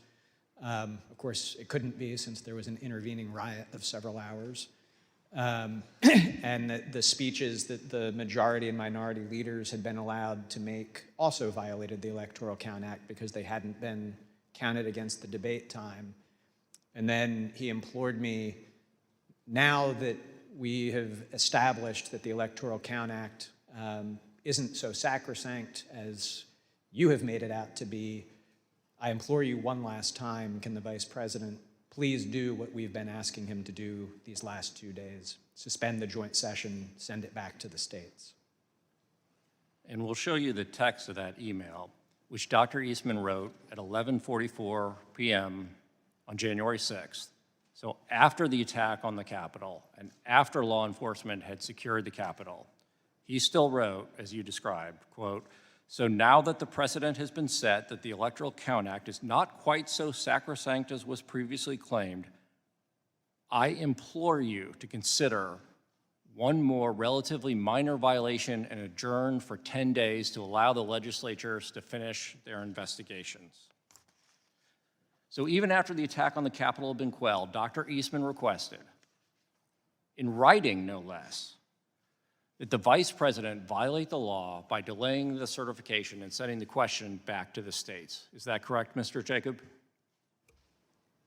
Of course, it couldn't be since there was an intervening riot of several hours. And that the speeches that the majority and minority leaders had been allowed to make also violated the Electoral Count Act because they hadn't been counted against the debate time. And then he implored me, now that we have established that the Electoral Count Act isn't so sacrosanct as you have made it out to be, I implore you one last time, can the Vice President please do what we've been asking him to do these last 2 days? Suspend the joint session, send it back to the states. And we'll show you the text of that email, which Dr. Eastman wrote at 11:44 p.m. on January 6th. So after the attack on the Capitol and after law enforcement had secured the Capitol, he still wrote, as you described, quote, "So now that the precedent has been set that the Electoral Count Act is not quite so sacrosanct as was previously claimed, I implore you to consider one more relatively minor violation and adjourn for 10 days to allow the legislatures to finish their investigations." So even after the attack on the Capitol had been quelled, Dr. Eastman requested, in writing no less, that the vice president violate the law by delaying the certification and sending the question back to the states. Is that correct, Mr. Jacob?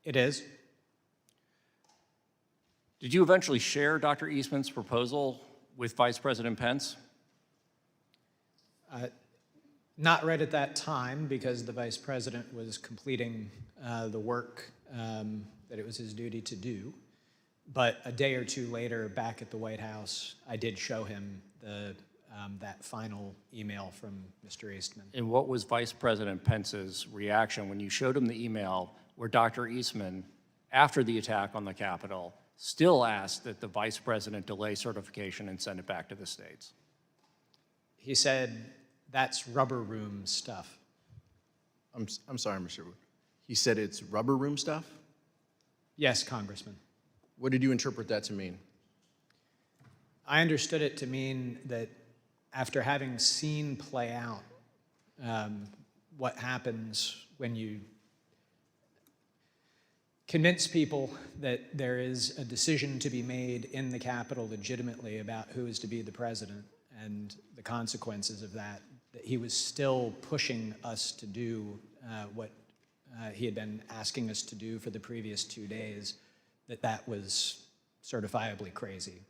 It is. Did you eventually share Dr. Eastman's proposal with Vice President Pence? Not right at that time, because the vice president was completing the work that it was his duty to do. But a day or two later, back at the White House, I did show him that final email from Mr. Eastman. And what was Vice President Pence's reaction when you showed him the email where Dr. Eastman, after the attack on the Capitol, still asked that the vice president delay certification and send it back to the states? He said, "That's rubber room stuff." I'm sorry, Mr. Wood. He said it's rubber room stuff? Yes, Congressman. What did you interpret that to mean? I understood it to mean that after having seen play out what happens when you convince people that there is a decision to be made in the Capitol legitimately about who is to be the president and the consequences of that, that he was still pushing us to do what he had been asking us to do for the previous 2 days, that was certifiably crazy.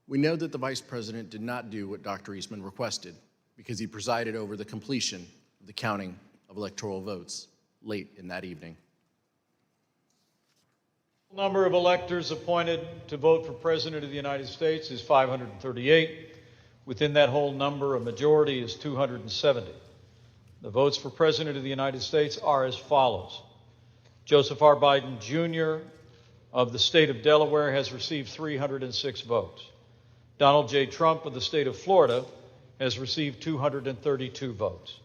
We know that the vice president did not do what Dr. Eastman requested because he presided over the completion of the counting of electoral votes late in that evening. The number of electors appointed to vote for President of the United States is 538. Within that whole number, a majority is 270. The votes for President of the United States are as follows. Joseph R. Biden, Jr. of the state of Delaware has received 306 votes. Donald J. Trump of the state of Florida has received 232 votes.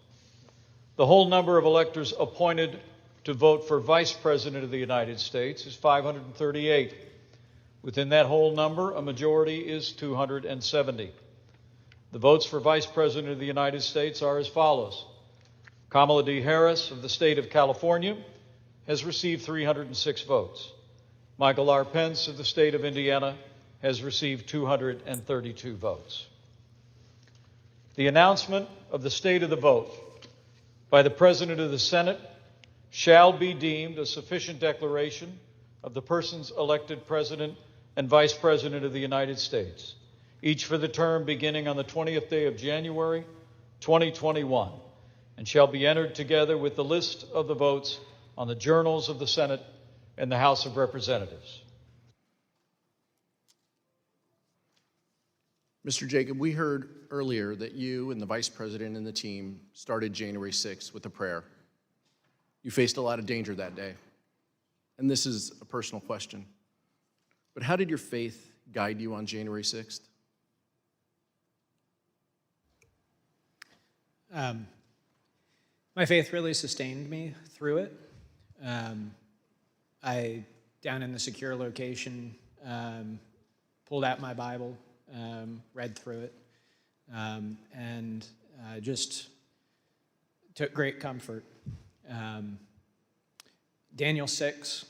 The whole number of electors appointed to vote for Vice President of the United States is 538. Within that whole number, a majority is 270. The votes for Vice President of the United States are as follows. Kamala D. Harris of the state of California has received 306 votes. Michael R. Pence of the state of Indiana has received 232 votes. The announcement of the state of the vote by the President of the Senate shall be deemed a sufficient declaration of the persons elected President and Vice President of the United States, each for the term beginning on the 20th day of January, 2021, and shall be entered together with the list of the votes on the journals of the Senate and the House of Representatives. Mr. Jacob, we heard earlier that you and the Vice President and the team started January 6th with a prayer. You faced a lot of danger that day. And this is a personal question. But how did your faith guide you on January 6th? My faith really sustained me through it. I, down in the secure location, pulled out my Bible, read through it, and just took great comfort. Daniel 6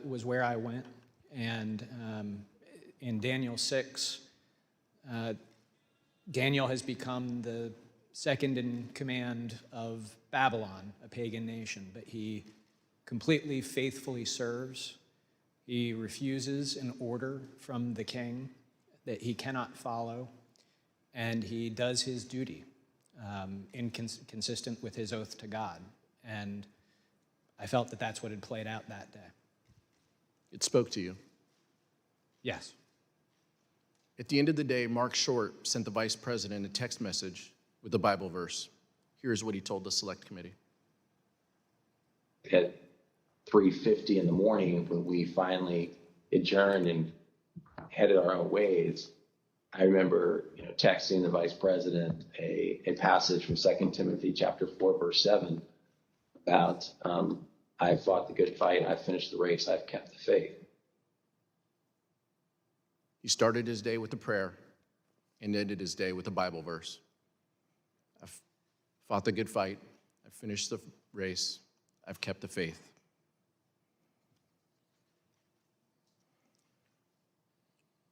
was where I went, and in Daniel 6, Daniel has become the second in command of Babylon, a pagan nation, but he completely faithfully serves. He refuses an order from the king that he cannot follow, and he does his duty consistent with his oath to God. And I felt that that's what had played out that day. It spoke to you. Yes. At the end of the day, Mark Short sent the Vice President a text message with a Bible verse. Here's what he told the Select Committee. At 3:50 in the morning, when we finally adjourned and headed our own ways, I remember texting the Vice President a passage from 2 Timothy chapter 4, verse 7 about, I fought the good fight, I've finished the race, I've kept the faith. He started his day with a prayer and ended his day with a Bible verse. I've fought the good fight, I've finished the race, I've kept the faith.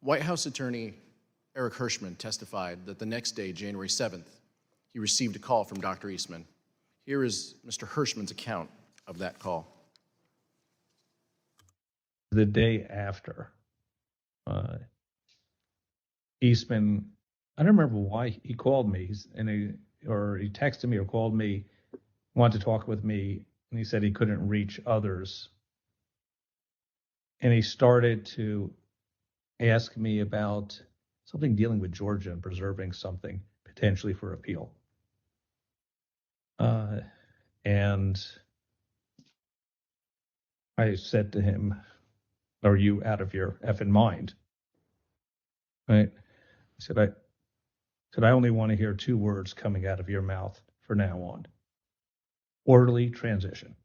White House Attorney Eric Hirschman testified that the next day, January 7th, he received a call from Dr. Eastman. Here is Mr. Hirschman's account of that call. The day after, Eastman, I don't remember why he called me, and he texted me or called me, wanted to talk with me, and he said he couldn't reach others. And he started to ask me about something dealing with Georgia and preserving something potentially for appeal. And I said to him, "Are you out of your effing mind?" Right? I said, I only want to hear two words coming out of your mouth from now on. Orderly transition.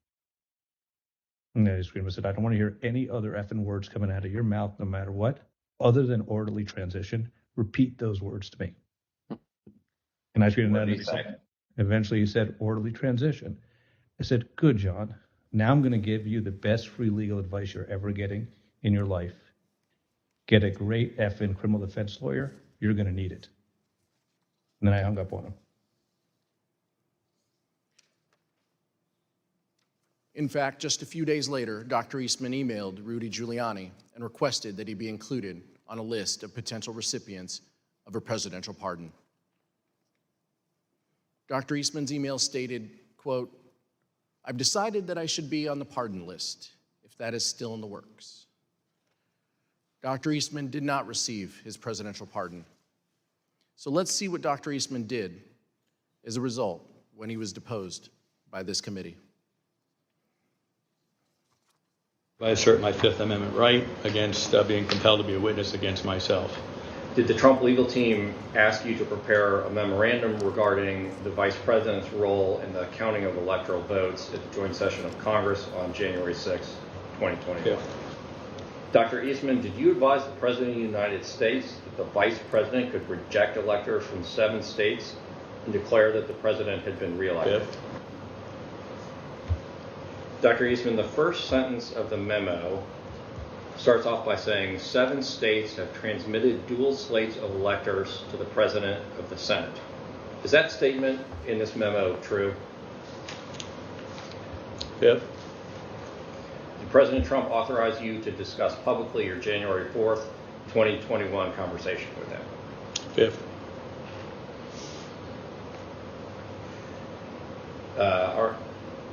And I screamed, I said, I don't want to hear any other effing words coming out of your mouth, no matter what, other than orderly transition. Repeat those words to me. And I screamed, eventually he said, orderly transition. I said, good, John. Now I'm going to give you the best free legal advice you're ever getting in your life. Get a great effing criminal defense lawyer. You're going to need it. And then I hung up on him. In fact, just a few days later, Dr. Eastman emailed Rudy Giuliani and requested that he be included on a list of potential recipients of a presidential pardon. Dr. Eastman's email stated, quote, I've decided that I should be on the pardon list, if that is still in the works. Dr. Eastman did not receive his presidential pardon. So let's see what Dr. Eastman did as a result when he was deposed by this committee. I assert my Fifth Amendment right against being compelled to be a witness against myself. Did the Trump legal team ask you to prepare a memorandum regarding the Vice President's role in the counting of electoral votes at the joint session of Congress on January 6, 2021? Yeah. Dr. Eastman, did you advise the President of the United States that the Vice President could reject electors from 7 states and declare that the President had been reelected? Yeah. Dr. Eastman, the first sentence of the memo starts off by saying 7 states have transmitted dual slates of electors to the President of the Senate. Is that statement in this memo true? Fifth. Did President Trump authorize you to discuss publicly your January 4th, 2021 conversation with him? 5th.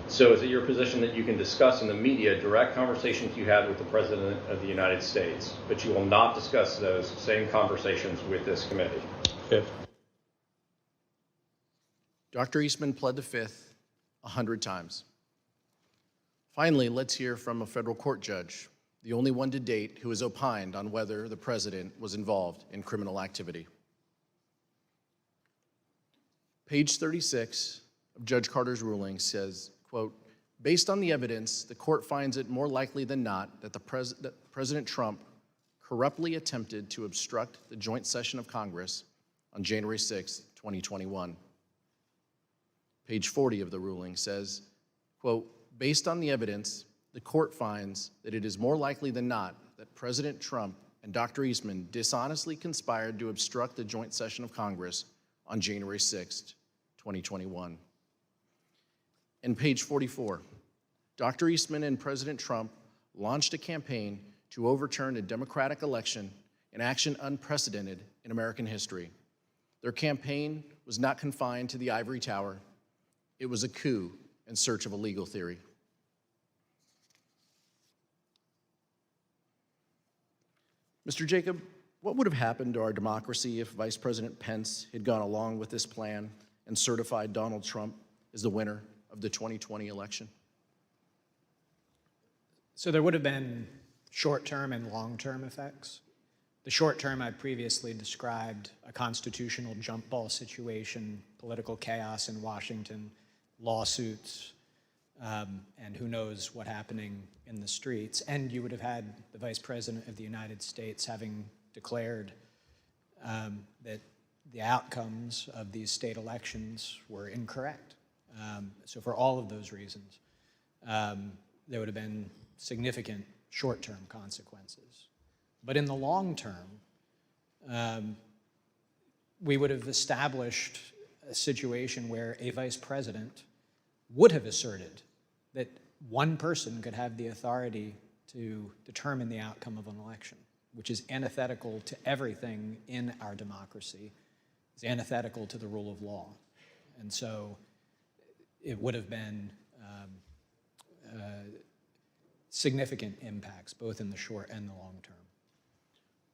So is it your position that you can discuss in the media direct conversations you had with the President of the United States, but you will not discuss those same conversations with this committee? Fifth. Dr. Eastman pled the fifth 100 times. Finally, let's hear from a federal court judge, the only one to date who has opined on whether the president was involved in criminal activity. Page 36 of Judge Carter's ruling says, quote, based on the evidence, the court finds it more likely than not that President Trump corruptly attempted to obstruct the joint session of Congress on January 6, 2021. Page 40 of the ruling says, quote, based on the evidence, the court finds that it is more likely than not that President Trump and Dr. Eastman dishonestly conspired to obstruct the joint session of Congress on January 6, 2021. And page 44, Dr. Eastman and President Trump launched a campaign to overturn a democratic election, an action unprecedented in American history. Their campaign was not confined to the ivory tower. It was a coup in search of a legal theory. Mr. Jacob, what would have happened to our democracy if Vice President Pence had gone along with this plan and certified Donald Trump as the winner of the 2020 election? So there would have been short-term and long-term effects. The short-term I previously described, a constitutional jump ball situation, political chaos in Washington, lawsuits, and who knows what happening in the streets. And you would have had the Vice President of the United States having declared that the outcomes of these state elections were incorrect. So for all of those reasons, there would have been significant short-term consequences. But in the long term, we would have established a situation where a vice president would have asserted that one person could have the authority to determine the outcome of an election, which is antithetical to everything in our democracy. It's antithetical to the rule of law. And so it would have been significant impacts, both in the short and the long term.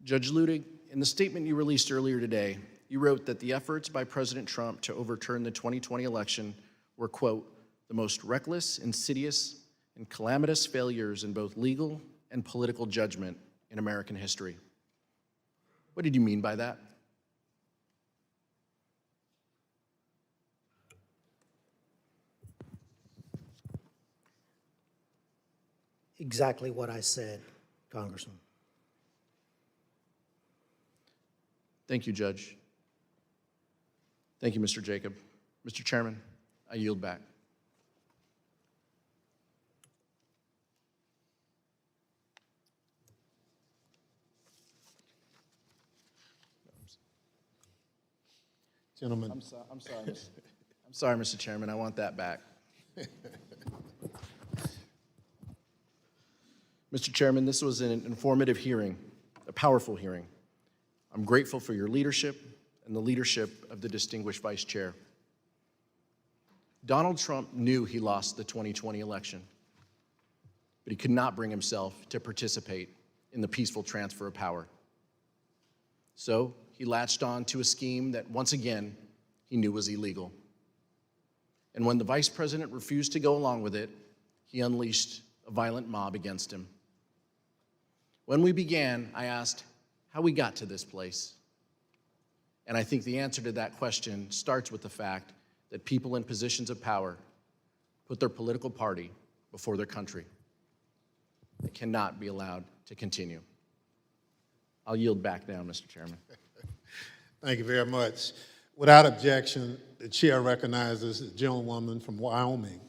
Judge Ludig, in the statement you released earlier today, you wrote that the efforts by President Trump to overturn the 2020 election were, quote, the most reckless, insidious, and calamitous failures in both legal and political judgment in American history. What did you mean by that? Exactly what I said, Congressman. Thank you, Judge. Thank you, Mr. Jacob. Mr. Chairman, I yield back. Gentlemen. I'm sorry, Mr. Chairman. I want that back. Mr. Chairman, this was an informative hearing, a powerful hearing. I'm grateful for your leadership and the leadership of the distinguished Vice Chair. Donald Trump knew he lost the 2020 election, but he could not bring himself to participate in the peaceful transfer of power. So he latched on to a scheme that, once again, he knew was illegal. And when the Vice President refused to go along with it, he unleashed a violent mob against him. When we began, I asked how we got to this place. And I think the answer to that question starts with the fact that people in positions of power put their political party before their country. It cannot be allowed to continue. I'll yield back now, Mr. Chairman. Thank you very much. Without objection, the chair recognizes the gentlewoman from Wyoming,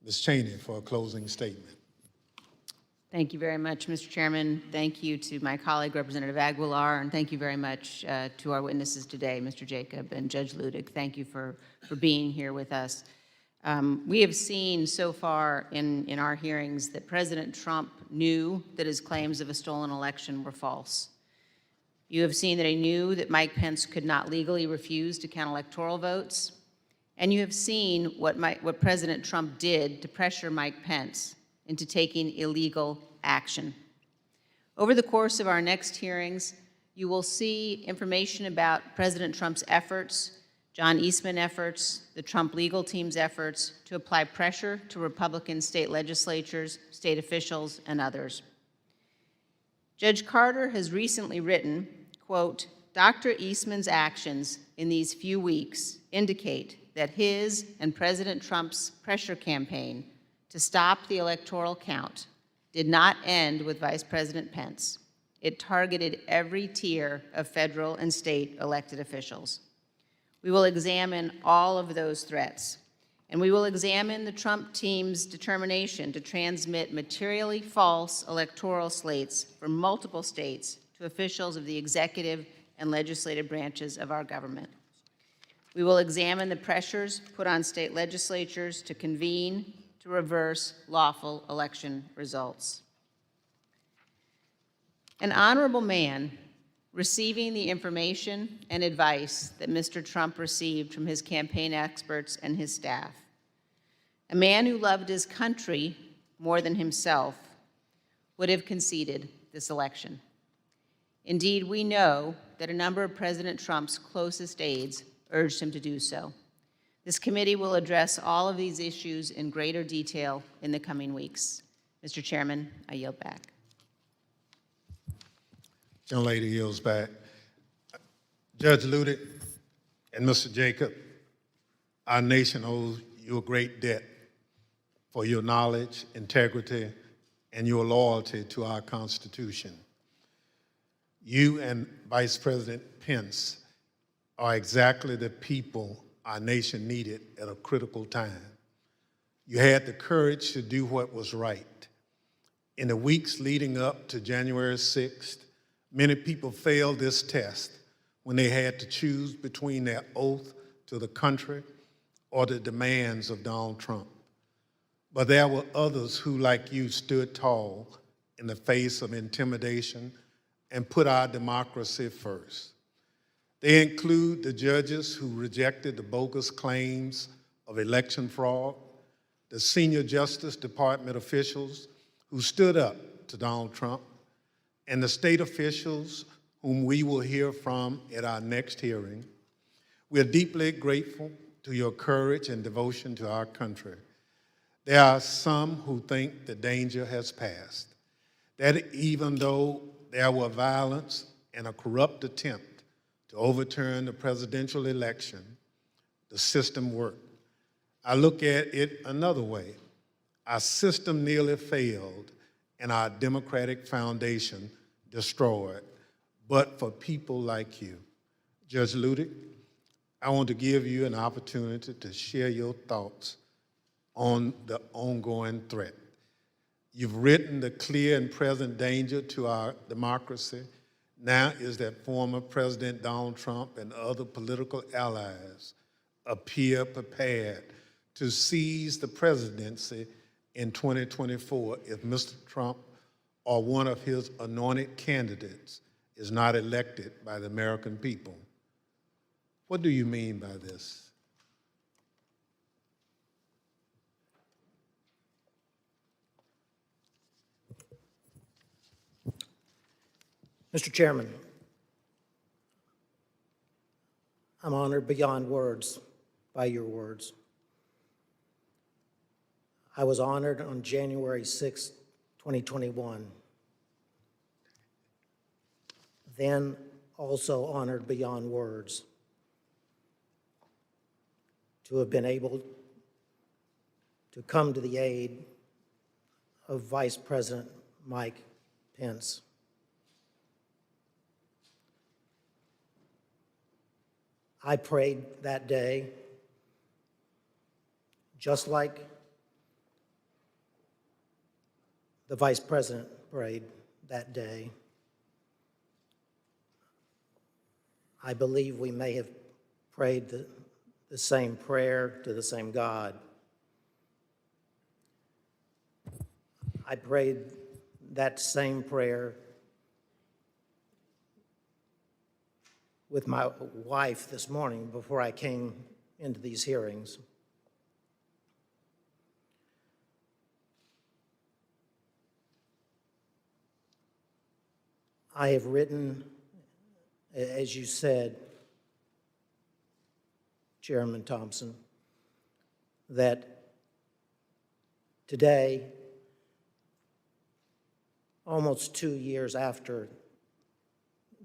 Ms. Cheney, for a closing statement. Thank you very much, Mr. Chairman. Thank you to my colleague, Representative Aguilar, and thank you very much to our witnesses today, Mr. Jacob and Judge Ludig. Thank you for being here with us. We have seen so far in our hearings that President Trump knew that his claims of a stolen election were false. You have seen that he knew that Mike Pence could not legally refuse to count electoral votes. And you have seen what President Trump did to pressure Mike Pence into taking illegal action. Over the course of our next hearings, you will see information about President Trump's efforts, John Eastman efforts, the Trump legal team's efforts to apply pressure to Republican state legislatures, state officials, and others. Judge Carter has recently written, quote, Dr. Eastman's actions in these few weeks indicate that his and President Trump's pressure campaign to stop the electoral count did not end with Vice President Pence. It targeted every tier of federal and state elected officials. We will examine all of those threats, and we will examine the Trump team's determination to transmit materially false electoral slates from multiple states to officials of the executive and legislative branches of our government. We will examine the pressures put on state legislatures to convene to reverse lawful election results. An honorable man receiving the information and advice that Mr. Trump received from his campaign experts and his staff, a man who loved his country more than himself, would have conceded this election. Indeed, we know that a number of President Trump's closest aides urged him to do so. This committee will address all of these issues in greater detail in the coming weeks. Mr. Chairman, I yield back. Young lady yields back. Judge Ludick and Mr. Jacob, our nation owes you a great debt for your knowledge, integrity, and your loyalty to our Constitution. You and Vice President Pence are exactly the people our nation needed at a critical time. You had the courage to do what was right. In the weeks leading up to January 6th, many people failed this test when they had to choose between their oath to the country or the demands of Donald Trump. But there were others who, like you, stood tall in the face of intimidation and put our democracy first. They include the judges who rejected the bogus claims of election fraud, the senior Justice Department officials who stood up to Donald Trump, and the state officials whom we will hear from at our next hearing. We are deeply grateful to your courage and devotion to our country. There are some who think the danger has passed, that even though there were violence and a corrupt attempt to overturn the presidential election, the system worked. I look at it another way. Our system nearly failed and our democratic foundation destroyed, but for people like you. Judge Ludick, I want to give you an opportunity to share your thoughts on the ongoing threat. You've written the clear and present danger to our democracy. Now is that former President Donald Trump and other political allies appear prepared to seize the presidency in 2024 if Mr. Trump or one of his anointed candidates is not elected by the American people. What do you mean by this? Mr. Chairman, I'm honored beyond words by your words. I was honored on January 6, 2021, then also honored beyond words to have been able to come to the aid of Vice President Mike Pence. I prayed that day, just like the Vice President prayed that day. I believe we may have prayed the same prayer to the same God. I prayed that same prayer with my wife this morning before I came into these hearings. I have written, as you said, Chairman Thompson, that today, almost 2 years after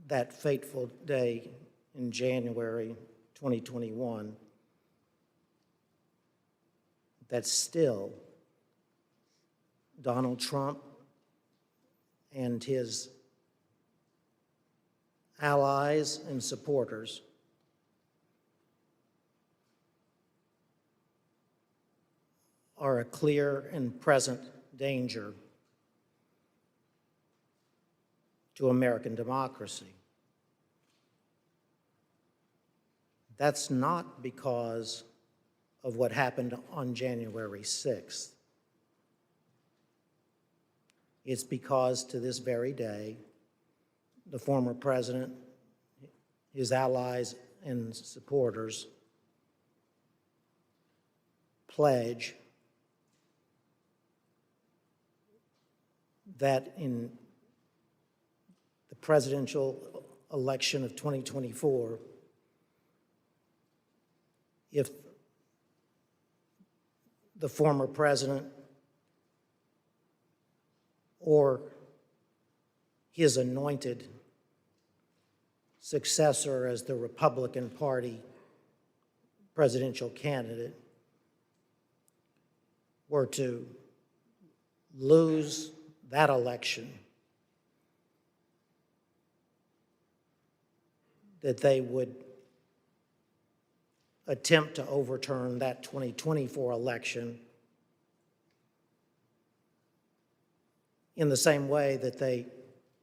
that fateful day in January 2021, that still Donald Trump and his allies and supporters are a clear and present danger to American democracy. That's not because of what happened on January 6th. It's because to this very day, the former president, his allies and supporters pledge that in the presidential election of 2024, if the former president or his anointed successor as the Republican Party presidential candidate were to lose that election, that they would attempt to overturn that 2024 election in the same way that they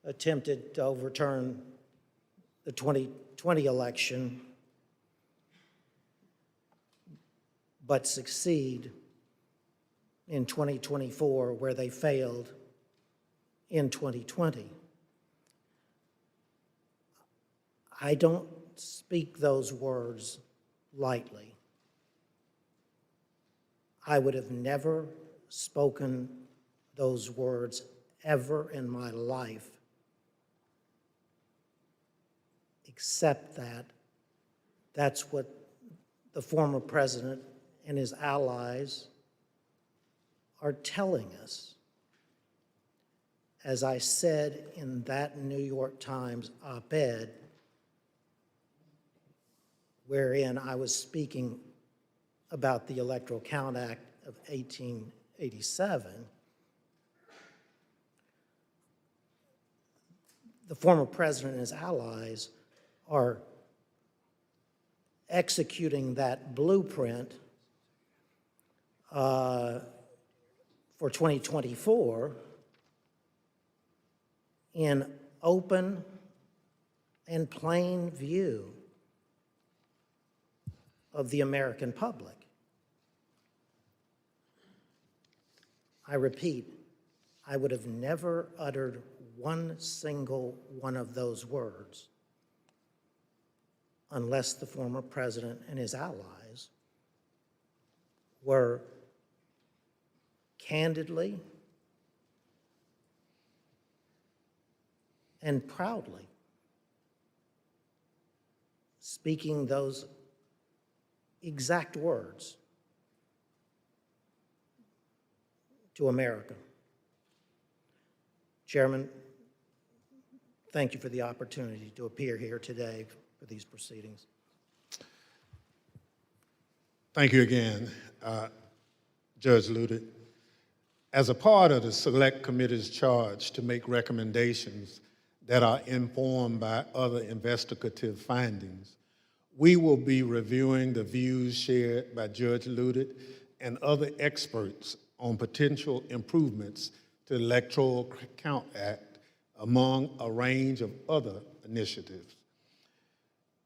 attempted to overturn the 2020 election, but succeed in 2024 where they failed in 2020. I don't speak those words lightly. I would have never spoken those words ever in my life, except that that's what the former president and his allies are telling us. As I said in that New York Times op-ed, wherein I was speaking about the Electoral Count Act of 1887, the former president and his allies are executing that blueprint for 2024 in open and plain view of the American public. I repeat, I would have never uttered one single one of those words unless the former president and his allies were candidly and proudly speaking those exact words to America. Chairman, thank you for the opportunity to appear here today for these proceedings. Thank you again, Judge Ludick. As a part of the Select Committee's charge to make recommendations that are informed by other investigative findings, we will be reviewing the views shared by Judge Ludick and other experts on potential improvements to the Electoral Count Act, among a range of other initiatives.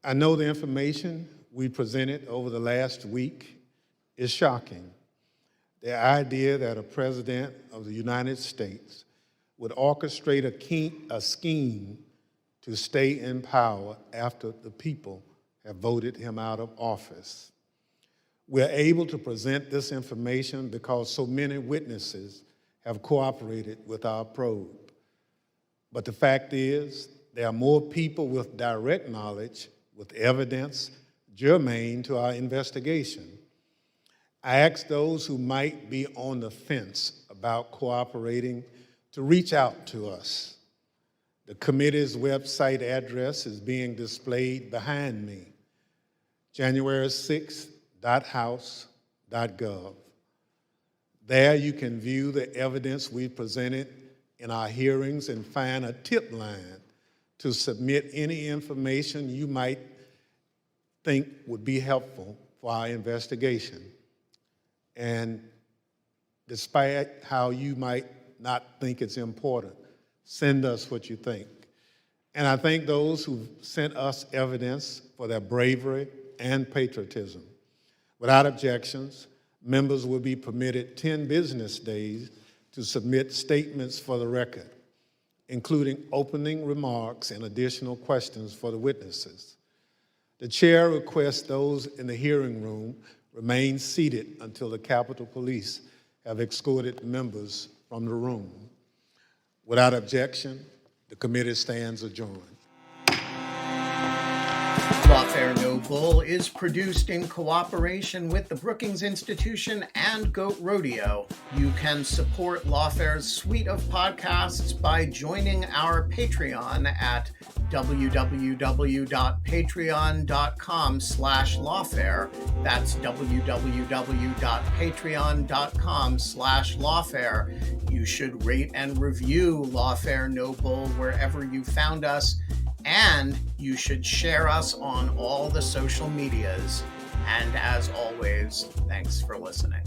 I know the information we presented over the last week is shocking. The idea that a president of the United States would orchestrate a scheme to stay in power after the people have voted him out of office. We're able to present this information because so many witnesses have cooperated with our probe. But the fact is, there are more people with direct knowledge, with evidence germane to our investigation. I ask those who might be on the fence about cooperating to reach out to us. The committee's website address is being displayed behind me, january6.house.gov. There you can view the evidence we presented in our hearings and find a tip line to submit any information you might think would be helpful for our investigation. And despite how you might not think it's important, send us what you think. And I thank those who sent us evidence for their bravery and patriotism. Without objections, members will be permitted 10 business days to submit statements for the record, including opening remarks and additional questions for the witnesses. The chair requests those in the hearing room remain seated until the Capitol Police have escorted members from the room. Without objection, the committee stands adjourned. Lawfare No Bull is produced in cooperation with the Brookings Institution and Goat Rodeo. You can support Lawfare's suite of podcasts by joining our Patreon at www.patreon.com/Lawfare. That's www.patreon.com/Lawfare. You should rate and review Lawfare No Bull wherever you found us, and you should share us on all the social medias. And as always, thanks for listening.